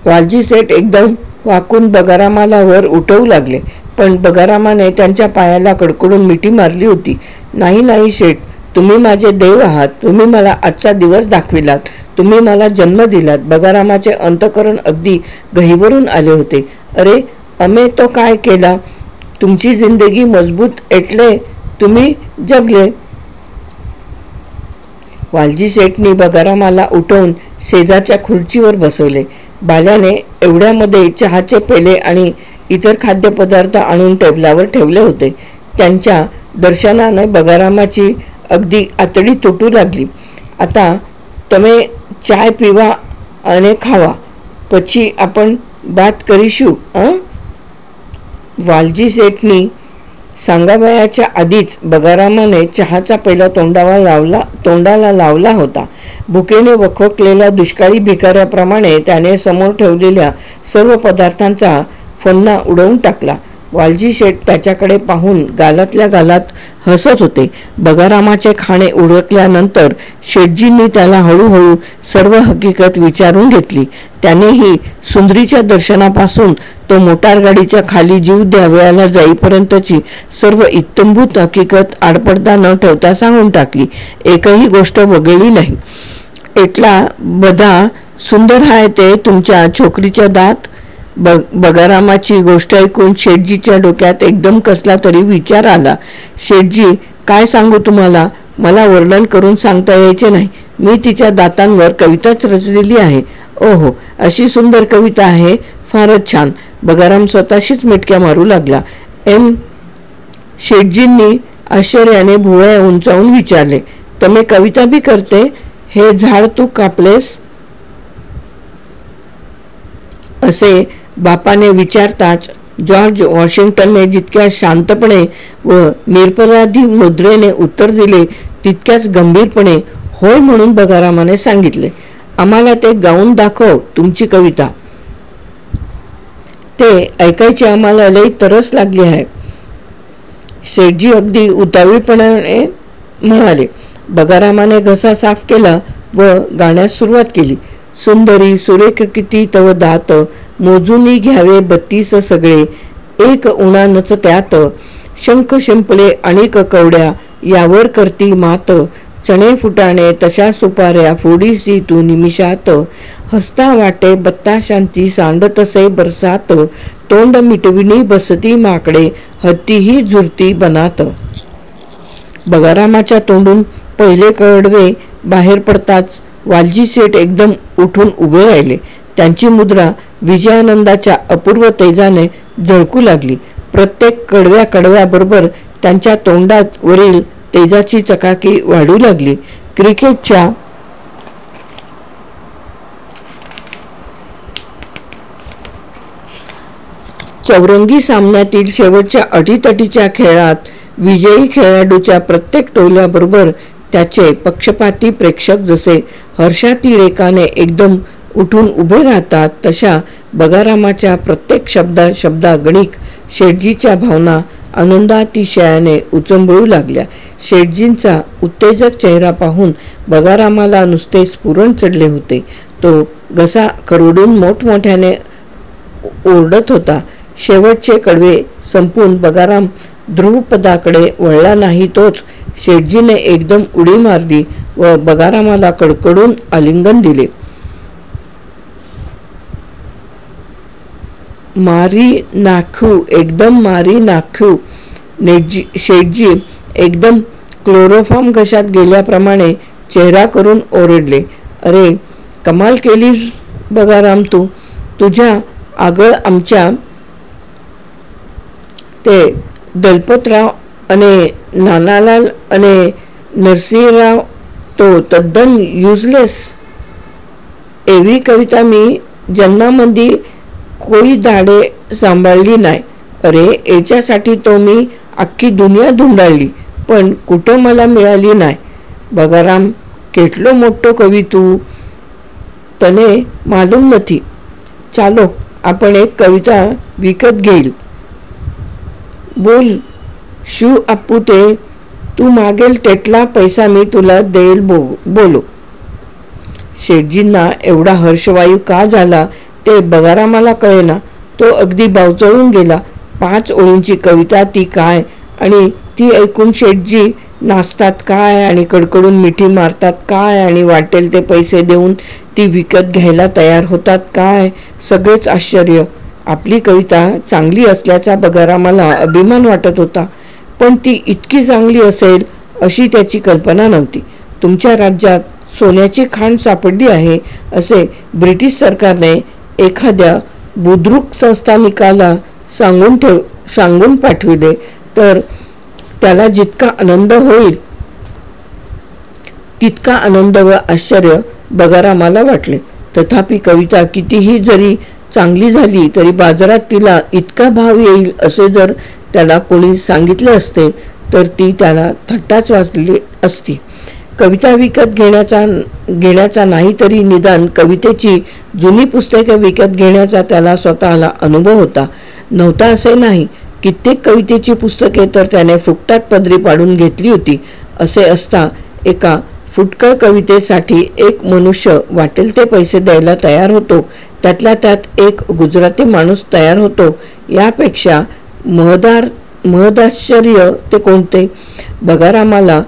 S1: वालजी सेठ एकदम वाकून बगारामाला वर उठवू लागले, पण बगारामाने त्यांच्या पायाला कडकडून मिठी मारली होती. नाही नाही शेठ, तुम्ही माझे देव आहात. तुम्ही मला आजचा दिवस दाखविलात. तुम्ही मला जन्म दिलात. बगारामाचे अंतःकरण अगदी गहिवरून आले होते. अरे अमे तो काय केला? तुमची जिंदगी मजबूत एटले तुम्ही जगले. वालजी शेठनी बगारामाला उठवून शेजारच्या खुर्चीवर बसवले. बाल्याने एवढ्यामध्ये चहाचे पेले आणि इतर खाद्यपदार्थ आणून टेबलावर ठेवले होते. त्यांच्या दर्शनाने बगारामाची अगदी आतडी तुटू लागली. आता તમે ચાય પીવા અને ખાવા, પછી आपण बात करीशू. वालजी सेठनी सांगावयाच्या आधीच बगारामाने चहाचा पहिला तोंडाला लावला होता. भुकेने वखवकलेल्या दुष्काळी भिकाऱ्याप्रमाणे त्याने समोर ठेवलेल्या सर्व पदार्थांचा फन्ना उडवून टाकला. वालजी शेठ त्याच्याकडे पाहून गालातल्या गालात हसत होते. बगारामाचे खाणे उरकल्यानंतर शेठजींनी त्याला हळूहळू सर्व हकीकत विचारून घेतली. त्यानेही सुंदरीच्या दर्शनापासून तो मोटारगाडीच्या खाली जीव द्यावयाला जाईपर्यंतची सर्व इत्तंभूत हकीकत आडपडदा न ठेवता सांगून टाकली. एकही गोष्ट वगळली नाही. एटला बधा सुंदर हाय ते तुमच्या छोकरीच्या दात. बगारामाची गोष्ट ऐकून शेठजीच्या डोक्यात एकदम कसला तरी विचार आला. शेठजी, काय सांगू तुम्हाला, मला वर्णन करून सांगता यायचे नाही. मी तिच्या दातांवर कविताच रचलेली आहे. ओहो, अशी सुंदर कविता आहे, फारच छान. बगाराम स्वतःशीच मिटक्या मारू लागला. शेठजींनी आश्चर्याने भुवया उंचावून विचारले, तमे कविता बी करते? हे झाड तू कापलेस? असे बापाने विचारताच जॉर्ज वॉशिंग्टनने जितक्या शांतपणे व निरपराधी मुद्रेने उत्तर दिले तितक्याच गंभीरपणे होय म्हणून बगारामाने सांगितले, आम्हाला ते गाऊन दाखव तुमची कविता. ते ऐकायची आम्हाला लई तरस लागली आहे. शेठजी अगदी उतावीळपणाने म्हणाले. बगारामाने घसा साफ केला व गाण्यास सुरुवात केली. सुंदरी सुरेख किती तव दात, मोजूनी घ्यावे 32 सगळे, एक उणानच त्यात, शंख शिंपले अनेक कवड्या, यावर करती मात, चणे फुटाणे तशा सुपाऱ्या, फोडीसी तू निमिषात, हसता वाटे बत्ताशांती सांडतसे बरसात, तोंड मिटविनी बसती माकडे, हत्तीही झुरती बनात. बगारामाच्या तोंडून पहिले कडवे बाहेर पडताच वालजी शेठ एकदम उठून उभे राहिले. त्यांची मुद्रा विजयानंदाच्या अपूर्व तेजाने झळकू लागली. प्रत्येक कडव्याबरोबर त्यांच्या तोंडात वरील तेजाची चकाकी वाढू लागली. क्रिकेटच्या चौरंगी सामन्यातील शेवटच्या अटीतटीच्या खेळात विजयी खेळाडूच्या प्रत्येक टोल्याबरोबर त्याचे पक्षपाती प्रेक्षक जसे हर्षातिरेकाने एकदम उठून उभे राहतात, तशा बगारामाच्या प्रत्येक शब्दागणिक शेठजीच्या भावना आनंदातिशयाने उचंबळू लागल्या. शेठजींचा उत्तेजक चेहरा पाहून बगारामाला नुसते स्फुरण चढले होते. तो घसा खरवडून मोठमोठ्याने ओरडत होता. शेवटचे कडवे संपून बगाराम ध्रुवपदाकडे वळला नाही तोच शेठजीने एकदम उडी मारली व बगारामाला कडकडून आलिंगन दिले. मारी नाखू, एकदम मारी नाखू. शेठजी एकदम क्लोरोफॉर्म घशात गेल्याप्रमाणे चेहरा करून ओरडले. अरे कमाल केली बगाराम तू. तुझ्या आगळ आमच्या ते दलपतराव आणि नानालाल आणि नरसिंहराव तो तद्दन युजलेस. एवी कविता मी जन्मामंदी कोई धाडे सांभाळली नाही. अरे याच्यासाठी तो मी अख्खी दुनिया धुंडाळली पण कुठं मला मिळाली नाही. बगाराम केटलो मोठो कवी तू, तने मालूम नथी. चालो आपण एक कविता विकत घेईल. बोल शू अप्पू ते, तू मागेल तेटला पैसा मी तुला देईल बोलो. शेठजींना एवढा हर्षवायू का झाला ते बगारामाला कळेना. तो अगदी बावचळून गेला. 5 ओळींची कविता ती काय आणि ती ऐकून शेठजी नाचतात काय आणि कडकडून मिठी मारतात काय आणि वाटेल ते पैसे देऊन ती विकत घ्यायला तयार होतात काय. सगळेच आश्चर्य. आपली कविता चांगली असल्याचा बगारामाला अभिमान वाटत होता पण ती इतकी चांगली असेल अशी त्याची कल्पना नव्हती. तुमच्या राज्यात सोन्याची खाण सापडली आहे असे ब्रिटिश सरकारने एखाद्या बुद्रुक संस्थानिकाला सांगून पाठविले तर त्याला जितका आनंद होईल तितका आनंद व आश्चर्य बगारामाला वाटले. तथापि कविता कितीही जरी चांगली झाली तरी बाजारात तिला इतका भाव येईल असे जर त्याला कोणी सांगितले असते तर ती त्याला थट्टाच वाजली असती. कविता विकत घेण्याचा नाही तरी निदान कवितेची जुनी पुस्तके विकत घेण्याचा त्याला स्वतःला अनुभव नव्हता असे नाही. कित्येक कवितेची पुस्तके तर त्याने फुकटात पदरी पाडून घेतली होती. असे असता एका फुटकळ कवितेसाठी एक मनुष्य वाटेल ते पैसे द्यायला तयार होतो. त्यातल्या त्यात एक गुजराती माणूस तयार होतो. यापेक्षा महदाश्चर्य ते कोणते. बगारामाला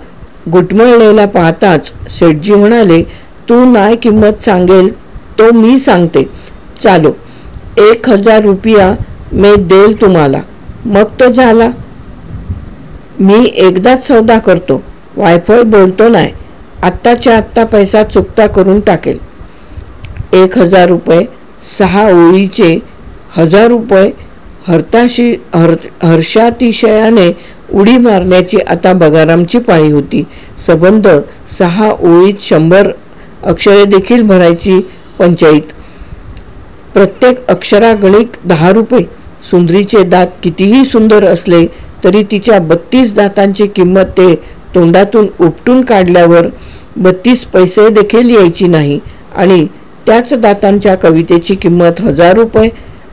S1: गुटमळलेला पाहताच शेठजी म्हणाले, तू नाही किंमत सांगेल तो मी सांगते. चालो 1000 रुपया मी देईल तुम्हाला. मग तो झाला. मी एकदाच सौदा करतो. वायफळ बोलतो नाही. आत्ताच्या आत्ता पैसा चुकता करून टाकेल. 1000 रुपये 6 ओळीचे 1000 रुपये. हर्षातिशयाने उडी मारण्याची आता बगारामची पाळी होती. संबंध 6 ओळीत 100 अक्षरे देखील भरायची पंचायत. प्रत्येक अक्षरागणिक 10 रुपये. सुंदरीचे दात कितीही सुंदर असले तरी तिच्या 32 दातांची किंमत ते तोंडातून उपटून काढल्यावर 32 पैसे देखील यायची नाही आणि त्याच दातांच्या कवितेची किंमत 1000 रुपये.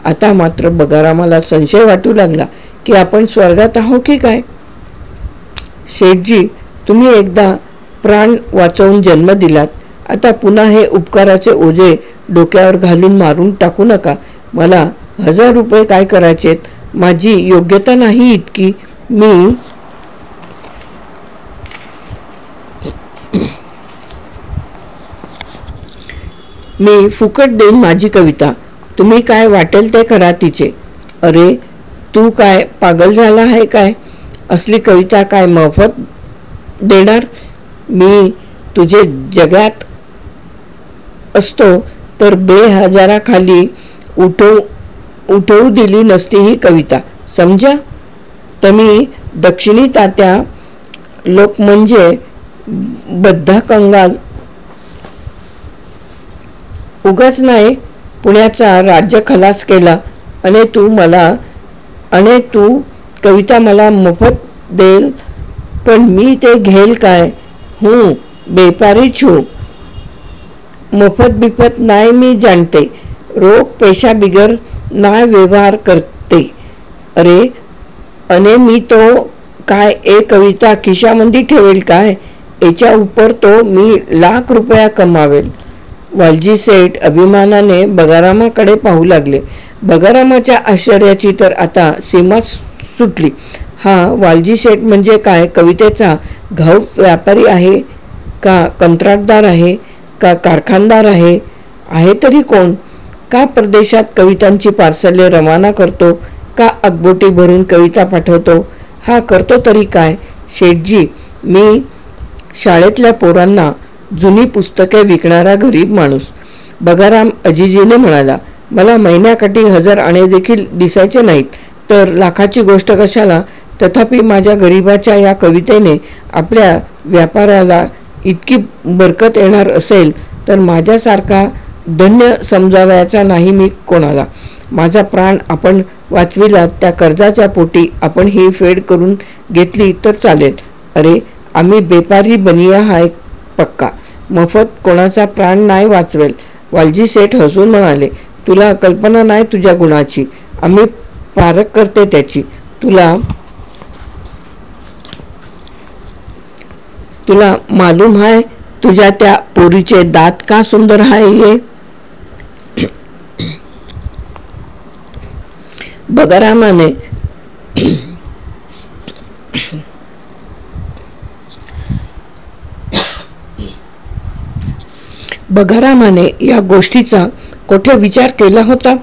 S1: आता मात्र बगारामाला संशय वाटू लागला की आपण स्वर्गात आहो की काय. शेठजी तुम्ही एकदा प्राण वाचवून जन्म दिलात. आता पुन्हा हे उपकाराचे ओझे डोक्यावर घालून मारून टाकू नका. मला 1000 रुपये काय करायचेत. माझी योग्यता नाही इतकी. मी फुकट देईन माझी कविता. तुम्ही काय वाटेल ते करा तिचे. अरे तू काय पागल झाला आहे काय. असली कविता काय मोफत देणार. मी तुझे जगात असतो तर 1000 खाली उठवू दिली नसती ही कविता. समजा. तुम्ही दक्षिणी तात्या लोक म्हणजे बद्धा कंगाल. उगाच नाही पुण्याचा राज्य खलास केला आणि तू कविता मला मोफत देल पण मी ते घेल काय. बेपारी छू. मोफत बिफत नाही मी जाणते. रोख पैसा बिगर नाही व्यवहार करते. अरे मी तो काय एक कविता खिशामध्ये ठेवेल काय. याच्या उपर तो मी लाख रुपया कमावेल. वालजी सेठ अभिमानाने बगारामाकडे पाहू लागले. बगारामाच्या आश्चर्याची तर आता सीमा सुटली. हा वालजी शेठ म्हणजे काय कवितेचा घाऊक व्यापारी आहे का कंत्राटदार आहे का कारखानदार आहे तरी कोण? का परदेशात कवितांची पार्सले रवाना करतो का अगबोटी भरून कविता पाठवतो? हा करतो तरी काय? शेठजी, मी शाळेतल्या पोरांना जुनी पुस्तके विकणारा गरीब माणूस. बगाराम अजिजीने म्हणाला. मला महिन्याकाठी 1000 आणे देखील दिसायचे नाहीत तर लाखाची गोष्ट कशाला? तथापि माझ्या गरिबाच्या या कवितेने आपल्या व्यापाराला इतकी बरकत येणार असेल तर माझ्यासारखा धन्य समजावयाचा नाही मी कोणाला. माझा प्राण आपण वाचविला त्या कर्जाच्या पोटी आपण ही फेड करून घेतली तर चालेल. अरे आम्ही बेपारी बनिया हाय पक्का, मोफत कोणाचा प्राण नाही वाचवेल. वालजी सेठ हसून म्हणाले. तुला कल्पना नाही तुझ्या गुणाची, आम्ही पारख करते त्याची. तुला मालूम आहे तुझ्या त्या पोरीचे दात का सुंदर आहे ये? बगारामाने या गोष्टीचा कोठे विचार केला होता?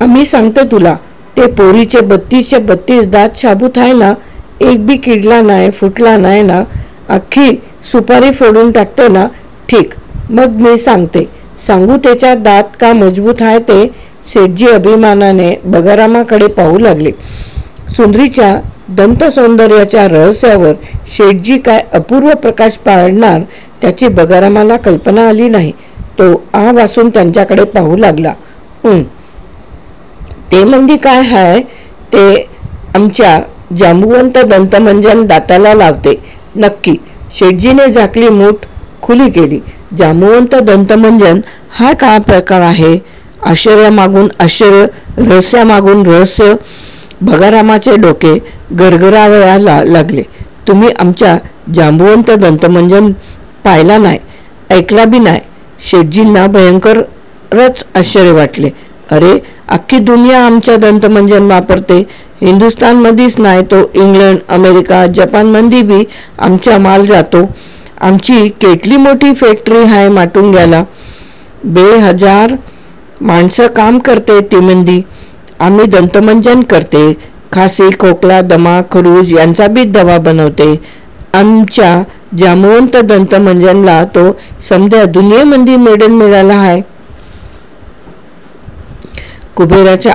S1: आम्ही सांगते तुला, ते पोरीचे 32चे 32 दात शाबूत आहे ना, एक बी किडला नाही फुटला नाही ना, अख्खी सुपारी फोडून टाकते ना. ठीक, मग मी सांगू त्याच्या दात का मजबूत आहे ते? शेठजी अभिमानाने बगारामाकडे पाहू लागले. सुंदरीच्या दंत सौंदर्याच्या रहस्यावर शेठजी काय अपूर्व प्रकाश पाडणार त्याची बगारामाला कल्पना आली नाही. तो आ वासून त्यांच्याकडे पाहू लागला. ते म्हणजे काय आहे ते आमच्या जांबुवंत दंतमंजन दाताला लावते नक्की. शेठजीने झाकली मूठ खुली केली. जांबुवंत दंतमंजन हा काय प्रकार आहे? आश्चर्यामागून आश्चर्य, रहस्यामागून रहस्य. बगारामाचे डोके गरगरावयाला लागले. तुम्ही आमच्या जांबुवंत दंतमंजन पाहिला नाही, ऐकला बी नाही. शेठजींना भयंकरच आश्चर्य वाटले. अरे अख्खी दुनिया आमच्या दंतमंजन वापरते. हिंदुस्थानमध्येच नाही तो इंग्लंड, अमेरिका, जपानमध्ये बी आमचा माल जातो. आमची केटली मोठी फॅक्टरी आहे माटुंग्याला. 2000 माणसं काम करते तीमंदी. आम्ही दंतमंजन करते. खासी, खोकला, दमा, खरूज यांचा बी दवा बनवते. आमच्या जांबुवंत दंतमंजनला तो समध्या दुनियेमध्ये मेडल मिळाला आहे. कुबेराच्या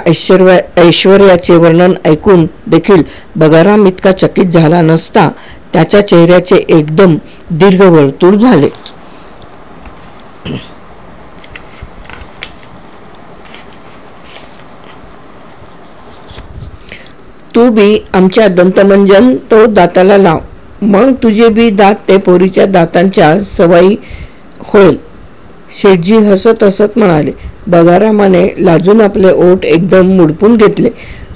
S1: ऐश्वर्याचे वर्णन ऐकून देखील बगाराम इतका चकित झाला नसता. त्याच्या चेहऱ्याचे एकदम दीर्घ वर्तुळ झाले. तू बी आमच्या दंतमंजन तो दाताला लाव, मग तुझे बी दात ते पोरीच्या दातांच्या सवाई होईल. शेठजी हसत हसत म्हणाले. बगारामाने लाजून आपले ओठ एकदम मुडपून घेतले.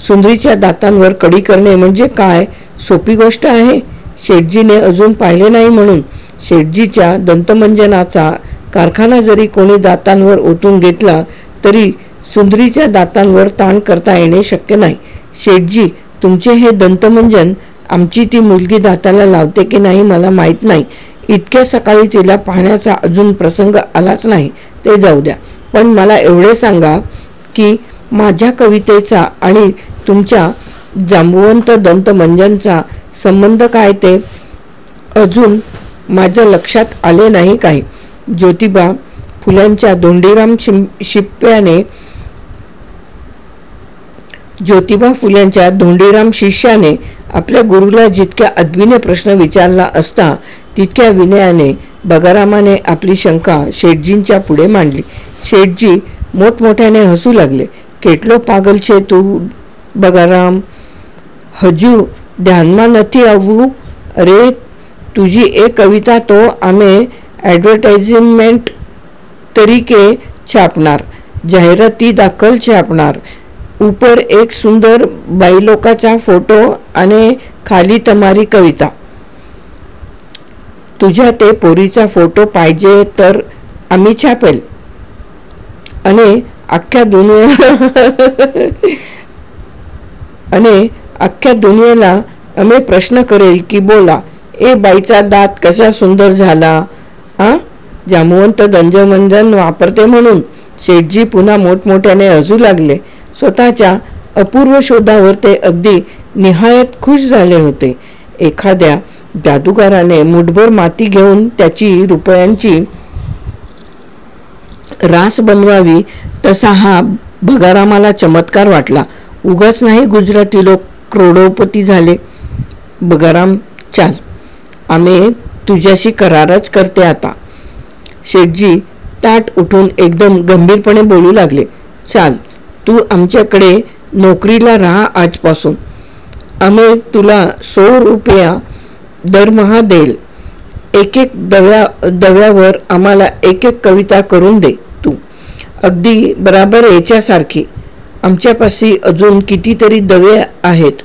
S1: सुंदरीच्या दातांवर कडी करणे म्हणजे काय सोपी गोष्ट आहे? शेठजीने अजून पाहिले नाही म्हणून शेठजीच्या दंतमंजनाचा कारखाना जरी कोणी दातांवर ओतून घेतला तरी सुंदरीच्या दातांवर ताण करता येणे शक्य नाही. शेठजी, तुमचे हे दंतमंजन आमची ती मुलगी दाताला लावते की नाही मला माहीत नाही. इतक्या सकाळी तिला पाहण्याचा अजून प्रसंग आलाच नाही, ते जाऊ द्या. पण मला एवढे सांगा की माझ्या कवितेचा आणि तुमच्या जांबुवंत दंतमंजनचा संबंध काय ते अजून माझ्या लक्षात आले नाही काही. ज्योतिबा फुल्यांच्या धोंडीराम शिष्याने आपल्या गुरुला जितक्या अद्विने प्रश्न विचारला असता तितक्या विनयाने बगारामाने आपली शंका शेठजींच्या पुढे मांडली. शेठजी मोठमोठ्याने हसू लागले. કેટલો પાગલ છે તું બગારામ, હજુ ધ્યાનમાં નથી આવવું? અરે तुझी एक कविता तो आम्ही ॲडव्हर्टाइजमेंट तरीके छापणार, जाहिराती दाखल छापणार. ઉપર एक सुंदर बाईलोकाचा फोटो आणि खाली તમારી कविता. तुझ्या ते पोरीचा फोटो पाहिजे तर आम्ही छापेल आणि अख्ख्या दुनियेला अमे प्रश्न करेल की बोला, ए बाईचा दात कसा सुंदर झाला. जामवंत दंजमंजन वापरते म्हणून शेठजी पुन्हा मोठमोठ्याने हसू लागले. स्वतःच्या अपूर्व शोधावर ते अगदी निहायत खुश झाले होते. एखाद्या जादूगाराने मुठभर माती घेऊन त्याची रुपयांची रास बनवावी तसा हा भगारामाला चमत्कार वाटला. उगाच नाही गुजराती लोक करोडोपती झाले. भगाराम, चाल, आम्ही तुझ्याशी करारच करते आता. शेठजी ताट उठून एकदम गंभीरपणे बोलू लागले. चाल, तू आमच्याकडे नोकरीला राहा आजपासून. आम्ही तुला 100 रुपया दरमहा देईल. एक दव्यावर आम्हाला एक कविता करून दे तू, अगदी बराबर याच्यासारखी. आमच्यापाशी अजून कितीतरी दवे आहेत,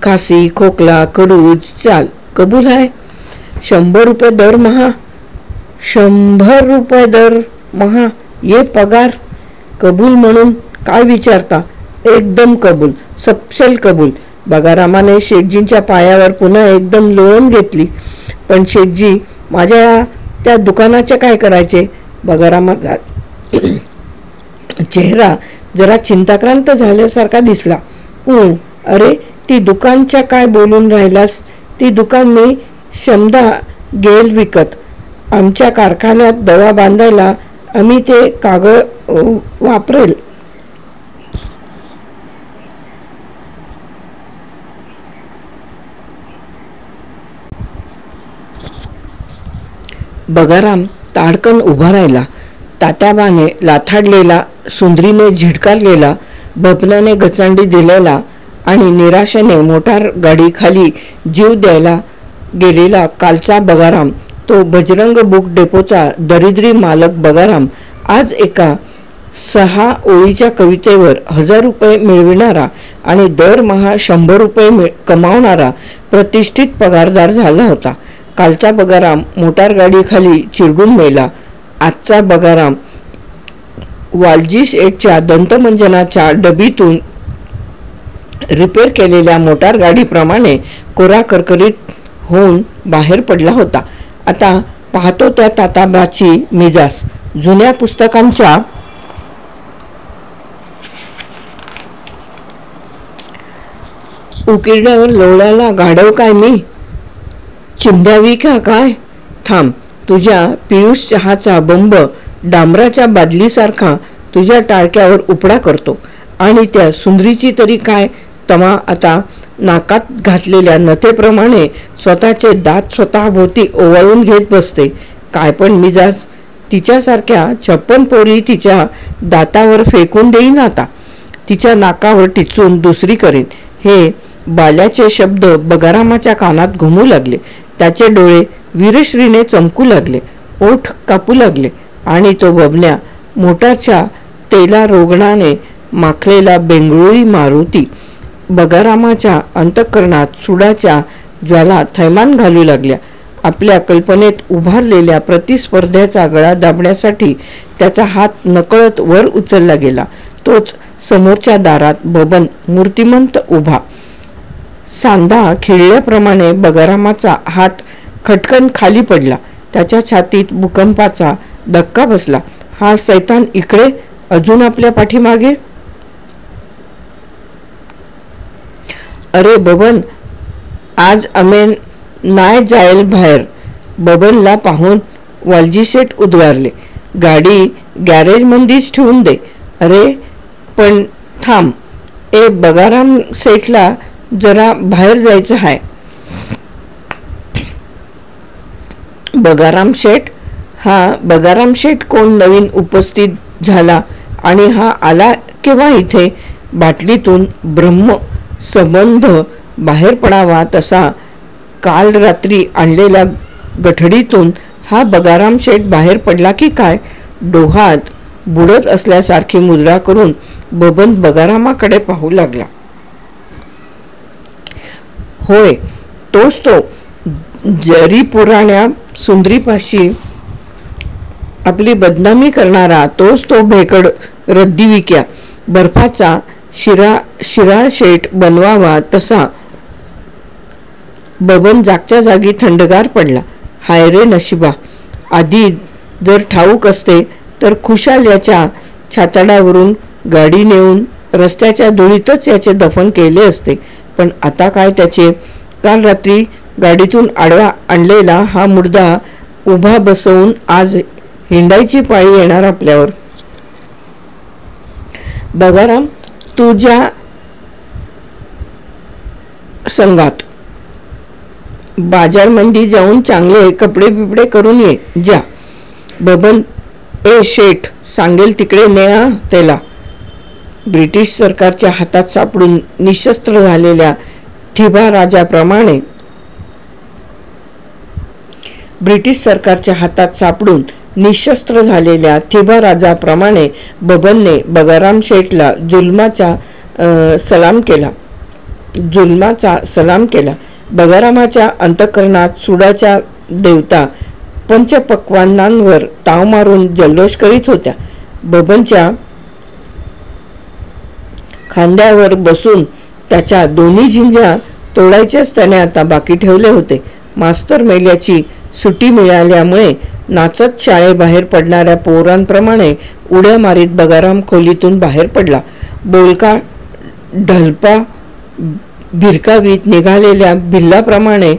S1: खासी, खोकला, खरूज. चाल, कबूल आहे. 100 रुपये दरमहा. 100 रुपये दरमहा ये पगार. कबूल म्हणून काय विचारता. एकदम कबूल, सपशेल कबूल. भगारामाने शेठजींच्या पायावर पुन्हा एकदम लोळून घेतली. पण शेठजी, माझ्या त्या दुकानाचे काय करायचे. भगारामाचा चेहरा जरा चिंताक्रांत झाल्यासारखा दिसला. अरे, ती दुकानच्या काय बोलून राहिलास. ती दुकान मी शमदा घेईल विकत. आमच्या कारखान्यात दवा बांधायला आम्ही ते कागद वापरेल. भगाराम ताडकन उभा राहिला. तात्याबाने लाथाडलेला, सुंदरीने झिडकारलेला, बबनाने गचांडी दिलेला आणि निराशेने मोटार गाडीखाली जीव द्यायला गेलेला कालचा भगाराम, तो बजरंग बुक डेपोचा दरिद्री मालक भगाराम, आज एका 6 ओळीच्या कवितेवर 1000 रुपये मिळविणारा आणि दरमहा 100 रुपये कमावणारा प्रतिष्ठित पगारदार झाला होता. कालचा भगाराम मोटार गाडीखाली चिरडून मेला. आजचा भगाराम वालजी शेठच्या दंतमंजनाच्या डबीतून रिपेअर केलेल्या मोटार गाडीप्रमाणे कोरा करकरीत होऊन बाहेर पडला होता. आता पाहतो त्या ताताबाची मिजास. जुन्या पुस्तकांच्या उकिरड्यावर लोळायला गाढव काय मी. चिंध्यावी का काय. थांब, तुझ्या पियुष चहाचा बंब डांबराच्या बादलीसारखा तुझ्या टाळक्यावर उपडा करतो. आणि त्या सुंदरीची तरी काय तमा. आता नाकात घातलेल्या नथेप्रमाणे स्वतःचे दात स्वतःभोवती ओवाळून घेत बसते. काय पण मिजाज. तिच्यासारख्या 56 पोरी तिच्या दातावर फेकून देईन आता. तिच्या नाकावर टिचून दुसरी करीन. हे बाल्याचे शब्द भगारामाच्या कानात घुमू लागले. त्याचे डोळे वीरश्रीने चमकू लागले, ओठ कापू लागले आणि तो बबन्या मोटारच्या तेला रोगणाने माखलेला बेंगळुरी मारुती भगारामाच्या अंतःकरणात सुडाच्या ज्वाला थैमान घालू लागल्या. आपल्या कल्पनेत उभारलेल्या प्रतिस्पर्ध्याचा गळा दाबण्यासाठी त्याचा हात नकळत वर उचलला गेला. तोच समोरच्या दारात बबन मूर्तिमंत उभा. सांधा खिळल्याप्रमाणे भगारामाचा हात खटकन खाली पडला. त्याच्या छातीत भूकंपाचा धक्का बसला. हा सैतान इकडे, अजून आपल्या पाठीमागे. अरे बबन, आज आम्ही नाही जाईल बाहेर. बबनला पाहून वालजी शेठ उद्गारले. गाडी गॅरेजमध्येच ठेवून दे. अरे पण थांब, ए भगाराम शेठला जरा बाहेर जायचं आहे. भगाराम शेठ? हा भगाराम शेठ कोण नवीन उपस्थित झाला आणि हा आला केव्हा इथे? बाटलीतून ब्रह्म संबंध बाहेर पडावा तसा काल रात्री आणलेल्या गठडीतून हा भगाराम शेठ बाहेर पडला की काय? डोहात बुडत असल्यासारखी मुद्रा करून बबन भगारामाकडे पाहू लागला. होय, तोच तो. जरी पुराण्या सुंदरीपाशी आपली बदनामी करणारा, तोच तो भेकड रद्दीविक्या. बर्फाचा शिराळ शेठ बनवावा तसा बबन जागच्या जागी थंडगार पडला. हाय रे नशिबा, आधी जर ठाऊक असते तर खुशाल याच्या छाताडावरून गाडी नेऊन रस्त्याच्या धुळीतच याचे दफन केले असते. पण आता काय त्याचे? काल रात्री गाडीतून आडवा आणलेला हा मुर्दा उभा बसवून आज हिंडायची पाळी येणार आपल्यावर. बगाराम, तुझ्या संगात बाजारमंदी जाऊन चांगले कपडे बिपडे करून ये जा. बबन, ए शेठ, सांगेल तिकडे न्या त्याला. ब्रिटिश सरकारच्या हातात सापडून निशस्त्र झालेल्या थिबा राजाप्रमाणे बबनने बगाराम शेठला जुलमाचा सलाम केला. बगारामाच्या अंतःकरणात सुडाच्या देवता पंचपक्वान्नांवर ताव मारून जल्लोष करीत होत्या. बबनच्या खांद्यावर बसून त्याच्या दोन्ही झिंज्या तोडायच्याच त्याने आता बाकी ठेवले होते. मास्तर मेल्याची सुट्टी मिळाल्यामुळे नाचत शाळेबाहेर पडणाऱ्या पोरांप्रमाणे उड्या मारीत बगाराम खोलीतून बाहेर पडला. बोलका ढलपा भिरकावीत निघालेल्या भिल्लाप्रमाणे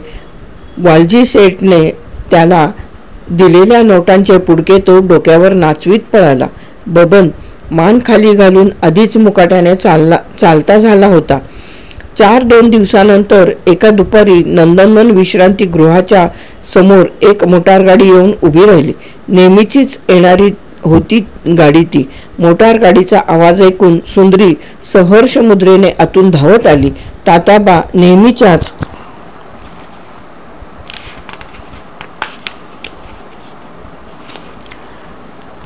S1: वालजी सेठने त्याला दिलेल्या नोटांचे पुडके तो डोक्यावर नाचवीत पळाला. बबन मान खाली घालून आधीच मुकाट्याने चालता झाला होता. 4-2 दिवसानंतर एका दुपारी नंदनवन विश्रांती गृहाच्या समोर एक मोटारगाडी येऊन उभी राहिली. नेहमीचीच येणारी होती गाडी ती. मोटार गाडीचा आवाज ऐकून सुंदरी सहर्ष मुद्रेने आतून धावत आली. तात्याबा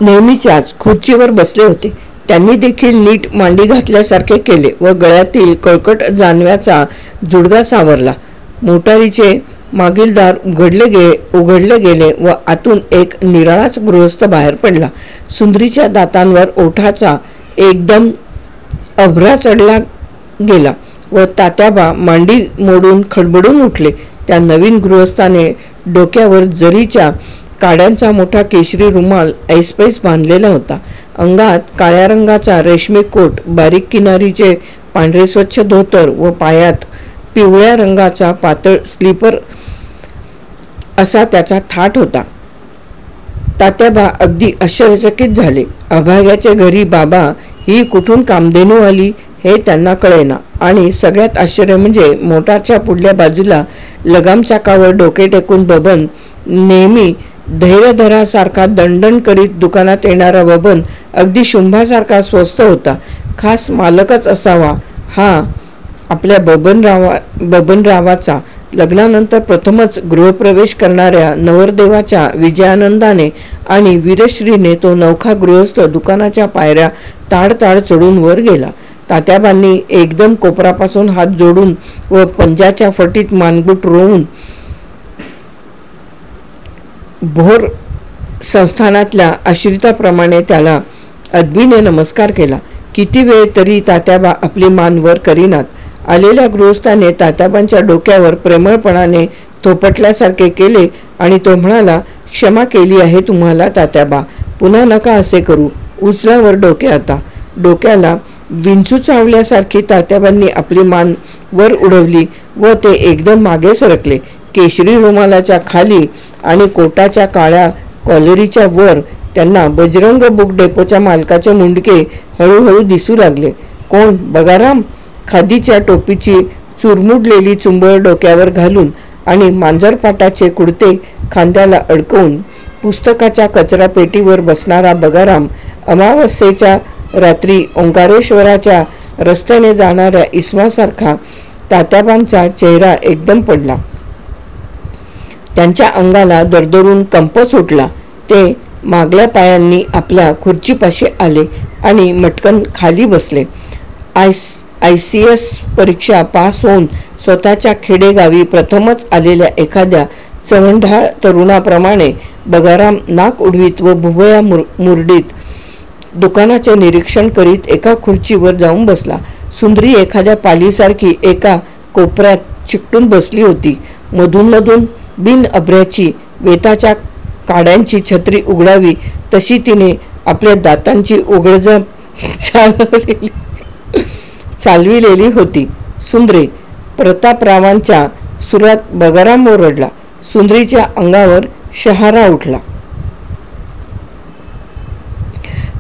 S1: नेहमीच्याच खुर्चीवर बसले होते. त्यांनी देखील नीट मांडी घातल्यासारखे केले व गळ्यातील कळकट जानव्याचा जुडगा सावरला. मोटारीचे मागील दार उघडले गेले व आतून एक निराळाच गृहस्थ बाहेर पडला. सुंदरीच्या दातांवर ओठाचा एकदम अभरा चढला गेला व तात्याबा मांडी मोडून खडबडून उठले. त्या नवीन गृहस्थाने डोक्यावर जरीच्या काड्यांचा मोठा केशरी रुमाल ऐसपैस बांधलेला होता. अंगात काळ्या रंगाचा रेशमी कोट, बारीक किनारीचे पांढरे स्वच्छ धोतर व पायात पिवळ्या रंगाचा पातळ स्लीपर असा त्याचा थाट होता. तात्याबा अगदी आश्चर्यचकित झाले. अभाग्याच्या घरी बाबा ही कुठून कामधेनू आली हे त्यांना कळेना. आणि सगळ्यात आश्चर्य म्हणजे मोटारच्या पुढल्या बाजूला लगाम चाकावर डोके टेकून बबन, नेहमी धैर्यधरासारखा दणदण करीत दुकानात येणारा बबन अगदी शुंभासारखा स्वस्थ होता. खास मालकच असावा हा आपल्या बबनरावाचा. लग्नानंतर प्रथमच गृहप्रवेश करणाऱ्या नवरदेवाच्या विजयानंदाने आणि वीरश्रीने तो नवखा गृहस्थ दुकानाच्या पायऱ्या ताड चढून वर गेला. तात्याबांनी एकदम कोपरापासून हात जोडून व पंजाच्या फटीत मानगुट रोवून भोर संस्थानातल्या आश्रिताप्रमाणे त्याला अदबीने नमस्कार केला. किती वेळ तरी तात्याबा आपली मान वर करीनात. आलेल्या गृहस्थाने तात्याबांच्या डोक्यावर प्रेमळपणाने थोपटल्यासारखे केले आणि तो म्हणाला, क्षमा केली आहे तुम्हाला तात्याबा, पुन्हा नका असे करू. उचलावर डोके आता. डोक्याला विंचू चावल्यासारखी तात्याबांनी आपली मान वर उडवली व ते एकदम मागे सरकले. केशरी रुमालाच्या खाली आणि कोटाच्या काळ्या कॉलरीच्या वर त्यांना बजरंग बुक डेपोच्या मालकाचे मुंडके हळूहळू दिसू लागले. कोण? बगाराम. खादीच्या टोपीची चुरमुडलेली चुंबळ डोक्यावर घालून आणि मांजरपाटाचे कुडते खांद्याला अडकवून पुस्तकाच्या कचरा पेटीवर बसणारा बगाराम अमावस्येच्या रात्री ओंकारेश्वराच्या रस्त्याने जाणाऱ्या इसमासारखा तात्याबांचा चेहरा एकदम पडला. त्यांच्या अंगाला दरदरून कंप सुटला. ते मागल्या पायांनी आपल्या खुर्चीपाशी आले आणि मटकन खाली बसले. ICS परीक्षा पास होऊन स्वतःच्या खेडेगावी प्रथमच आलेल्या एखाद्या चवंढाळ तरुणाप्रमाणे बगाराम नाक उडवीत व भुवया मुरडीत दुकानाचे निरीक्षण करीत एका खुर्चीवर जाऊन बसला. सुंदरी एखाद्या पालीसारखी एका कोपऱ्यात चिकटून बसली होती मधून मधून बिन अभ्र्याची वेताच्या काड्यांची छत्री उघडावी तशी तिने आपल्या दातांची उघडझाप चालविलेली होती. सुंदरे, प्रतापरावांच्या सुरात बगाराम ओरडला. सुंदरीच्या अंगावर शहारा उठला.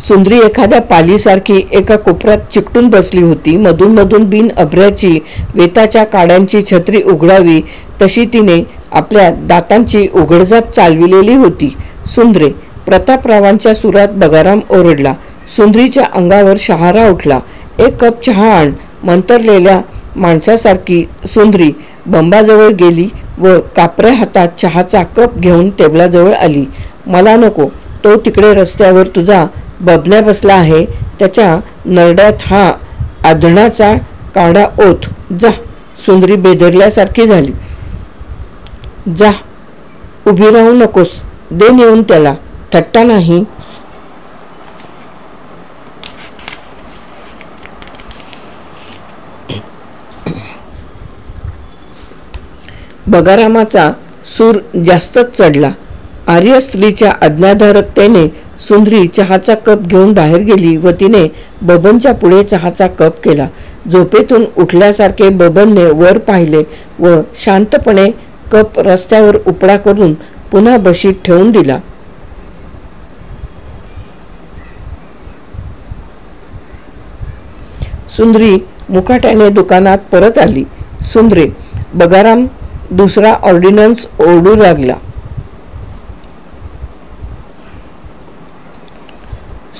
S1: सुंदरी एखाद्या पालीसारखी एका कोपऱ्यात चिकटून बसली होती. मधून मधून बिन अभ्र्याची वेताच्या काड्यांची छत्री उघडावी तशी तिने आपल्या दातांची उघडझाप चालविलेली होती. सुंदरे, प्रतापरावांच्या सुरात बगाराम ओरडला. सुंदरीच्या अंगावर शहारा उठला. एक कप चहा आण. मंतरलेल्या माणसासारखी सुंदरी बंबाजवळ गेली व कापऱ्या हातात चहाचा कप घेऊन टेबलाजवळ आली. मला नको. तो तिकडे रस्त्यावर तुझा बबन्या बसला आहे. त्याच्या नरड्यात हा आधणाचा काढा ओत. जा. सुंदरी बेदरल्यासारखी झाली. जा. उभी राहू नकोस. दे नेऊन त्याला. थट्टा नाही. बगारामाचा सूर जास्तच चढला. आर्य स्त्रीच्या आज्ञाधारकतेने सुंदरी चहाचा कप घेऊन बाहेर गेली व तिने बबनच्या पुढे चहाचा कप केला. झोपेतून उठल्यासारखे बबनने वर पाहिले व शांतपणे कप रस्त्यावर उपडा करून पुन्हा बशीत ठेवून दिला. सुंदरी मुकाट्याने दुकानात परत आली. सुंदरे, बगाराम दुसरा ऑर्डिनन्स ओरडू लागला.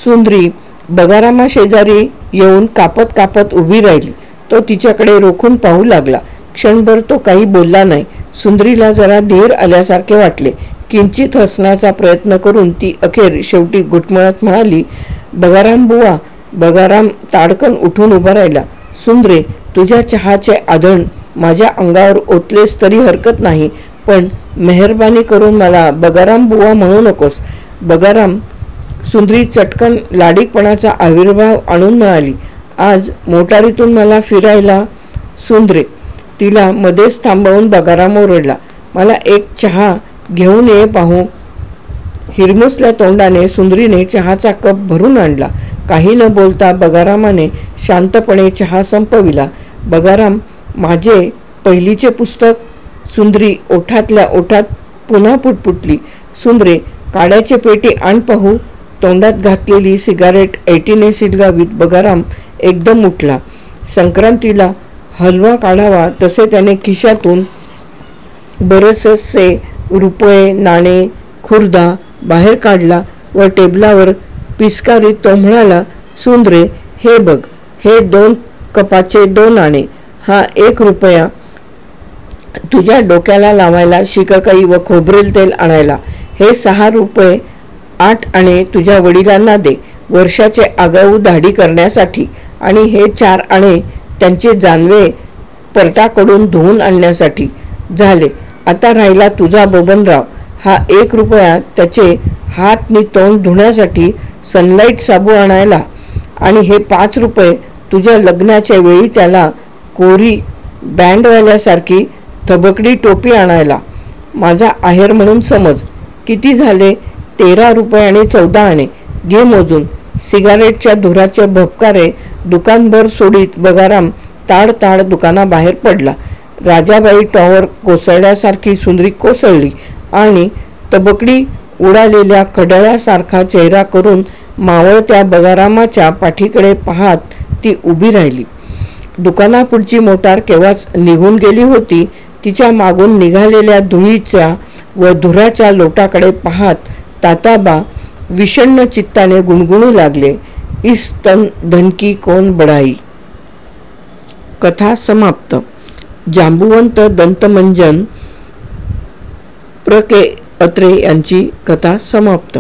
S1: सुंदरी बगारामा शेजारी येऊन कापत कापत उभी राहिली. तो तिच्याकडे रोखून पाहू लागला. क्षणभर तो काही बोलला नाही. सुंदरीला जरा धीर आल्यासारखे वाटले. किंचित हसण्याचा प्रयत्न करून ती अखेर शेवटी घुटमळत म्हणाली, बगाराम बुवा. बगाराम ताडकन उठून उभा राहिला. सुंदरे, तुझ्या चहाचे आधण माझ्या अंगावर ओतलेस तरी हरकत नाही, पण मेहरबानी करून मला बगाराम बुवा म्हणू नकोस. बगाराम. सुंदरी चटकन लाडीकपणाचा आविर्भाव आणून म्हणाली, आज मोटारीतून मला फिरायला. सुंदरे. तिला मध्येच थांबवून बगाराम ओरडला, मला एक चहा घेऊन ये पाहू. हिरमुसल्या तोंडाने सुंदरीने चहाचा कप भरून आणला. काही न बोलता बगारामाने शांतपणे चहा संपविला. बगाराम, माझे पहिलीचे पुस्तक. सुंदरी ओठातल्या ओठात पुन्हा पुटपुटली. सुंदरे, काड्याचे पेटी आण पाहू. तोंडात घातलेली सिगारेट ऐटीने शिलगावीत बगाराम एकदम उठला. संक्रांतीला हलवा काढावा तसे त्याने खिशातून बरेचसे रुपये, नाणे, खुर्दा बाहेर काढला व टेबलावर पिचकारीत तो म्हणाला, सुंदरे, हे बघ. हे 2 कपाचे 2 आणे. हा 1 रुपया तुझ्या डोक्याला लावायला शिकाकाई व खोबरेल तेल आणायला. हे 6 रुपये 8 आणे तुझ्या वडिलांना दे वर्षाचे आगाऊ दाढी करण्यासाठी. आणि हे 4 आणे त्यांचे जानवे परटाकडून धुवून आणण्यासाठी. झाले. आता राहिला तुझा बबनराव. हा 1 रुपया त्याचे हात नि तोंड धुण्यासाठी सनलाईट साबू आणायला. आणि हे 5 रुपये तुझ्या लग्नाच्या वेळी त्याला कोरी बँडवाल्यासारखी थबकडी टोपी आणायला. माझा आहेर म्हणून समज. किती झाले? 13 रुपये आणि 14 आणे. घे मोजून. सिगारेटच्या धुराचे भपकारे दुकानभर सोडीत बगाराम ताड ताड दुकानाबाहेर पडला. राजाबाई टॉवर कोसळल्यासारखी सुंदरी कोसळली आणि तबकडी उडालेल्या कडळ्यासारखा चेहरा करून मावळत्या बगारामाच्या पाठीकडे पाहत ती उभी राहिली. दुकानापुढची मोटार केव्हाच निघून गेली होती. तिच्या मागून निघालेल्या धुळीच्या व धुराच्या लोटाकडे पाहत ताताबा विषण्ण चित्ताने गुणगुणू लागले, इस तन धन की कौन बढाई. कथा समाप्त. जांबुवंत दंतमंजन प्र के अत्रे यांची कथा समाप्त.